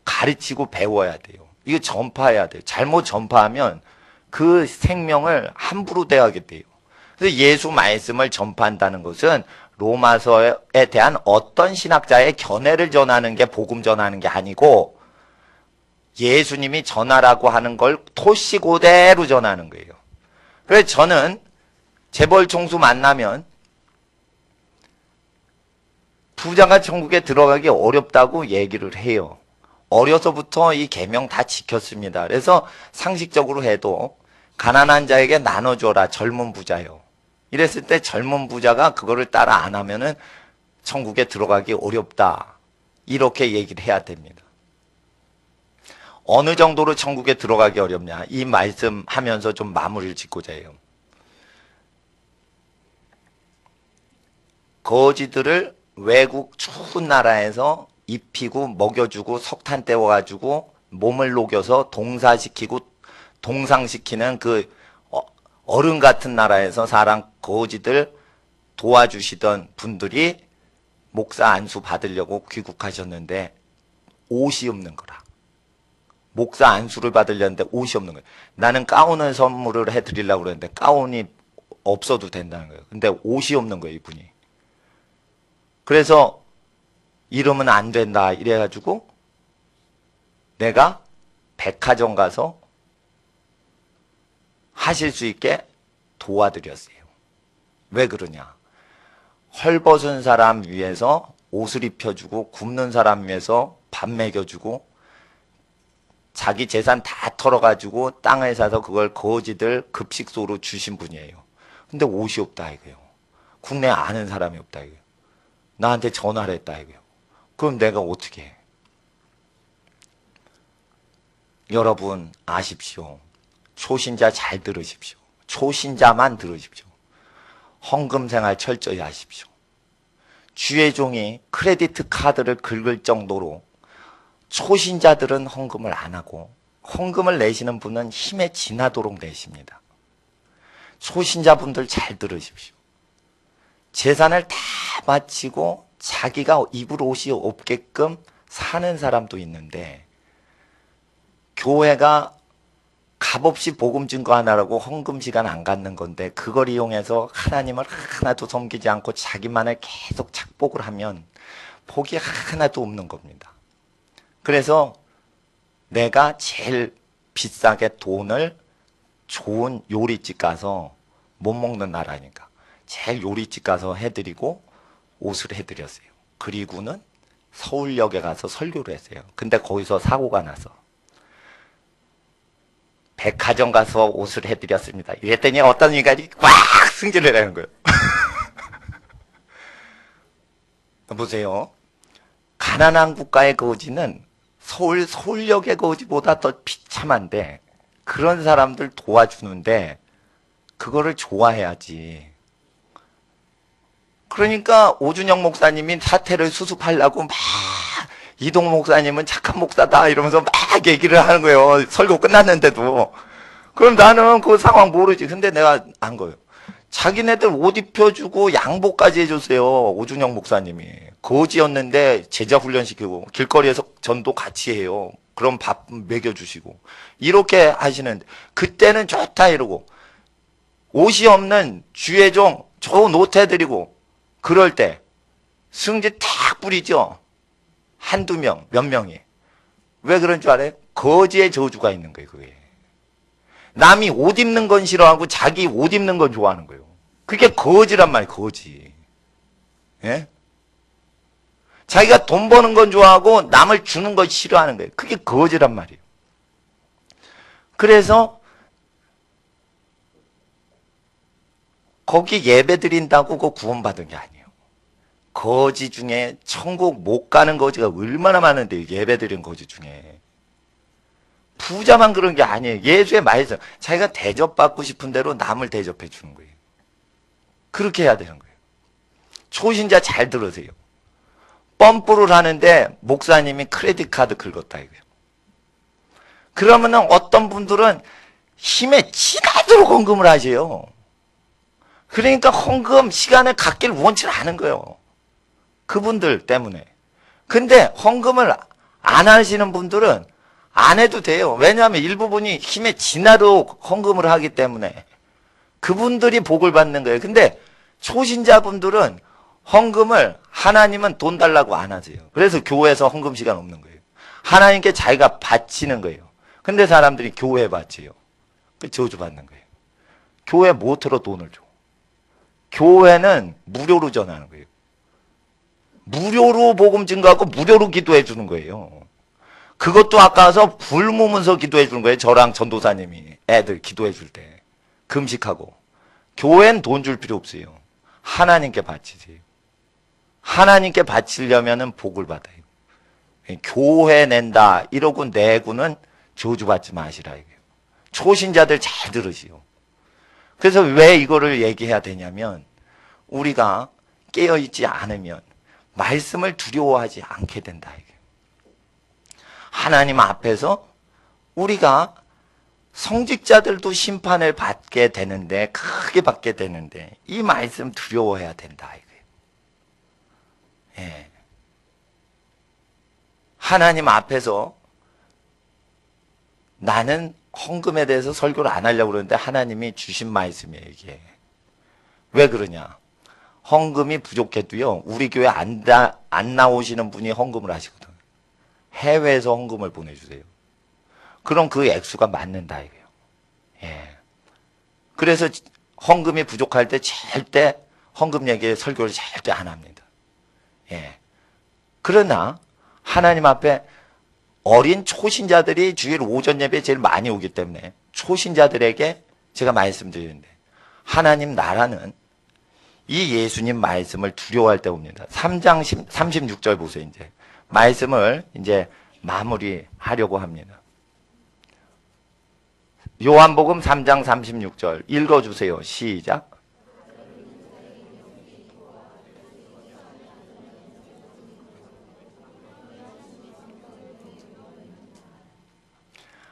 가르치고 배워야 돼요. 이거 전파해야 돼요. 잘못 전파하면 그 생명을 함부로 대하게 돼요. 그래서 예수 말씀을 전파한다는 것은 로마서에 대한 어떤 신학자의 견해를 전하는 게 복음 전하는 게 아니고 예수님이 전하라고 하는 걸 토시 그대로 전하는 거예요. 그래서 저는 재벌 총수 만나면 부자가 천국에 들어가기 어렵다고 얘기를 해요. 어려서부터 이 계명 다 지켰습니다. 그래서 상식적으로 해도 가난한 자에게 나눠줘라 젊은 부자요. 이랬을 때 젊은 부자가 그거를 따라 안 하면은 천국에 들어가기 어렵다. 이렇게 얘기를 해야 됩니다. 어느 정도로 천국에 들어가기 어렵냐. 이 말씀 하면서 좀 마무리를 짓고자 해요. 거지들을 외국 추운 나라에서 입히고 먹여주고 석탄 떼워가지고 몸을 녹여서 동사시키고 동상시키는 그 어른 같은 나라에서 사람 거지들 도와주시던 분들이 목사 안수 받으려고 귀국하셨는데 옷이 없는 거라. 목사 안수를 받으려는데 옷이 없는 거예요. 나는 가운을 선물을 해드리려고 그랬는데 가운이 없어도 된다는 거예요. 근데 옷이 없는 거예요, 이분이. 그래서 이러면 안 된다 이래가지고 내가 백화점 가서 하실 수 있게 도와드렸어요. 왜 그러냐? 헐벗은 사람 위해서 옷을 입혀주고 굶는 사람 위해서 밥 먹여주고 자기 재산 다 털어가지고 땅을 사서 그걸 거지들 급식소로 주신 분이에요. 근데 옷이 없다 이거예요. 국내에 아는 사람이 없다 이거예요. 나한테 전화를 했다 이거예요. 그럼 내가 어떻게 해? 여러분 아십시오. 초신자 잘 들으십시오. 초신자만 들으십시오. 헌금 생활 철저히 하십시오. 주의 종이 크레디트 카드를 긁을 정도로 초신자들은 헌금을 안 하고 헌금을 내시는 분은 힘에 지나도록 내십니다. 초신자분들 잘 들으십시오. 재산을 다 바치고 자기가 입을 옷이 없게끔 사는 사람도 있는데 교회가 값없이 복음 증거하느라고 헌금 시간 안 갖는 건데 그걸 이용해서 하나님을 하나도 섬기지 않고 자기만을 계속 착복을 하면 복이 하나도 없는 겁니다. 그래서 내가 제일 비싸게 돈을 좋은 요리집 가서 못 먹는 나라니까 제일 요리집 가서 해드리고 옷을 해드렸어요. 그리고는 서울역에 가서 설교를 했어요. 근데 거기서 사고가 나서 백화점 가서 옷을 해드렸습니다. 이랬더니 어떤 인간이 꽉 승질을 내는 거예요. 보세요. 가난한 국가의 거지는 서울역의 거지보다 더 비참한데 그런 사람들 도와주는데 그거를 좋아해야지. 그러니까 오준영 목사님이 사태를 수습하려고 막 이동 목사님은 착한 목사다 이러면서 막 얘기를 하는 거예요. 설교 끝났는데도. 그럼 나는 그 상황 모르지. 근데 내가 한 거예요. 자기네들 옷 입혀주고 양보까지 해줬어요. 오준영 목사님이. 거지였는데 제자 훈련시키고 길거리에서 전도 같이 해요. 그럼 밥 먹여주시고 이렇게 하시는데 그때는 좋다 이러고 옷이 없는 주의종 좋은 옷 해드리고 그럴 때 승질 탁 뿌리죠. 한두 명, 몇 명이. 왜 그런 줄 알아요? 거지의 저주가 있는 거예요, 그게. 남이 옷 입는 건 싫어하고 자기 옷 입는 건 좋아하는 거예요. 그게 거지란 말이에요, 거지. 예? 자기가 돈 버는 건 좋아하고 남을 주는 건 싫어하는 거예요. 그게 거지란 말이에요. 그래서 거기 예배 드린다고 그 구원받은 게 아니에요. 거지 중에 천국 못 가는 거지가 얼마나 많은데 예배 드린 거지 중에. 부자만 그런 게 아니에요. 예수의 말씀. 자기가 대접받고 싶은 대로 남을 대접해 주는 거예요. 그렇게 해야 되는 거예요. 초신자 잘 들으세요. 펌프를 하는데 목사님이 크레딧 카드 긁었다 이거예요. 그러면은 어떤 분들은 힘에 지나도록 헌금을 하세요. 그러니까 헌금 시간을 갖기를 원치 않은 거예요. 그분들 때문에. 근데 헌금을 안 하시는 분들은 안 해도 돼요. 왜냐하면 일부분이 힘에 지나도록 헌금을 하기 때문에 그분들이 복을 받는 거예요. 근데 초신자분들은 헌금을 하나님은 돈 달라고 안 하세요. 그래서 교회에서 헌금 시간 없는 거예요. 하나님께 자기가 바치는 거예요. 근데 사람들이 교회에 바치요. 그 저주 받는 거예요. 교회 모터로 돈을 줘. 교회는 무료로 전하는 거예요. 무료로 복음 증거하고 무료로 기도해 주는 거예요. 그것도 아까워서 불무문서 기도해 주는 거예요. 저랑 전도사님이 애들 기도해 줄 때. 금식하고. 교회는 돈 줄 필요 없어요. 하나님께 바치세요. 하나님께 바치려면은 복을 받아요. 교회 낸다 이러고 내고는 저주받지 마시라 이거예요. 초신자들 잘 들으시오. 그래서 왜 이거를 얘기해야 되냐면 우리가 깨어있지 않으면 말씀을 두려워하지 않게 된다 이거예요. 하나님 앞에서 우리가 성직자들도 심판을 받게 되는데 크게 받게 되는데 이 말씀 두려워해야 된다 이거예요. 예. 하나님 앞에서 나는 헌금에 대해서 설교를 안 하려고 그러는데 하나님이 주신 말씀이에요 이게. 왜 그러냐. 헌금이 부족해도요 우리 교회 안 나오시는 분이 헌금을 하시거든. 해외에서 헌금을 보내주세요. 그럼 그 액수가 맞는다 이거예요. 예. 그래서 헌금이 부족할 때 절대 헌금 얘기에 설교를 절대 안 합니다. 예. 그러나 하나님 앞에 어린 초신자들이 주일 오전 예배에 제일 많이 오기 때문에 초신자들에게 제가 말씀드리는데 하나님 나라는 이 예수님 말씀을 두려워할 때 옵니다. 3장 36절 보세요. 이제 말씀을 이제 마무리하려고 합니다. 요한복음 3장 36절 읽어주세요. 시작.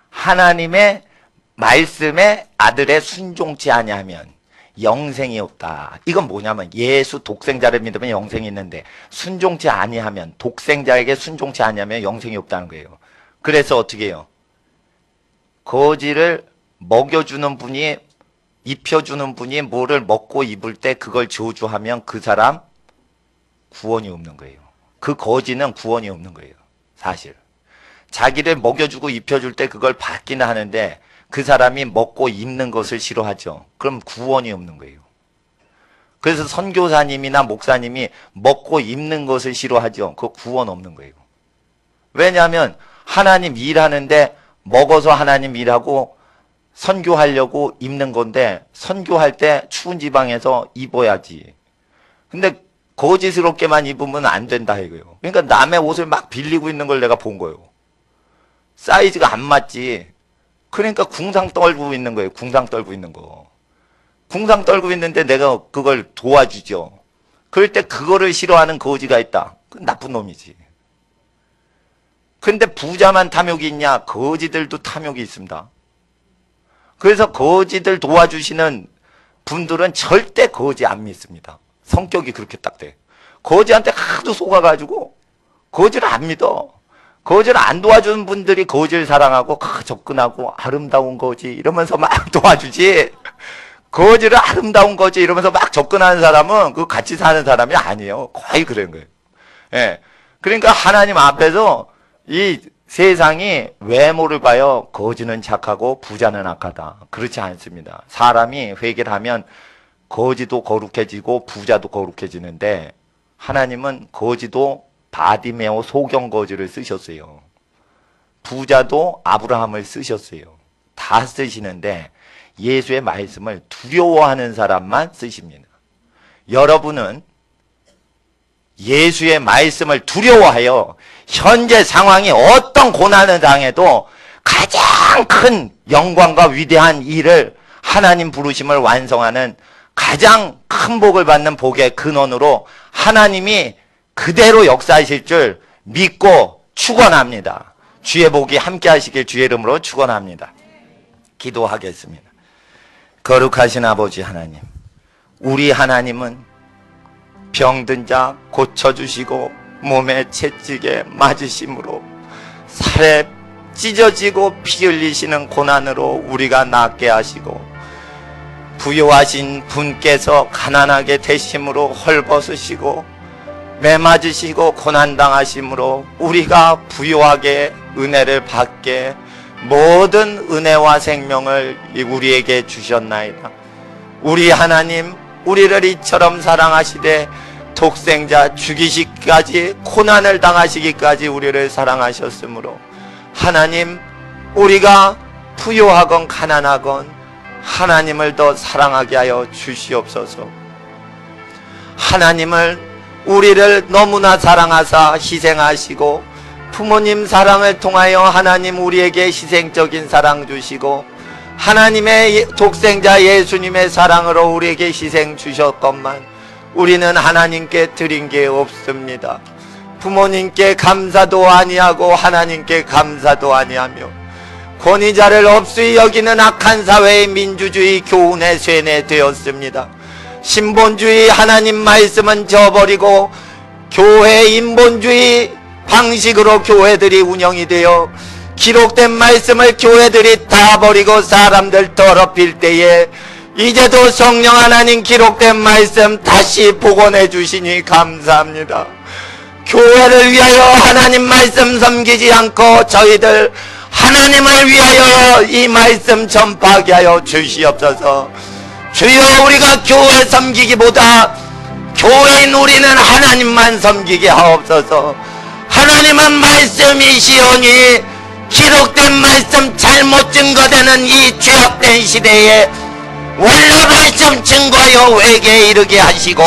하나님의 말씀에 아들의 순종치 아니하면 영생이 없다. 이건 뭐냐면 예수 독생자를 믿으면 영생이 있는데 순종치 아니하면 독생자에게 순종치 아니하면 영생이 없다는 거예요. 그래서 어떻게 해요? 거지를 먹여주는 분이 입혀주는 분이 뭐를 먹고 입을 때 그걸 저주하면 그 사람 구원이 없는 거예요. 그 거지는 구원이 없는 거예요. 사실. 자기를 먹여주고 입혀줄 때 그걸 받기는 하는데 그 사람이 먹고 입는 것을 싫어하죠. 그럼 구원이 없는 거예요. 그래서 선교사님이나 목사님이 먹고 입는 것을 싫어하죠. 그 구원 없는 거예요. 왜냐하면 하나님 일하는데 먹어서 하나님 일하고 선교하려고 입는 건데 선교할 때 추운 지방에서 입어야지. 근데 거짓스럽게만 입으면 안 된다 이거예요. 그러니까 남의 옷을 막 빌리고 있는 걸 내가 본 거예요. 사이즈가 안 맞지. 그러니까 궁상 떨고 있는 거예요. 궁상 떨고 있는 거. 궁상 떨고 있는데 내가 그걸 도와주죠. 그럴 때 그거를 싫어하는 거지가 있다. 그건 나쁜 놈이지. 근데 부자만 탐욕이 있냐? 거지들도 탐욕이 있습니다. 그래서 거지들 도와주시는 분들은 절대 거지 안 믿습니다. 성격이 그렇게 딱 돼. 거지한테 하도 속아가지고 거지를 안 믿어. 거지를 안 도와주는 분들이 거지를 사랑하고 접근하고 아름다운 거지 이러면서 막 도와주지. 거지를 아름다운 거지 이러면서 막 접근하는 사람은 그 같이 사는 사람이 아니에요. 거의 그런 거예요. 예. 그러니까 하나님 앞에서 이 세상이 외모를 봐요. 거지는 착하고 부자는 악하다. 그렇지 않습니다. 사람이 회개를 하면 거지도 거룩해지고 부자도 거룩해지는데 하나님은 거지도 바디메오 소경거지를 쓰셨어요. 부자도 아브라함을 쓰셨어요. 다 쓰시는데 예수의 말씀을 두려워하는 사람만 쓰십니다. 여러분은 예수의 말씀을 두려워하여 현재 상황이 어떤 고난을 당해도 가장 큰 영광과 위대한 일을 하나님 부르심을 완성하는 가장 큰 복을 받는 복의 근원으로 하나님이 그대로 역사하실 줄 믿고 축원합니다. 주의 복이 함께 하시길 주의 이름으로 축원합니다. 기도하겠습니다. 거룩하신 아버지 하나님, 우리 하나님은 병든 자 고쳐주시고 몸에 채찍에 맞으심으로 살에 찢어지고 피 흘리시는 고난으로 우리가 낫게 하시고 부요하신 분께서 가난하게 되심으로 헐벗으시고 매맞으시고 고난당하심으로 우리가 부요하게 은혜를 받게 모든 은혜와 생명을 우리에게 주셨나이다. 우리 하나님, 우리를 이처럼 사랑하시되 독생자 죽이시기까지 고난을 당하시기까지 우리를 사랑하셨으므로 하나님, 우리가 부요하건 가난하건 하나님을 더 사랑하게 하여 주시옵소서. 하나님을, 우리를 너무나 사랑하사 희생하시고 부모님 사랑을 통하여 하나님 우리에게 희생적인 사랑 주시고 하나님의 독생자 예수님의 사랑으로 우리에게 희생 주셨건만 우리는 하나님께 드린 게 없습니다. 부모님께 감사도 아니하고 하나님께 감사도 아니하며 권위자를 없이 여기는 악한 사회의 민주주의 교훈에 쇠뇌되었습니다. 신본주의 하나님 말씀은 저버리고 교회 인본주의 방식으로 교회들이 운영이 되어 기록된 말씀을 교회들이 다 버리고 사람들 더럽힐 때에 이제도 성령 하나님 기록된 말씀 다시 복원해 주시니 감사합니다. 교회를 위하여 하나님 말씀 섬기지 않고 저희들 하나님을 위하여 이 말씀 전파하게 하여 주시옵소서. 주여, 우리가 교회 섬기기보다 교회인 우리는 하나님만 섬기게 하옵소서. 하나님은 말씀이시오니 기록된 말씀 잘못 증거되는 이 죄악된 시대에 원래 말씀 증거하여 회개에 이르게 하시고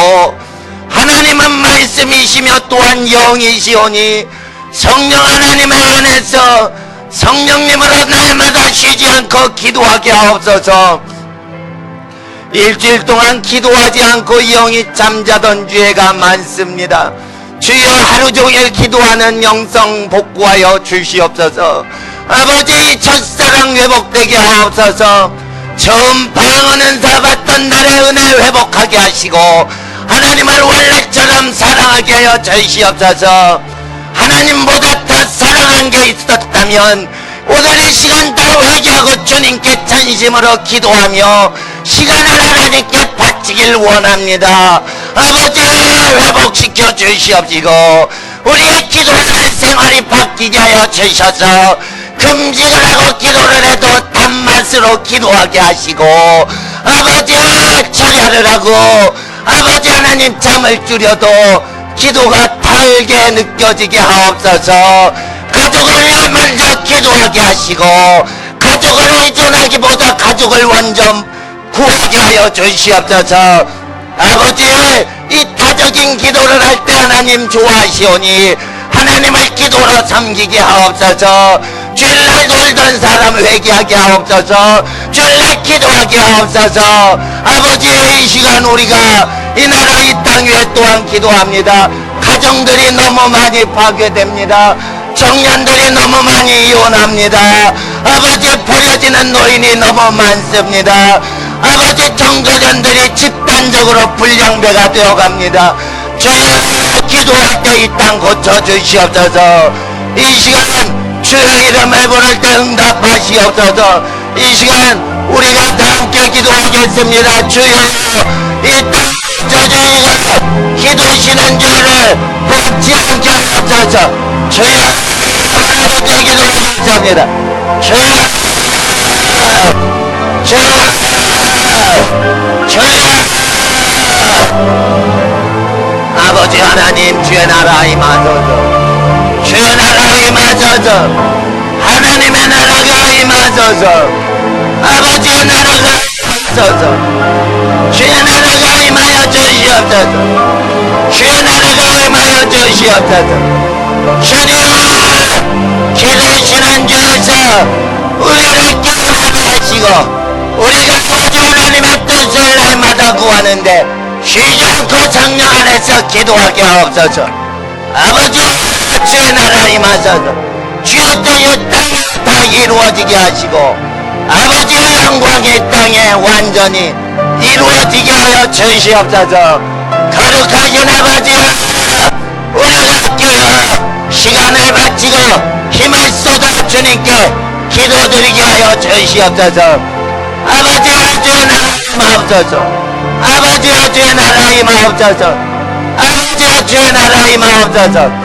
하나님은 말씀이시며 또한 영이시오니 성령 하나님의 안에서 성령님으로 날마다 쉬지 않고 기도하게 하옵소서. 일주일 동안 기도하지 않고 영이 잠자던 죄가 많습니다. 주여, 하루 종일 기도하는 영성 복구하여 주시옵소서. 아버지, 첫사랑 회복되게 하옵소서. 처음 방언 은사 받던 날의 은혜 회복하게 하시고 하나님을 원래처럼 사랑하게 하여 주시옵소서. 하나님보다 더 사랑한 게 있었다면 오늘 이 시간 다 회개하고 주님께 전심으로 기도하며 시간을 하나님께 바치길 원합니다. 아버지, 회복시켜 주시옵시고 우리의 기도하는 생활이 바뀌게 하여 주셔서 금식을 하고 기도를 해도 단맛으로 기도하게 하시고 아버지, 철야를 하고 아버지 하나님 잠을 줄여도 기도가 달게 느껴지게 하옵소서. 가족을 위해 먼저 기도하게 하시고 가족을 의존하기보다 가족을 먼저 구하게 하여 주시옵소서. 아버지, 이 타적인 기도를 할 때 하나님 좋아하시오니 하나님을 기도로 섬기게 하옵소서. 주일날 놀던 사람 회개하게 하옵소서. 주일날 기도하게 하옵소서. 아버지, 이 시간 우리가 이 나라 이 땅 위에 또한 기도합니다. 가정들이 너무 많이 파괴됩니다. 청년들이 너무 많이 이혼합니다. 아버지, 버려지는 노인이 너무 많습니다. 아버지, 청소년들이 집단적으로 불량배가 되어갑니다. 주여, 기도할 때 이 땅 고쳐주시옵소서. 이 시간 주의 이름을 부를 때 응답하시옵소서. 이 시간 우리가 다 함께 기도하겠습니다. 주여, 이 땅 저주가 기도시는 죄를 받지 않게 하옵소서. 주여, 하나님께 기도하겠습니다. 주여, 아버지 하나님, 주의 나라 임하소서. 주의 나라 임하소서. 하나님의 나라가 임하소서. 아버지의 나라가 임하소서. 주의 나라가 임하여 주시옵소서. 주의 나라가 임하여 주시옵소서. 주님, 기도하시는 중에서 우리를 깨닫게 하시고 우리가 아버지 하나님의 뜻을 날마다 구하는데 쉬지 않고 성령 안에서 기도하게 하옵소서. 아버지, 주의 나라 임하소서. 주의 뜻이 땅에 다 이루어지게 하시고 아버지의 영광이 땅에 완전히 이루어지게 하여 주시옵소서. 거룩하신 아버지, 우리가 깨어 시간을 바치고 힘을 쏟아 주님께 기도드리게 하여 주시옵소서. 아버지와 주의 나라 임하옵소서. 아버지와 주의 나라 임하옵소서. 아버지와 주의 나라 임하옵소서.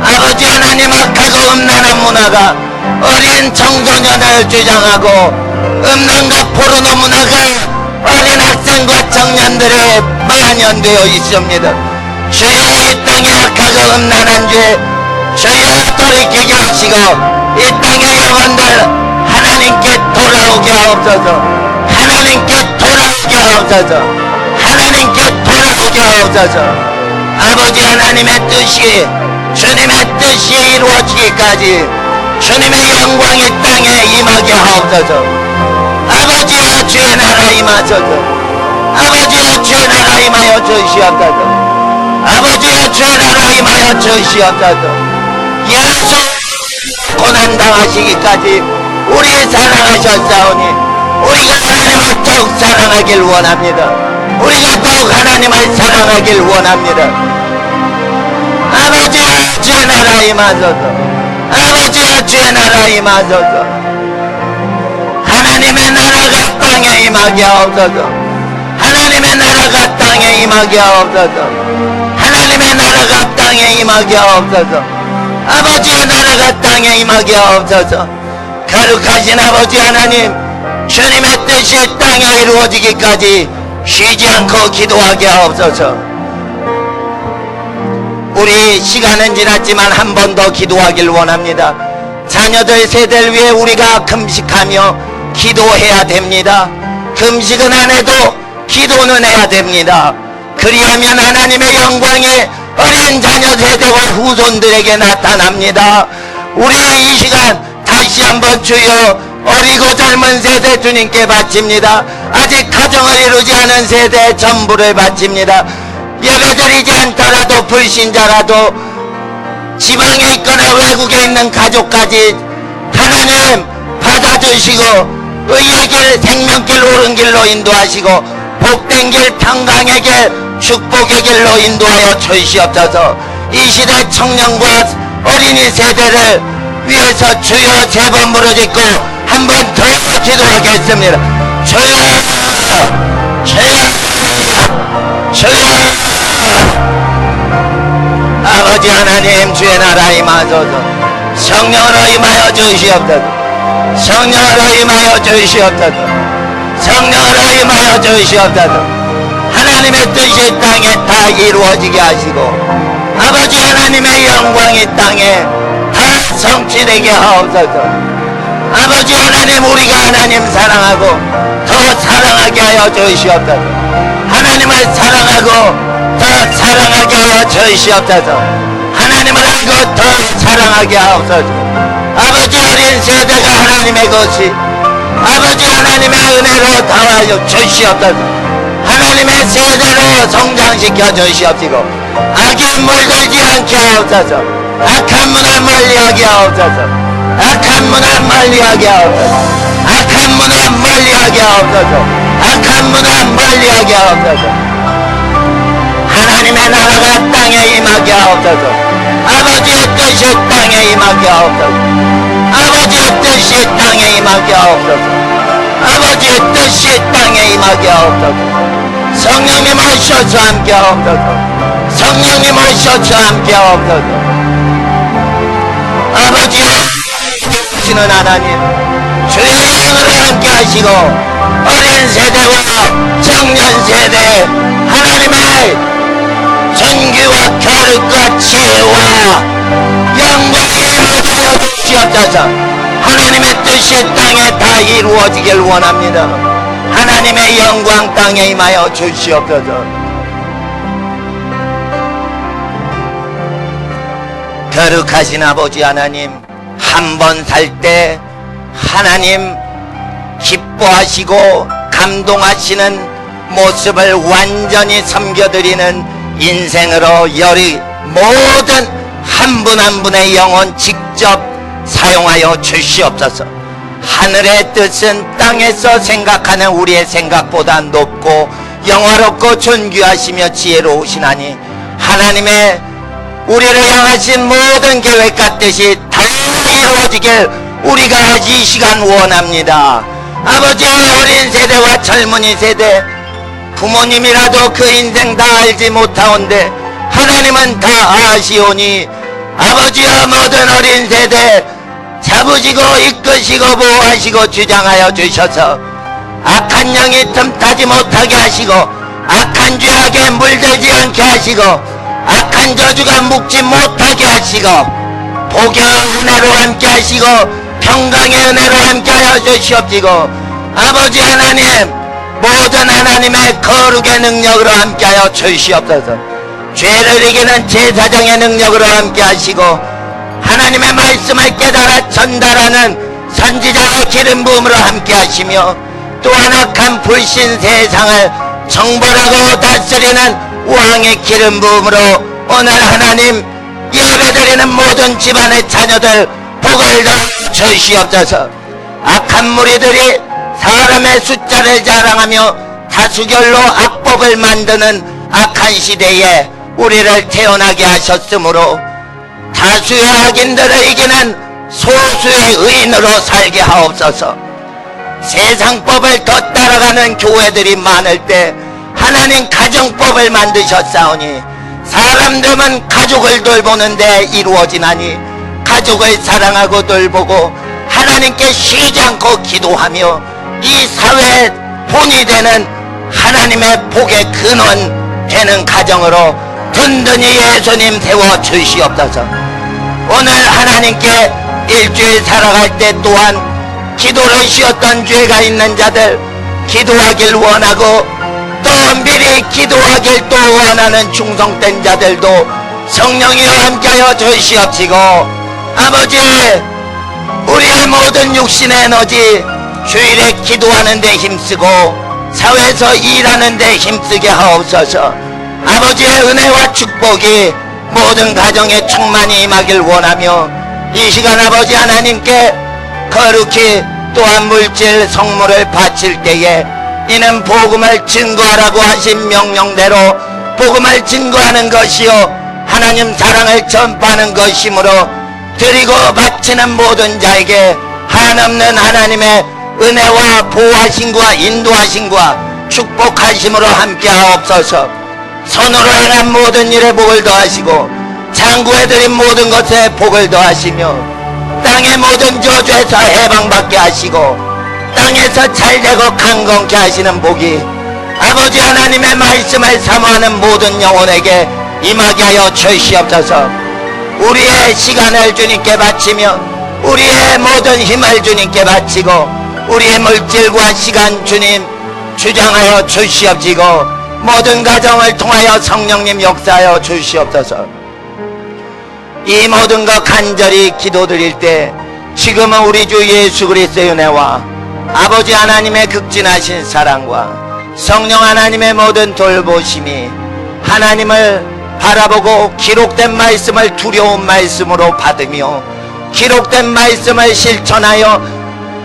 아버지 하나님, 악하고 음란한 문화가 어린 청소년을 주장하고 음란과 포르노 문화가 어린 학생과 청년들에 만연되어 있습니다. 주여, 이 땅에 악하고 음란한 죄 주여 돌이키게 하시고 이 땅의 영혼들 하나님께 돌아오게 하옵소서. 하나님께 돌아오게 하옵소서. 하나님께 돌아오게 하옵소서. 아버지 하나님의 뜻이, 주님의 뜻이 이루어지기까지 주님의 영광이 땅에 임하게 하옵소서. 아버지여, 주의 나라 임하소서. 아버지여, 주의 나라 임하여 주시옵소서. 아버지여, 주의 나라 임하여 주시옵소서. 예수 고난당하시기까지 우리 사랑하셨사오니 우리가 하나님을 더욱 사랑하길 원합니다. 우리가 더욱 하나님을 사랑하길 원합니다. 아버지여, 주의 나라 임하소서. 아버지여, 주의 나라 임하소서. 하나님의 나라가 땅에 임하게 하옵소서. 하나님의 나라가 땅에 임하게 하옵소서. 하나님의 나라가 땅에 임하게 하옵소서. 아버지의 나라가 땅에 임하게 하옵소서. 거룩하신 아버지 하나님, 주님의 뜻이 땅에 이루어지기까지 쉬지 않고 기도하게 하옵소서. 우리 시간은 지났지만 한 번 더 기도하길 원합니다. 자녀들 세대를 위해 우리가 금식하며 기도해야 됩니다. 금식은 안 해도 기도는 해야 됩니다. 그리하면 하나님의 영광이 어린 자녀 세대와 후손들에게 나타납니다. 우리 이 시간 다시 한번 주여 어리고 젊은 세대 주님께 바칩니다. 아직 가정을 이루지 않은 세대 전부를 바칩니다. 예배드리지 않더라도 불신자라도 지방에 있거나 외국에 있는 가족까지 하나님 받아주시고 의의 길, 생명길, 옳은 길로 인도하시고 복된 길, 평강의 길, 축복의 길로 인도하여 주시옵소서. 이 시대 청년과 어린이 세대를 위해서 주여 세 번 부르짖고 한 번 더 기도하겠습니다. 주여, 주여, 주여. 아버지 하나님, 주의 나라 임하소서. 성령으로 임하여 주시옵소서. 성령으로 임하여 주시옵소서. 성령으로 임하여 주시옵소서. 하나님의 뜻이 땅에 다 이루어지게 하시고 아버지 하나님의 영광이 땅에 다 성취되게 하옵소서. 아버지 하나님, 우리가 하나님 사랑하고 더 사랑하게 하여 주시옵소서. 하나님을 사랑하고 더 사랑하게 하여 주시옵소서. 하나님을 알고 더 사랑하게 하옵소서. 아버지, 어린 세대가 하나님의 것이 아버지 하나님의 은혜로 담아여 주시옵소서. 하나님의 세대로 성장시켜 주시옵시고 악인 물들지 않게 하옵소서. 악한 문화 멀리하게 하옵소서. 악한 문화 멀리하게 하옵소서. 악한 문화 멀리하게 하옵소서. 악한 문화 멀리하게 하옵소서. 하나님의 나라가 땅에 임하게 하옵소서. 아버지의 뜻이 땅에 임하게 하옵소서. 아버지의 뜻이 땅에 임하게 하옵소서. 아버지의 뜻이 땅에 임하게 하옵소서. 성령님 오셔서 함께 하옵소서. 성령님 오셔서 함께 하옵소서. 아버지 하시는 하나님, 주의 영으로 함께 하시고 어린 세대와 청년 세대 하나님의 전기와 교육과 지혜와 영광이 이루어져 주시옵소서. 하나님의 뜻이 뜻이 땅에 다 이루어지길 원합니다. 하나님의 영광 땅에 임하여 주시옵소서. 거룩하신 아버지 하나님, 한 번 살 때 하나님 기뻐하시고 감동하시는 모습을 완전히 섬겨드리는 인생으로 여리 모든 한 분 한 분의 영혼 직접 사용하여 주시옵소서. 하늘의 뜻은 땅에서 생각하는 우리의 생각보다 높고 영화롭고 존귀하시며 지혜로우시나니 하나님의 우리를 향하신 모든 계획과 뜻이 다 이루어지길 우리가 이 시간 원합니다. 아버지, 어린 세대와 젊은이 세대, 부모님이라도 그 인생 다 알지 못하온데 하나님은 다 아시오니 아버지여, 모든 어린 세대 잡으시고 이끄시고 보호하시고 주장하여 주셔서 악한 영이 틈타지 못하게 하시고 악한 죄악에 물들지 않게 하시고 악한 저주가 묵지 못하게 하시고 복의 은혜로 함께 하시고 평강의 은혜로 함께 하여 주시옵시고 아버지 하나님, 모든 하나님의 거룩의 능력으로 함께 하여 주시옵소서. 죄를 이기는 제사장의 능력으로 함께 하시고 하나님의 말씀을 깨달아 전달하는 선지자의 기름 부음으로 함께 하시며 또한 악한 불신 세상을 정벌하고 다스리는 왕의 기름 부음으로 오늘 하나님 예배드리는 모든 집안의 자녀들 복을 더 주시옵소서. 악한 무리들이 사람의 숫자를 자랑하며 다수결로 악법을 만드는 악한 시대에 우리를 태어나게 하셨으므로 다수의 악인들을 이기는 소수의 의인으로 살게 하옵소서. 세상법을 더 따라가는 교회들이 많을 때 하나님 가정법을 만드셨사오니 사람들은 가족을 돌보는데 이루어지나니 가족을 사랑하고 돌보고 하나님께 쉬지 않고 기도하며 이 사회의 본이 되는 하나님의 복의 근원 되는 가정으로 든든히 예수님 세워 주시옵소서. 오늘 하나님께 일주일 살아갈 때 또한 기도를 쉬었던 죄가 있는 자들 기도하길 원하고 또 미리 기도하길 또 원하는 충성된 자들도 성령이와 함께하여 주시옵시고 아버지, 우리의 모든 육신의 에너지 주일에 기도하는 데 힘쓰고 사회에서 일하는 데 힘쓰게 하옵소서. 아버지의 은혜와 축복이 모든 가정에 충만히 임하길 원하며 이 시간 아버지 하나님께 거룩히 또한 물질 성물을 바칠 때에 이는 복음을 증거하라고 하신 명령대로 복음을 증거하는 것이요 하나님 사랑을 전파하는 것이므로 드리고 바치는 모든 자에게 한없는 하나님의 은혜와 보호하심과 인도하심과 축복하심으로 함께하옵소서. 손으로 행한 모든 일에 복을 더하시고 장구해 드린 모든 것에 복을 더하시며 땅의 모든 저주에서 해방받게 하시고 땅에서 잘되고 강건케 하시는 복이 아버지 하나님의 말씀을 사모하는 모든 영혼에게 임하게 하여 주시옵소서. 우리의 시간을 주님께 바치며 우리의 모든 힘을 주님께 바치고 우리의 물질과 시간 주님 주장하여 주시옵시고 모든 가정을 통하여 성령님 역사하여 주시옵소서. 이 모든 것 간절히 기도드릴 때 지금은 우리 주 예수 그리스도의 은혜와 아버지 하나님의 극진하신 사랑과 성령 하나님의 모든 돌보심이 하나님을 바라보고 기록된 말씀을 두려운 말씀으로 받으며 기록된 말씀을 실천하여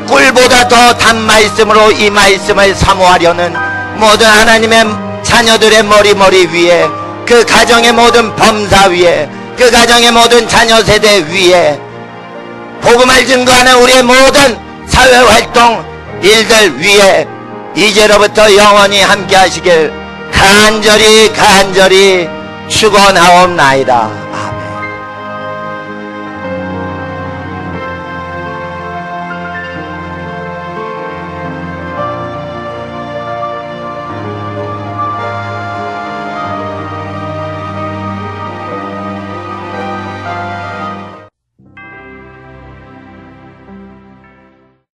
꿀보다 더 단 말씀으로 이 말씀을 사모하려는 모든 하나님의 자녀들의 머리 위에 그 가정의 모든 범사 위에 그 가정의 모든 자녀 세대 위에 복음을 증거하는 우리의 모든 사회활동 일들 위에 이제로부터 영원히 함께 하시길 간절히 축원하옵나이다.